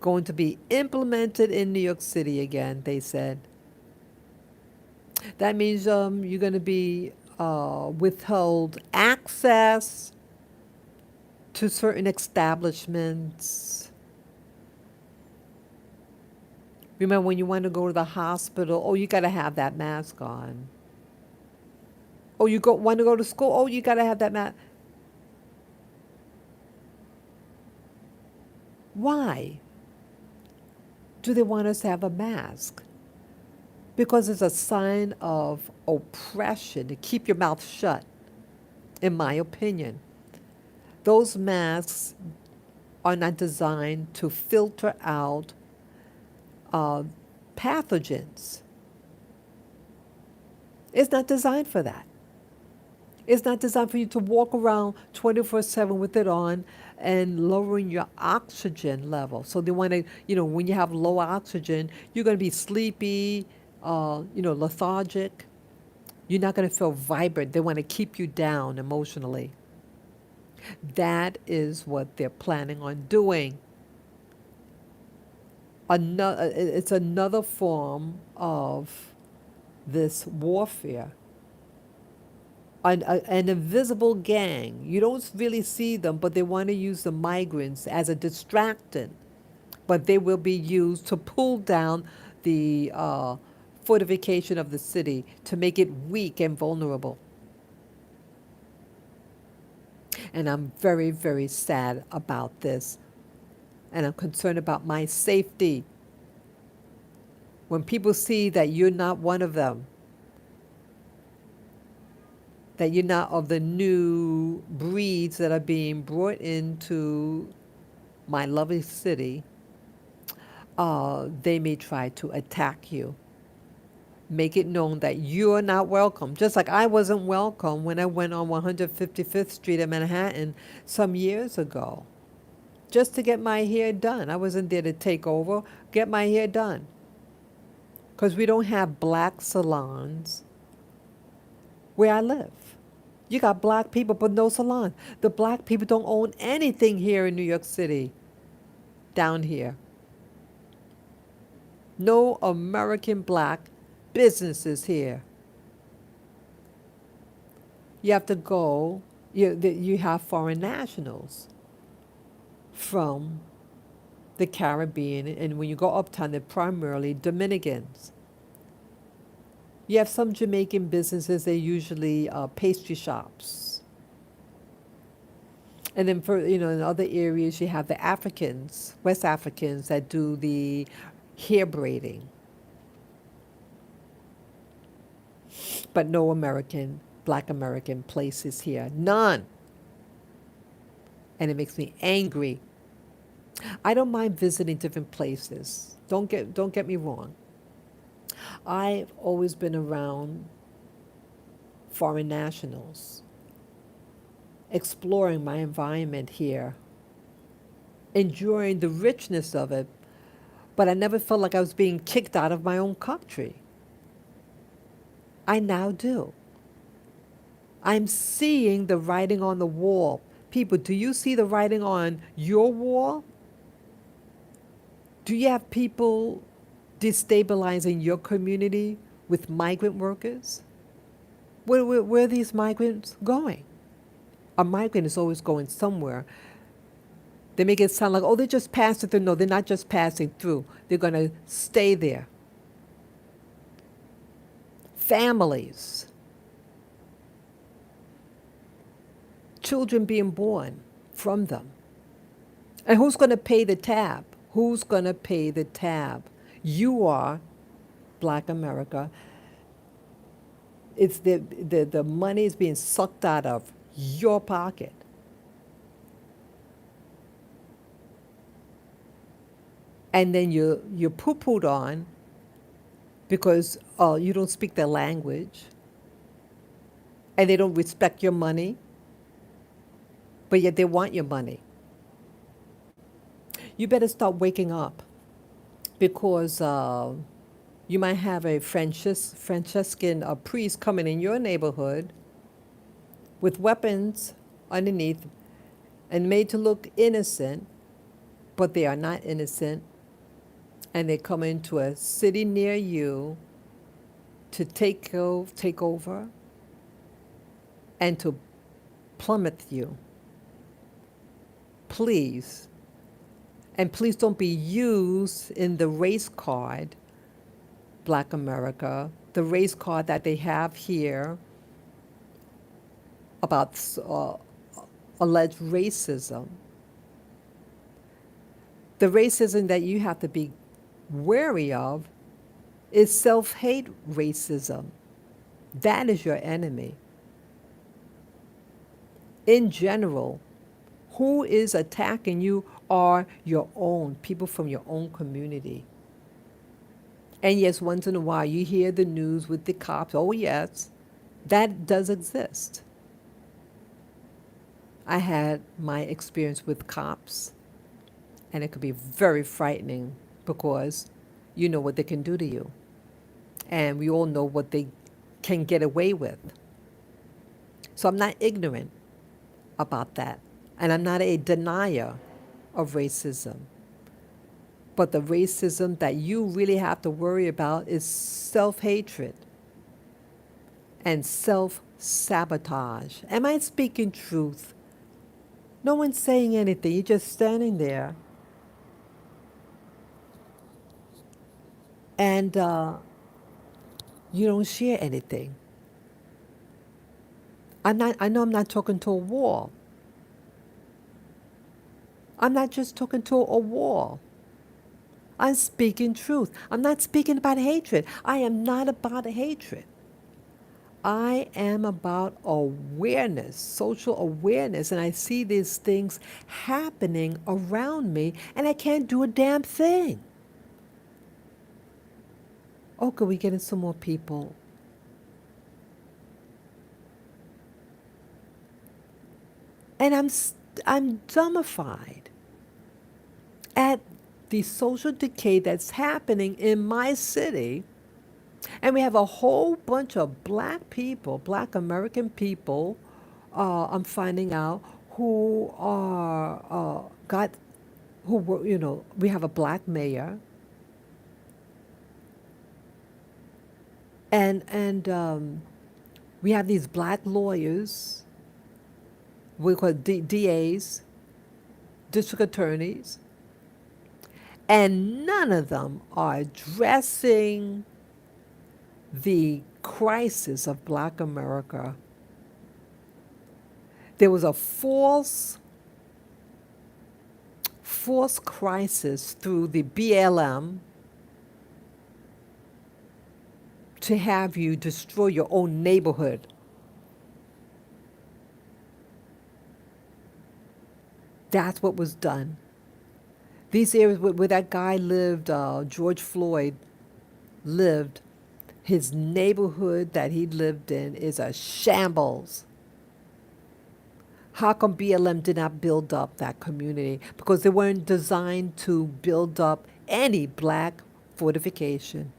Speaker 1: Going to be implemented in New York City again, they said. That means you're going to be withheld access to certain establishments. Remember when you want to go to the hospital, oh, you got to have that mask on. Oh, want to go to school, oh, you got to have that mask. Why do they want us to have a mask? Because it's a sign of oppression to keep your mouth shut, in my opinion. Those masks are not designed to filter out uh, pathogens. It's not designed for that. It's not designed for you to walk around 24/7 with it on and lowering your oxygen level. So they want to, when you have low oxygen, you're going to be sleepy, lethargic. You're not going to feel vibrant. They want to keep you down emotionally. That is what they're planning on doing. It's another form of this warfare. An invisible gang. You don't really see them, but they want to use the migrants as a distractant. But they will be used to pull down the fortification of the city to make it weak and vulnerable. And I'm very, very sad about this. And I'm concerned about my safety. When people see that you're not one of them, that you're not of the new breeds that are being brought into my lovely city, they may try to attack you. Make it known that you're not welcome. Just like I wasn't welcome when I went on 155th Street in Manhattan some years ago, just to get my hair done. I wasn't there to take over, get my hair done. Because we don't have black salons where I live. You got black people, but no salon. The black people don't own anything here in New York City, down here. No American black businesses here. You have to go, you have foreign nationals from the Caribbean, and when you go uptown, they're primarily Dominicans. You have some Jamaican businesses, they're usually pastry shops. And then in other areas, you have the Africans, West Africans, that do the hair braiding. But no black American places here. None. And it makes me angry. I don't mind visiting different places. Don't get me wrong. I've always been around foreign nationals, exploring my environment here, enjoying the richness of it, but I never felt like I was being kicked out of my own country. I now do. I'm seeing the writing on the wall. People, do you see the writing on your wall? Do you have people destabilizing your community with migrant workers? Where are these migrants going? A migrant is always going somewhere. They make it sound like, oh, they're just passing through. No, they're not just passing through. They're going to stay there. Families. Children being born from them. And who's going to pay the tab? Who's going to pay the tab? You are, Black America. It's the money is being sucked out of your pocket. And then you're poo-pooed on because you don't speak their language, and they don't respect your money, but yet they want your money. You better start waking up, because you might have a Franciscan priest coming in your neighborhood with weapons underneath and made to look innocent, but they are not innocent. And they come into a city near you to take over and to plummet you. Please. And please don't be used in the race card, Black America, the race card that they have here about alleged racism. The racism that you have to be wary of is self-hate racism. That is your enemy. In general, who is attacking you are your own people from your own community. And yes, once in a while you hear the news with the cops. Oh, yes, that does exist. I had my experience with cops, and it could be very frightening because you know what they can do to you. And we all know what they can get away with. So I'm not ignorant about that. And I'm not a denier of racism. But the racism that you really have to worry about is self-hatred and self-sabotage. Am I speaking truth? No one's saying anything. You're just standing there. And you don't share anything. I know I'm not talking to a wall. I'm not just talking to a wall. I'm speaking truth. I'm not speaking about hatred. I am not about hatred. I am about awareness, social awareness, and I see these things happening around me, and I can't do a damn thing. Oh, could we get in some more people? And I'm dumbified at the social decay that's happening in my city. And we have a whole bunch of black people, black American people, I'm finding out, who are, who were, we have a black mayor. And we have these black lawyers, we call DAs, district attorneys, and none of them are addressing the crisis of Black America. There was a false crisis through the BLM to have you destroy your own neighborhood. That's what was done. These areas where that guy lived, George Floyd lived, his neighborhood that he lived in is a shambles. How come BLM did not build up that community? Because they weren't designed to build up any black fortification.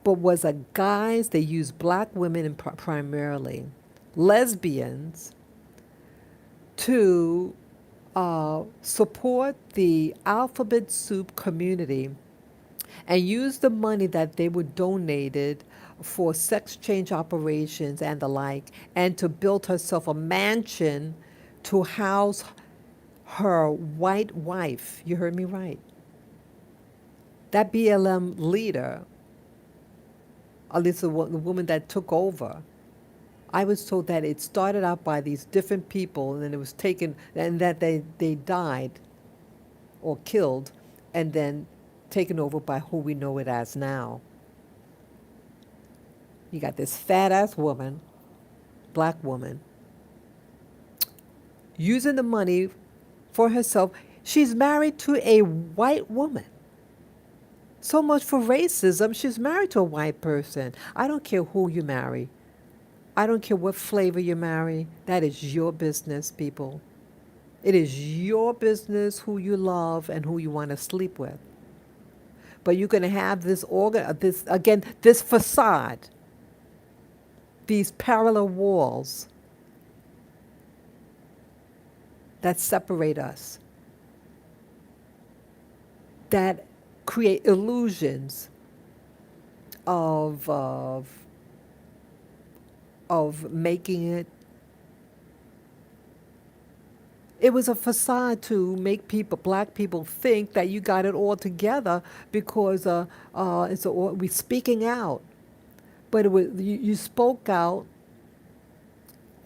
Speaker 1: But was a guise, they used black women primarily, lesbians, to support the alphabet soup community and use the money that they were donated for sex change operations and the like, and to build herself a mansion to house her white wife. You heard me right. That BLM leader, at least the woman that took over, I was told that it started out by these different people, and then it was taken, and that they died or killed, and then taken over by who we know it as now. You got this fat ass woman, black woman, using the money for herself. She's married to a white woman. So much for racism. She's married to a white person. I don't care who you marry. I don't care what flavor you marry. That is your business, people. It is your business who you love and who you want to sleep with. But you're going to have this facade, these parallel walls that separate us, that create illusions of of of making it. It was a facade to make people, black people, think that you got it all together because we speaking out. But it was you spoke out.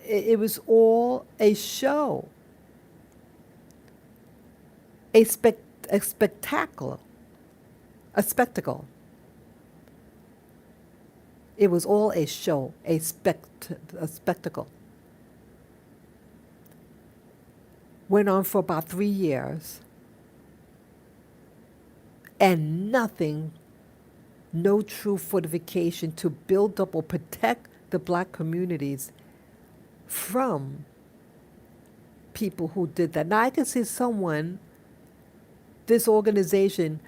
Speaker 1: It was all a show, a a spectacle, a spectacle. It was all a show, a spectacle. Went on for about 3 years, and nothing, no true fortification to build up or protect the black communities from people who did that. Now I can see this organization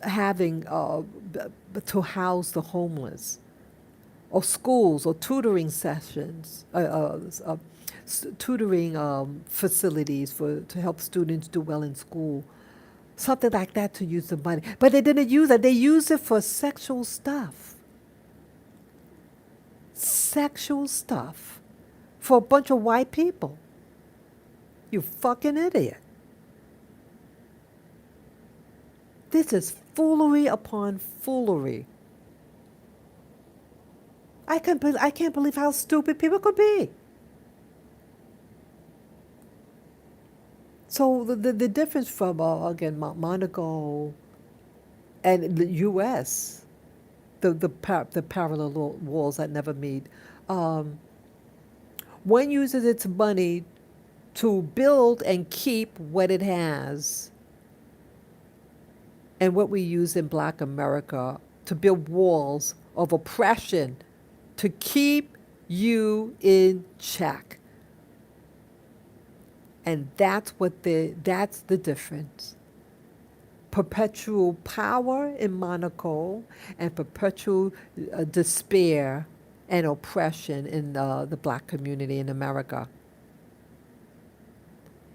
Speaker 1: having to house the homeless, or schools, or tutoring sessions, tutoring facilities to help students do well in school, something like that to use the money. But they didn't use it. They used it for sexual stuff, for a bunch of white people. You fucking idiot. This is foolery upon foolery. I can't believe how stupid people could be. So the difference from, again, Monaco and the U.S., the parallel walls that never meet, um, one uses its money to build and keep what it has, and what we use in black America to build walls of oppression to keep you in check. And that's the difference. Perpetual power in Monaco, and perpetual despair and oppression in the black community in America.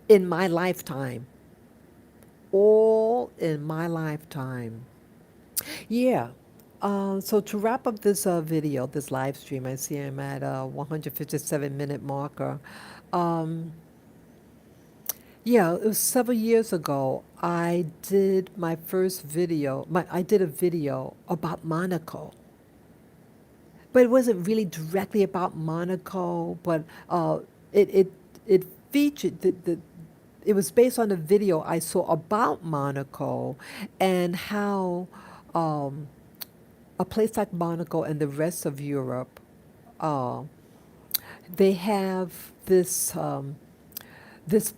Speaker 1: In my lifetime. All in my lifetime. Yeah. So to wrap up this video, this live stream, I see I'm at a 157-minute marker. Um, yeah, it was several years ago. I did my first video. I did a video about Monaco, but it wasn't really directly about Monaco. But it it it featured the it was based on a video I saw about Monaco, and how um, a place like Monaco and the rest of Europe, uh, they have this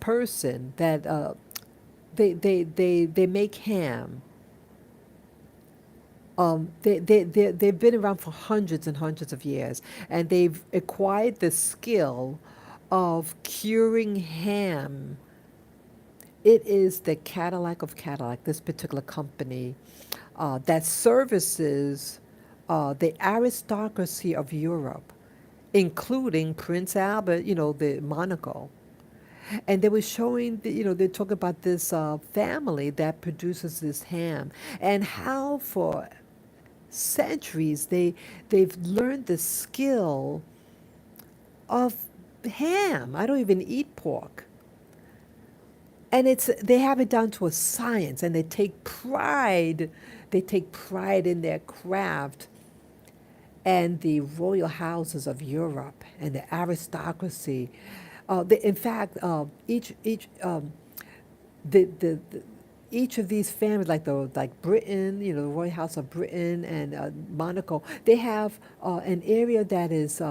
Speaker 1: person that they make ham. They've been around for hundreds and hundreds of years, and they've acquired the skill of curing ham. It is the Cadillac of Cadillac, this particular company, that services the aristocracy of Europe, including Prince Albert, the Monaco. And they were showing, they're talking about this family that produces this ham, and how for centuries they've learned the skill of ham. I don't even eat pork. And they have it down to a science, and they take pride. They take pride in their craft. And the royal houses of Europe and the aristocracy. In fact, the each of these families, like Britain, the Royal House of Britain and Monaco, they have an area that is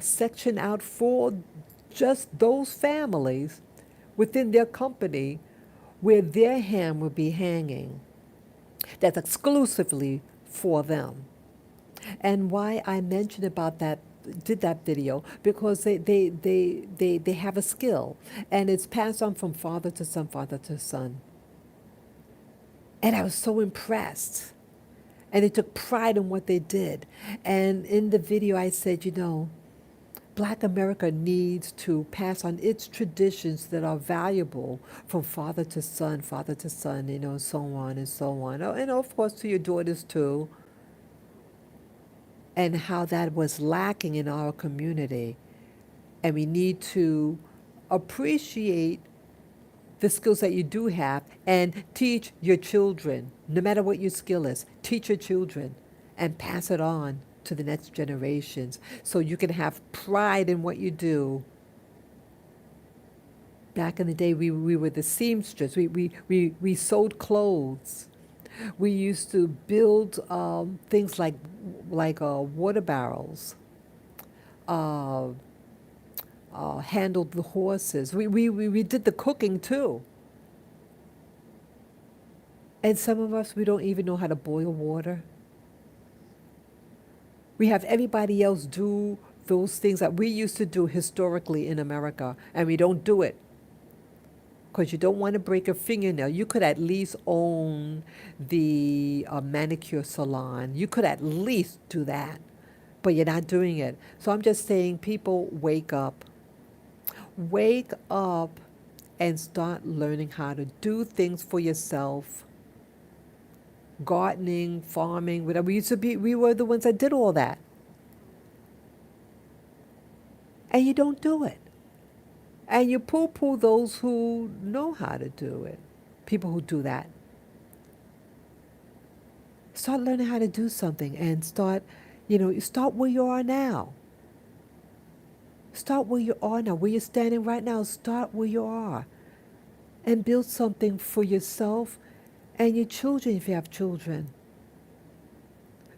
Speaker 1: sectioned out for just those families within their company, where their ham will be hanging. That's exclusively for them. And why I mentioned about that, did that video, because they have a skill, and it's passed on from father to son, father to son. And I was so impressed. And they took pride in what they did. And in the video I said, Black America needs to pass on its traditions that are valuable from father to son, so on and so on. Oh, and of course to your daughters too. and how that was lacking in our community. And we need to appreciate the skills that you do have and teach your children, no matter what your skill is, teach your children and pass it on to the next generations so you can have pride in what you do. Back in the day, we were the seamstress. We sewed clothes. We used to build things like water barrels, uh, handled the horses. We did the cooking too. And some of us, we don't even know how to boil water. We have everybody else do those things that we used to do historically in America, and we don't do it because you don't want to break a fingernail. You could at least own the manicure salon. You could at least do that, but you're not doing it. So I'm just saying, people, wake up. Wake up and start learning how to do things for yourself. Gardening, farming, whatever. We were the ones that did all that. And you don't do it. And you poo-poo those who know how to do it. People who do that. Start learning how to do something and start where you are now. Start where you are now. Where you're standing right now, start where you are. And build something for yourself and your children if you have children.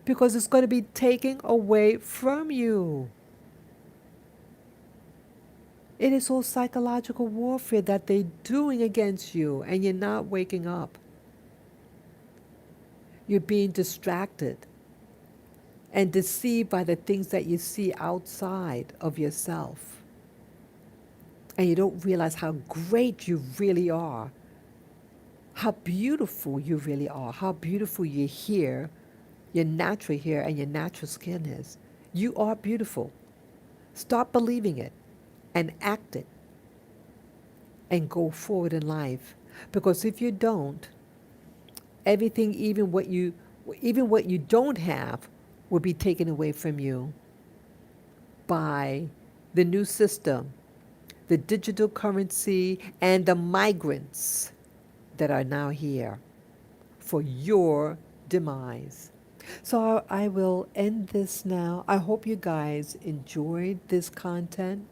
Speaker 1: Because it's going to be taken away from you. It is all psychological warfare that they're doing against you, and you're not waking up. You're being distracted and deceived by the things that you see outside of yourself. And you don't realize how great you really are, how beautiful you really are, how beautiful your natural hair and your natural skin is. You are beautiful. Start believing it and act it and go forward in life. Because if you don't, everything, even what you don't have, will be taken away from you by the new system, the digital currency, and the migrants that are now here for your demise. So I will end this now. I hope you guys enjoyed this content.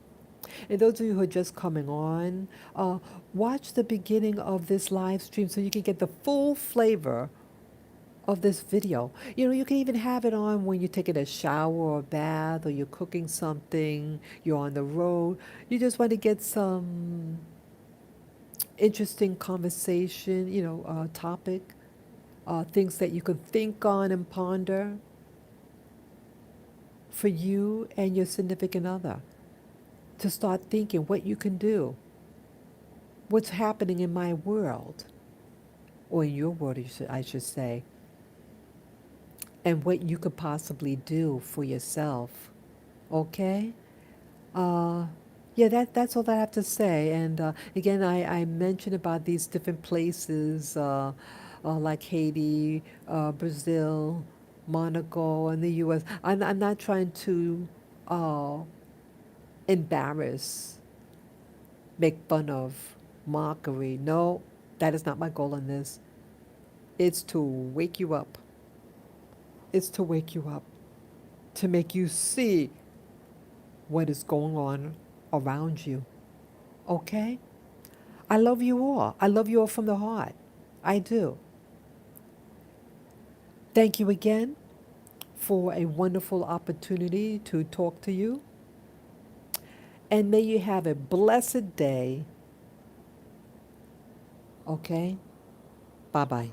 Speaker 1: And those of you who are just coming on, watch the beginning of this live stream so you can get the full flavor of this video. You can even have it on when you're taking a shower or a bath, or you're cooking something, you're on the road. You just want to get some interesting conversation, topic, things that you could think on and ponder for you and your significant other. To start thinking what you can do, what's happening in my world, or in your world, I should say, and what you could possibly do for yourself. Okay? Yeah, that's all that I have to say. And again, I mentioned about these different places like Haiti, Brazil, Monaco, and the U.S. I'm not trying to embarrass, make fun of, mockery. No, that is not my goal in this. It's to wake you up. It's to wake you up, to make you see what is going on around you. Okay? I love you all. I love you all from the heart. I do. Thank you again for a wonderful opportunity to talk to you. And may you have a blessed day. Okay? Bye-bye.